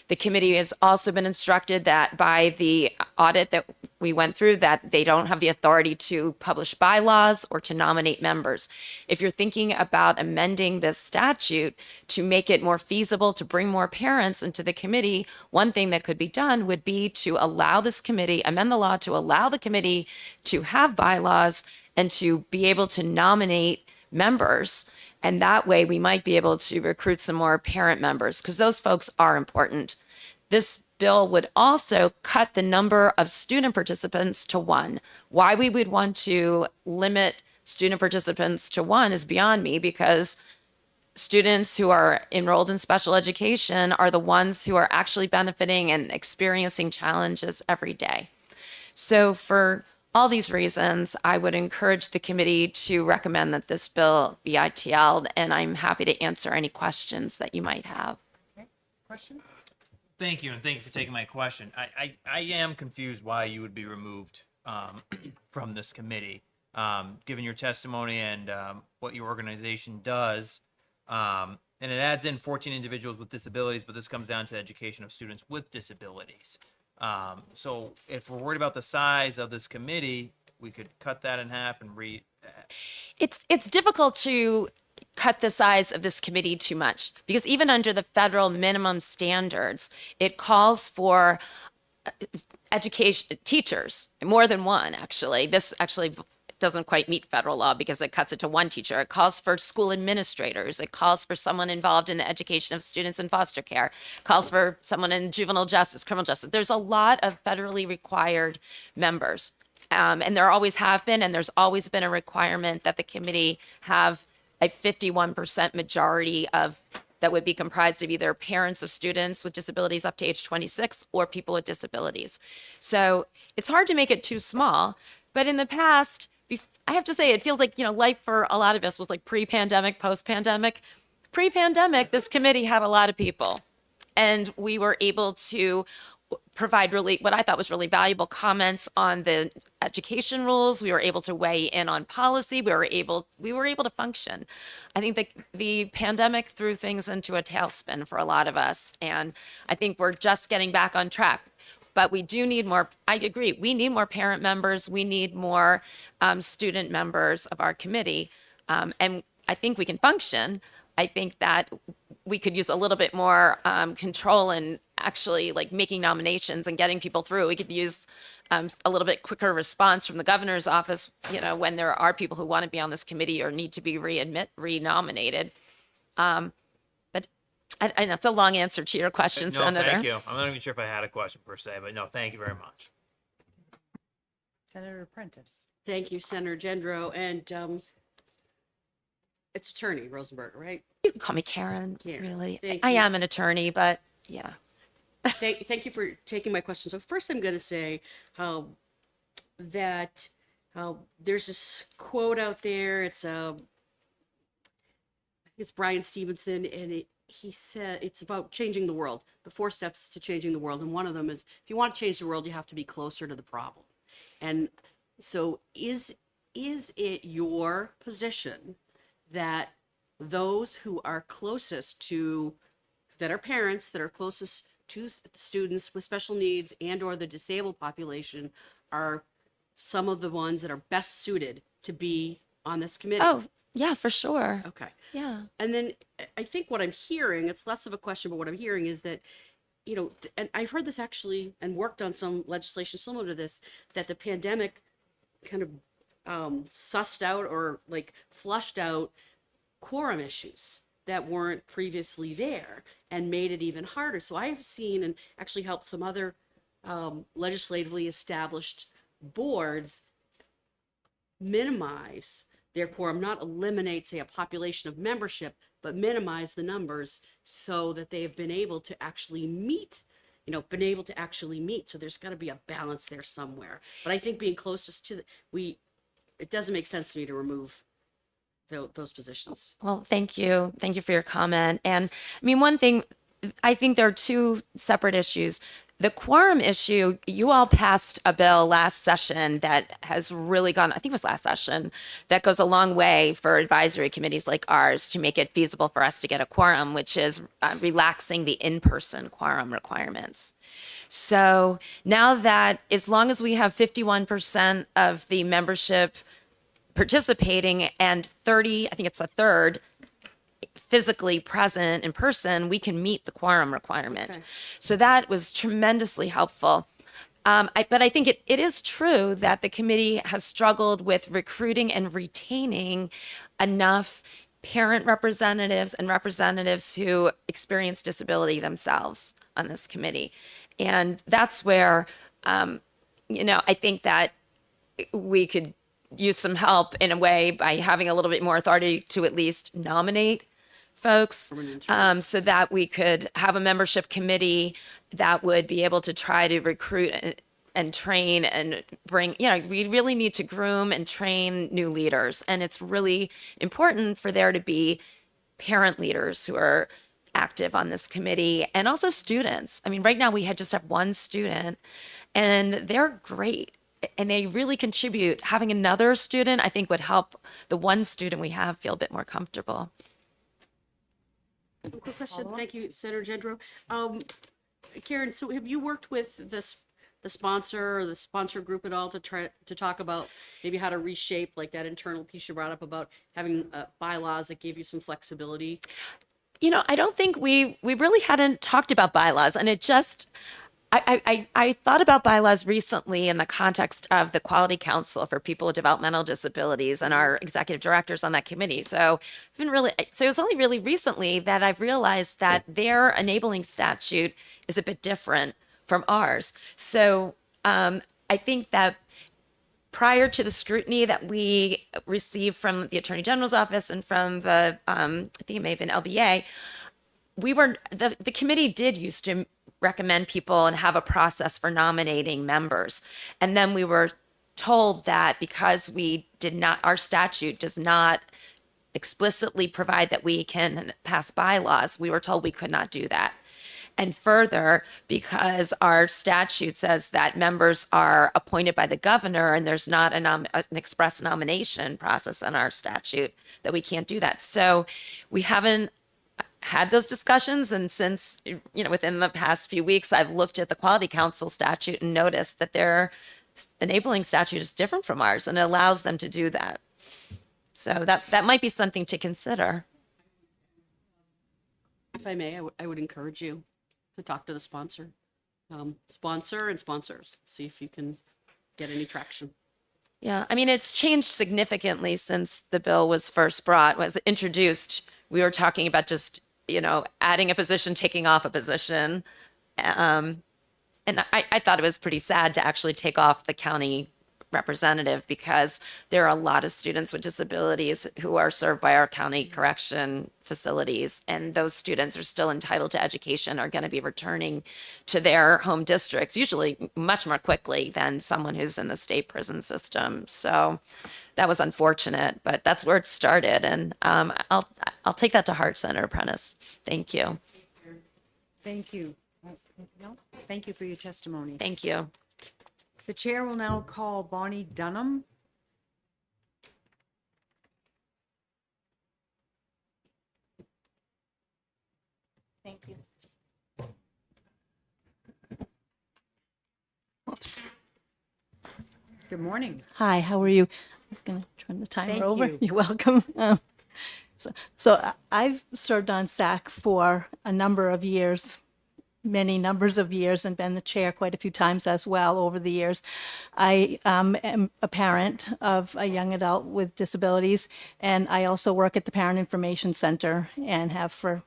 The committee has also been instructed that by the audit that we went through, that they don't have the authority to publish bylaws or to nominate members. If you're thinking about amending this statute to make it more feasible to bring more parents into the committee, one thing that could be done would be to allow this committee, amend the law to allow the committee to have bylaws and to be able to nominate members. And that way we might be able to recruit some more parent members, because those folks are important. This bill would also cut the number of student participants to 1. Why we would want to limit student participants to 1 is beyond me, because students who are enrolled in special education are the ones who are actually benefiting and experiencing challenges every day. So for all these reasons, I would encourage the committee to recommend that this bill be ITL'd, and I'm happy to answer any questions that you might have. Question? Thank you, and thank you for taking my question. I am confused why you would be removed from this committee, given your testimony and what your organization does. And it adds in 14 individuals with disabilities, but this comes down to education of students with disabilities. So if we're worried about the size of this committee, we could cut that in half and It's difficult to cut the size of this committee too much, because even under the federal minimum standards, it calls for education teachers, more than one actually. This actually doesn't quite meet federal law because it cuts it to 1 teacher. It calls for school administrators. It calls for someone involved in the education of students in foster care. It calls for someone in juvenile justice, criminal justice. There's a lot of federally required members. And there always have been, and there's always been a requirement that the committee have a 51% majority of that would be comprised of either parents of students with disabilities up to age 26 or people with disabilities. So it's hard to make it too small, but in the past, I have to say, it feels like, life for a lot of us was like pre-pandemic, post-pandemic. Pre-pandemic, this committee had a lot of people, and we were able to provide what I thought was really valuable comments on the education rules. We were able to weigh in on policy. We were able to function. I think that the pandemic threw things into a tailspin for a lot of us, and I think we're just getting back on track. But we do need more. I agree. We need more parent members. We need more student members of our committee. And I think we can function. I think that we could use a little bit more control in actually like making nominations and getting people through. We could use a little bit quicker response from the governor's office, when there are people who want to be on this committee or need to be renominated. I know it's a long answer to your question, No, Senator. thank you. I'm not even sure if I had a question per se, but no, thank you very much. Senator Prentice. Thank you, Senator Gendro. And it's Attorney Rosenberg, right? You can call me Karen, Karen. really. Thank I you. am an attorney, but yeah. Thank you for taking my question. So first, I'm going to say that there's this quote out there. I think it's Brian Stevenson, and he said it's about changing the world. The 4 steps to changing the world, and one of them is if you want to change the world, you have to be closer to the problem. And so, is it your position that those who are closest to, that are parents, that are closest to students with special needs and or the disabled population are some of the ones that are best suited to be on this committee? Oh, yeah, for sure. Okay. Yeah. And then I think what I'm hearing, it's less of a question, but what I'm hearing is that, and I've heard this actually and worked on some legislation similar to this, that the pandemic kind of sussed out or like flushed out quorum issues that weren't previously there and made it even harder. So I've seen and actually helped some other legislatively established boards minimize their quorum, not eliminate, say, a population of membership, but minimize the numbers so that they have been able to actually meet, So there's got to be a balance there somewhere. But I think being closest to it doesn't make sense to me to remove those positions. Well, thank you. Thank you for your comment. And I mean, one thing, I think there are 2 separate issues. The quorum issue, you all passed a bill last session that has really gone, I think it was last session, that goes a long way for advisory committees like ours to make it feasible for us to get a quorum, which is relaxing the in-person quorum requirements. So now that as long as we have 51% of the membership participating and 30, I think it's a third, physically present in person, we can meet the quorum requirement. Okay. So that was tremendously helpful. But I think it is true that the committee has struggled with recruiting and retaining enough parent representatives and representatives who experience disability themselves on this committee. And that's where, I think that we could use some help in a way by having a little bit more authority to at least nominate folks, so that we could have a membership committee that would be able to try to recruit and train and bring, we really need to groom and train new leaders. And it's really important for there to be parent leaders who are active on this committee and also students. I mean, right now we just have 1 student and they're great. And they really contribute. Having another student, I think, would help the 1 student we have feel a bit more comfortable. Quick question. Thank you, Senator Gendro. Karen, so have you worked with the sponsor or the sponsor group at all to try to talk about maybe how to reshape like that internal piece you brought up about having bylaws that gave you some flexibility? I don't think we really hadn't talked about bylaws, and it just, I thought about bylaws recently in the context of the Quality Council for People with Developmental Disabilities and our executive directors on that committee. So it was only really recently that I've realized that their enabling statute is a bit different from ours. So I think that prior to the scrutiny that we received from the Attorney General's office and from the, I think it may have been LBA, the committee did used to recommend people and have a process for nominating members. And then we were told that because our statute does not explicitly provide that we can pass bylaws, we were told we could not do that. And further, because our statute says that members are appointed by the governor and there's not an express nomination process in our statute, that we can't do that. So we haven't had those discussions. And since, within the past few weeks, I've looked at the Quality Council statute and noticed that their enabling statute is different from ours and it allows them to do that. So that might be something to consider. If I may, I would encourage you to talk to the sponsor and sponsors, see if you can get any traction. Yeah, I mean, it's changed significantly since the bill was introduced. We were talking about just, adding a position, taking off a position. And I thought it was pretty sad to actually take off the county representative because there are a lot of students with disabilities who are served by our county correction facilities, and those students are still entitled to education, are going to be returning to their home districts, usually much more quickly than someone who's in the state prison system. So that was unfortunate, but that's where it started. And I'll take that to heart, Senator Prentice. Thank you. Thank you. Anything else? Thank you for your testimony. Thank you. The chair will now call Bonnie Dunham. Thank you. Oops. Good morning. Hi, how are you? I'm going to turn the timer Thank over. you. You're welcome. I've served on SAC for a number of years, many numbers of years, and been the chair quite a few times as well over the years. I am a parent of a young adult with disabilities, and I also work at the Parent Information Center and have for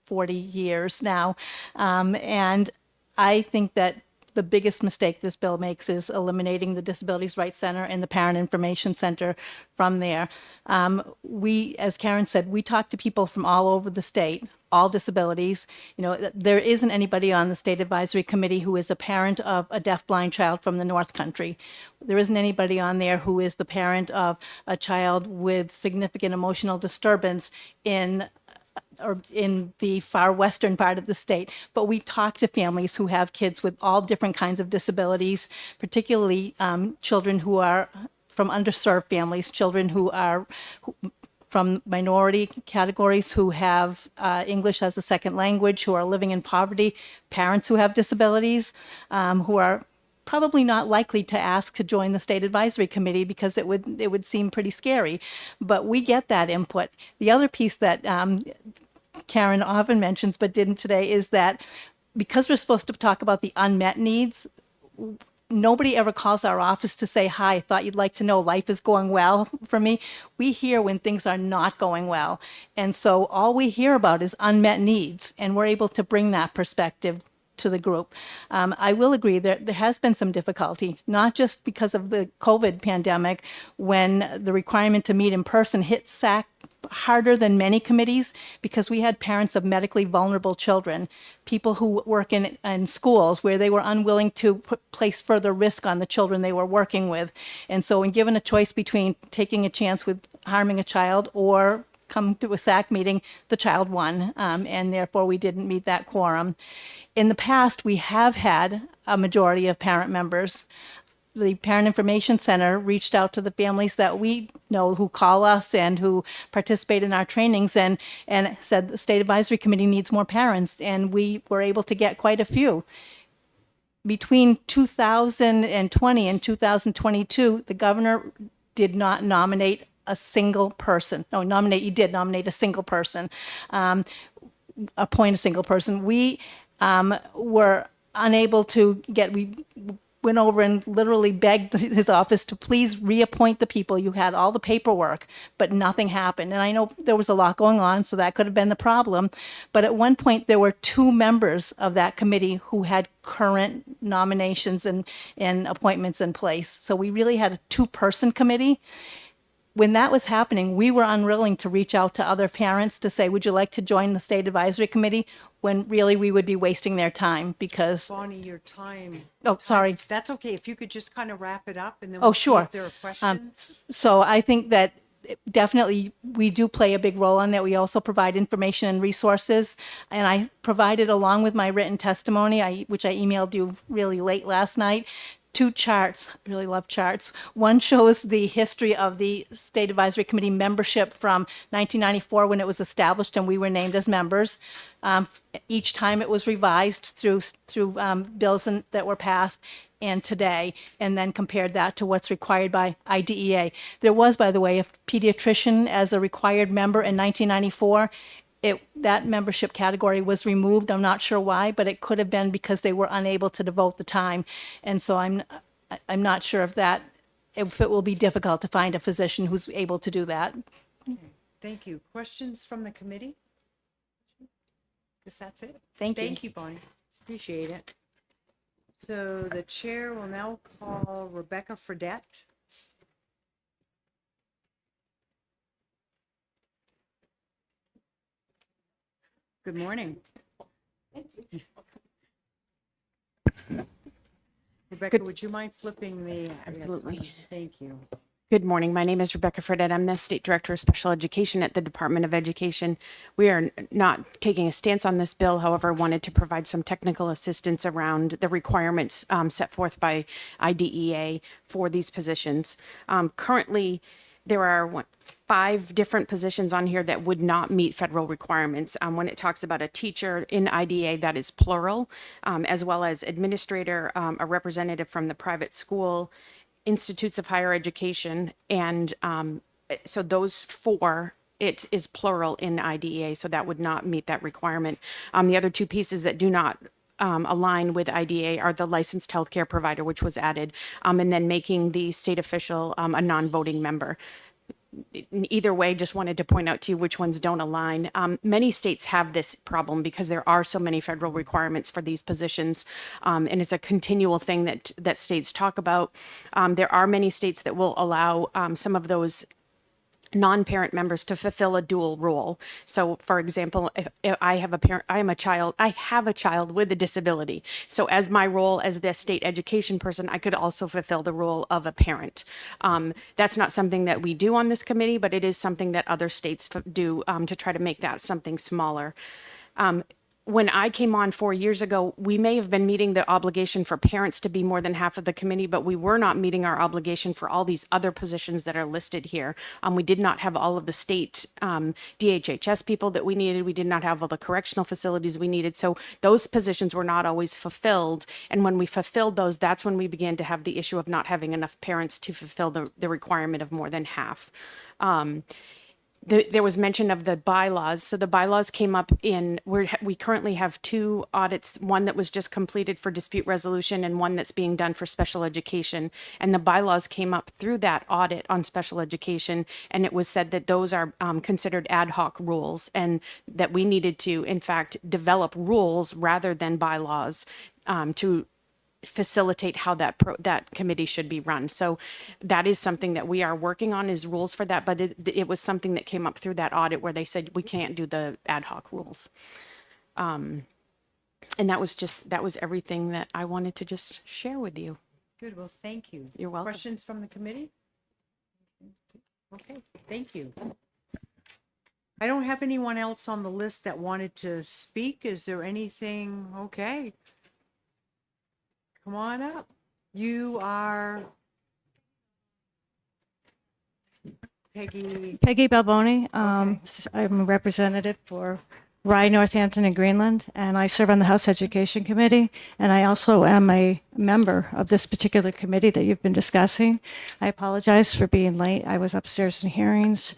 40 years now. And I think that the biggest mistake this bill makes is eliminating the Disabilities Rights Center and the Parent Information Center from there. We, as Karen said, we talk to people from all over the state, all disabilities. You know, there isn't anybody on the State Advisory Committee who is a parent of a deafblind child from the North Country. There isn't anybody on there who is the parent of a child with significant emotional disturbance in the far western part of the state. But we talk to families who have kids with all different kinds of disabilities, particularly children who are from underserved families, children who are from minority categories, who have English as a second language, who are living in poverty, parents who have disabilities, who are probably not likely to ask to join the State Advisory Committee because it would seem pretty scary. But we get that input. The other piece that Karen often mentions but didn't today is that because we're supposed to talk about the unmet needs, nobody ever calls our office to say, hi, I thought you'd like to know life is going well for me. We hear when things are not going well. And so all we hear about is unmet needs, and we're able to bring that perspective to the group. I will agree that there has been some difficulty, not just because of the COVID pandemic, when the requirement to meet in person hit SAC harder than many committees, because we had parents of medically vulnerable children, people who work in schools where they were unwilling to place further risk on the children they were working with. And so when given a choice between taking a chance with harming a child or come to a SAC meeting, the child won, and therefore we didn't meet that quorum. In the past, we have had a majority of parent members. The Parent Information Center reached out to the families that we know who call us and who participate in our trainings and said the State Advisory Committee needs more parents, and we were able to get quite a few. Between 2020 and 2022, the governor did not nominate a single person. He did nominate a single person, appoint a single person. We were unable to we went over and literally begged his office to please reappoint the people. You had all the paperwork, but nothing happened. And I know there was a lot going on, so that could have been the problem. But at one point, there were 2 members of that committee who had current nominations and appointments in place. So we really had a 2-person committee. When that was happening, we were unwilling to reach out to other parents to say, would you like to join the State Advisory Committee? When really we would be wasting their time because... Bonnie, your time. Oh, sorry. That's okay. If you could just kind of wrap it up and then Oh, we'll see sure. if there are questions. So I think that definitely we do play a big role on that. We also provide information and resources. And I provided, along with my written testimony, which I emailed you really late last night, 2 charts. I really love charts. One shows the history of the State Advisory Committee membership from 1994 when it was established and we were named as members. Each time it was revised through bills that were passed and today, and then compared that to what's required by IDEA. There was, by the way, a pediatrician as a required member in 1994. That membership category was removed. I'm not sure why, but it could have been because they were unable to devote the time. And so I'm not sure if it will be difficult to find a physician who's able to do that. Thank you. Questions from the committee? Guess that's it. Thank you. Thank you, Bonnie. Appreciate it. So the chair will now call Rebecca Fredette. Good morning. Rebecca, would you mind flipping the? Absolutely. Thank you. Good morning. My name is Rebecca Fredette. I'm the State Director of Special Education at the Department of Education. We are not taking a stance on this bill, however, wanted to provide some technical assistance around the requirements set forth by IDEA for these positions. Currently, there are 5 different positions on here that would not meet federal requirements. When it talks about a teacher in IDEA, that is plural, as well as administrator, a representative from the private school, institutes of higher education, and so those 4, it is plural in IDEA, so that would not meet that requirement. The other 2 pieces that do not align with IDEA are the licensed healthcare provider, which was added, and then making the state official a non-voting member. Either way, just wanted to point out to you which ones don't align. Many states have this problem because there are so many federal requirements for these positions, and it's a continual thing that states talk about. There are many states that will allow some of those non-parent members to fulfill a dual role. So for example, if I have I have a child with a disability. So as my role as the state education person, I could also fulfill the role of a parent. That's not something that we do on this committee, but it is something that other states do to try to make that something smaller. When I came on 4 years ago, we may have been meeting the obligation for parents to be more than half of the committee, but we were not meeting our obligation for all these other positions that are listed here. We did not have all of the state DHHS people that we needed. We did not have all the correctional facilities we needed. So those positions were not always fulfilled. And when we fulfilled those, that's when we began to have the issue of not having enough parents to fulfill the requirement of more than half. There was mention of the bylaws. So the bylaws came up we currently have 2 audits, one that was just completed for dispute resolution and one that's being done for special education. And the bylaws came up through that audit on special education. And it was said that those are considered ad hoc rules and that we needed to, in fact, develop rules rather than bylaws to facilitate how that committee should be run. So that is something that we are working on, is rules for that, but it was something that came up through that audit where they said we can't do the ad hoc rules. And that was everything that I wanted to just share with you. Good. Well, thank you. You're welcome. Questions from the committee? Okay, thank you. I don't have anyone else on the list that wanted to speak. Is there anything? Okay. Come on up. You are Peggy. Peggy Balboni. I'm a representative for Rye, Northampton, and Greenland, and I serve on the House Education Committee, and I also am a member of this particular committee that you've been discussing. I apologize for being late. I was upstairs in hearings.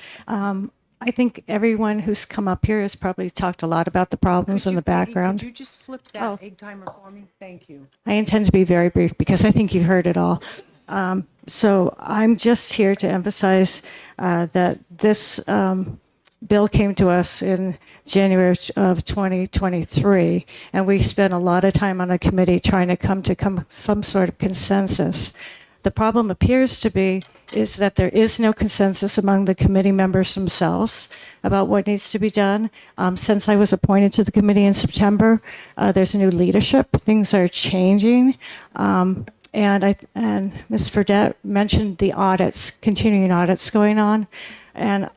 I think everyone who's come up here has probably talked a lot about the problems in the background. Could you just flip that egg timer for me? Thank you. I intend to be very brief because I think you've heard it all. So I'm just here to emphasize that this bill came to us in January of 2023, and we spent a lot of time on the committee trying to come to some sort of consensus. The problem appears to be is that there is no consensus among the committee members themselves about what needs to be done. Since I was appointed to the committee in September, there's a new leadership. Things are changing. And Ms. Fredette mentioned the audits, continuing audits going on. And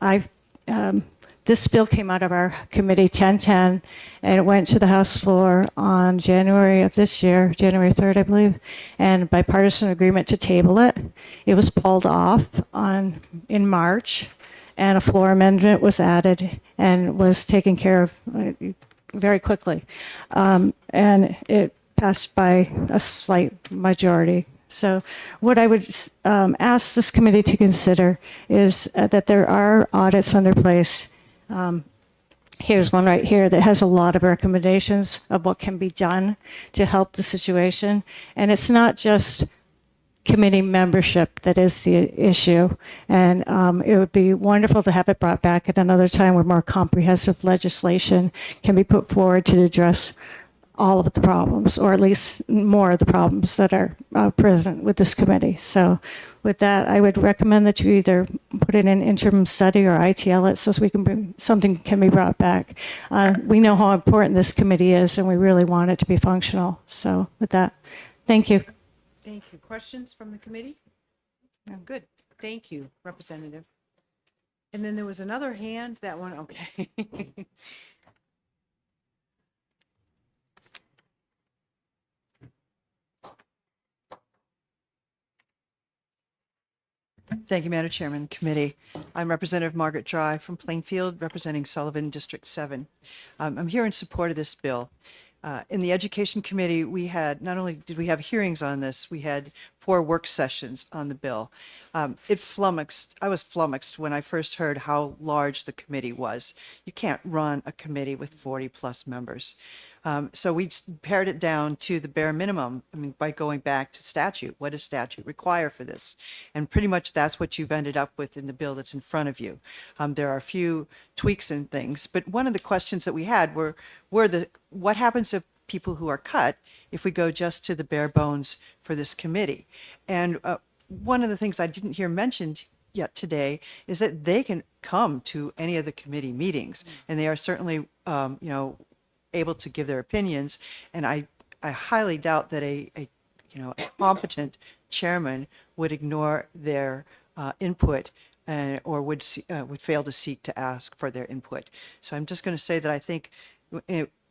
this bill came out of our committee 1010, and it went to the House floor on January of this year, January 3rd, I believe, and bipartisan agreement to table it. It was pulled off in March, and a floor amendment was added and was taken care of very quickly. And it passed by a slight majority. So what I would ask this committee to consider is that there are audits under place. Here's one right here that has a lot of recommendations of what can be done to help the situation. And it's not just committee membership that is the issue. And it would be wonderful to have it brought back at another time where more comprehensive legislation can be put forward to address all of the problems, or at least more of the problems that are present with this committee. So with that, I would recommend that you either put in an interim study or ITL it so we can bring, something can be brought back. We know how important this committee is, and we really want it to be functional. So with that, thank you. Thank you. Questions from the committee? No, good. Thank you, Representative. And then there was another hand, that one, okay. Thank you, Madam Chairman, Committee. I'm Representative Margaret Dry from Plainfield, representing Sullivan District 7. I'm here in support of this bill. In the Education Committee, we had, not only did we have hearings on this, we had 4 work sessions on the bill. I was flummoxed when I first heard how large the committee was. You can't run a committee with 40 plus members. So we pared it down to the bare minimum, by going back to statute. What does statute require for this? And pretty much that's what you've ended up with in the bill that's in front of you. There are a few tweaks and things, but one of the questions that we had were what happens to people who are cut if we go just to the bare bones for this committee? And one of the things I didn't hear mentioned yet today is that they can come to any of the committee meetings, and they are certainly, able to give their opinions. And I highly doubt that a competent chairman would ignore their input or would fail to seek to ask for their input. So I'm just going to say that I think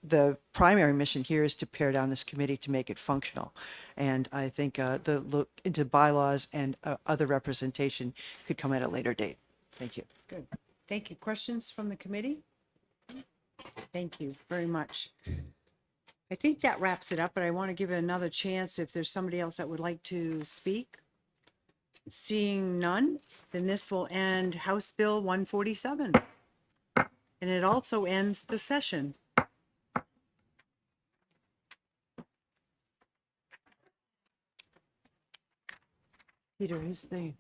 the primary mission here is to pare down this committee to make it functional. And I think the look into bylaws and other representation could come at a later date. Thank you. Good. Thank you. Questions from the committee? Thank you very much. I think that wraps it up, but I want to give it another chance if there's somebody else that would like to speak. Seeing none, then this will end House Bill 147. And it also ends the session. Peter, who's the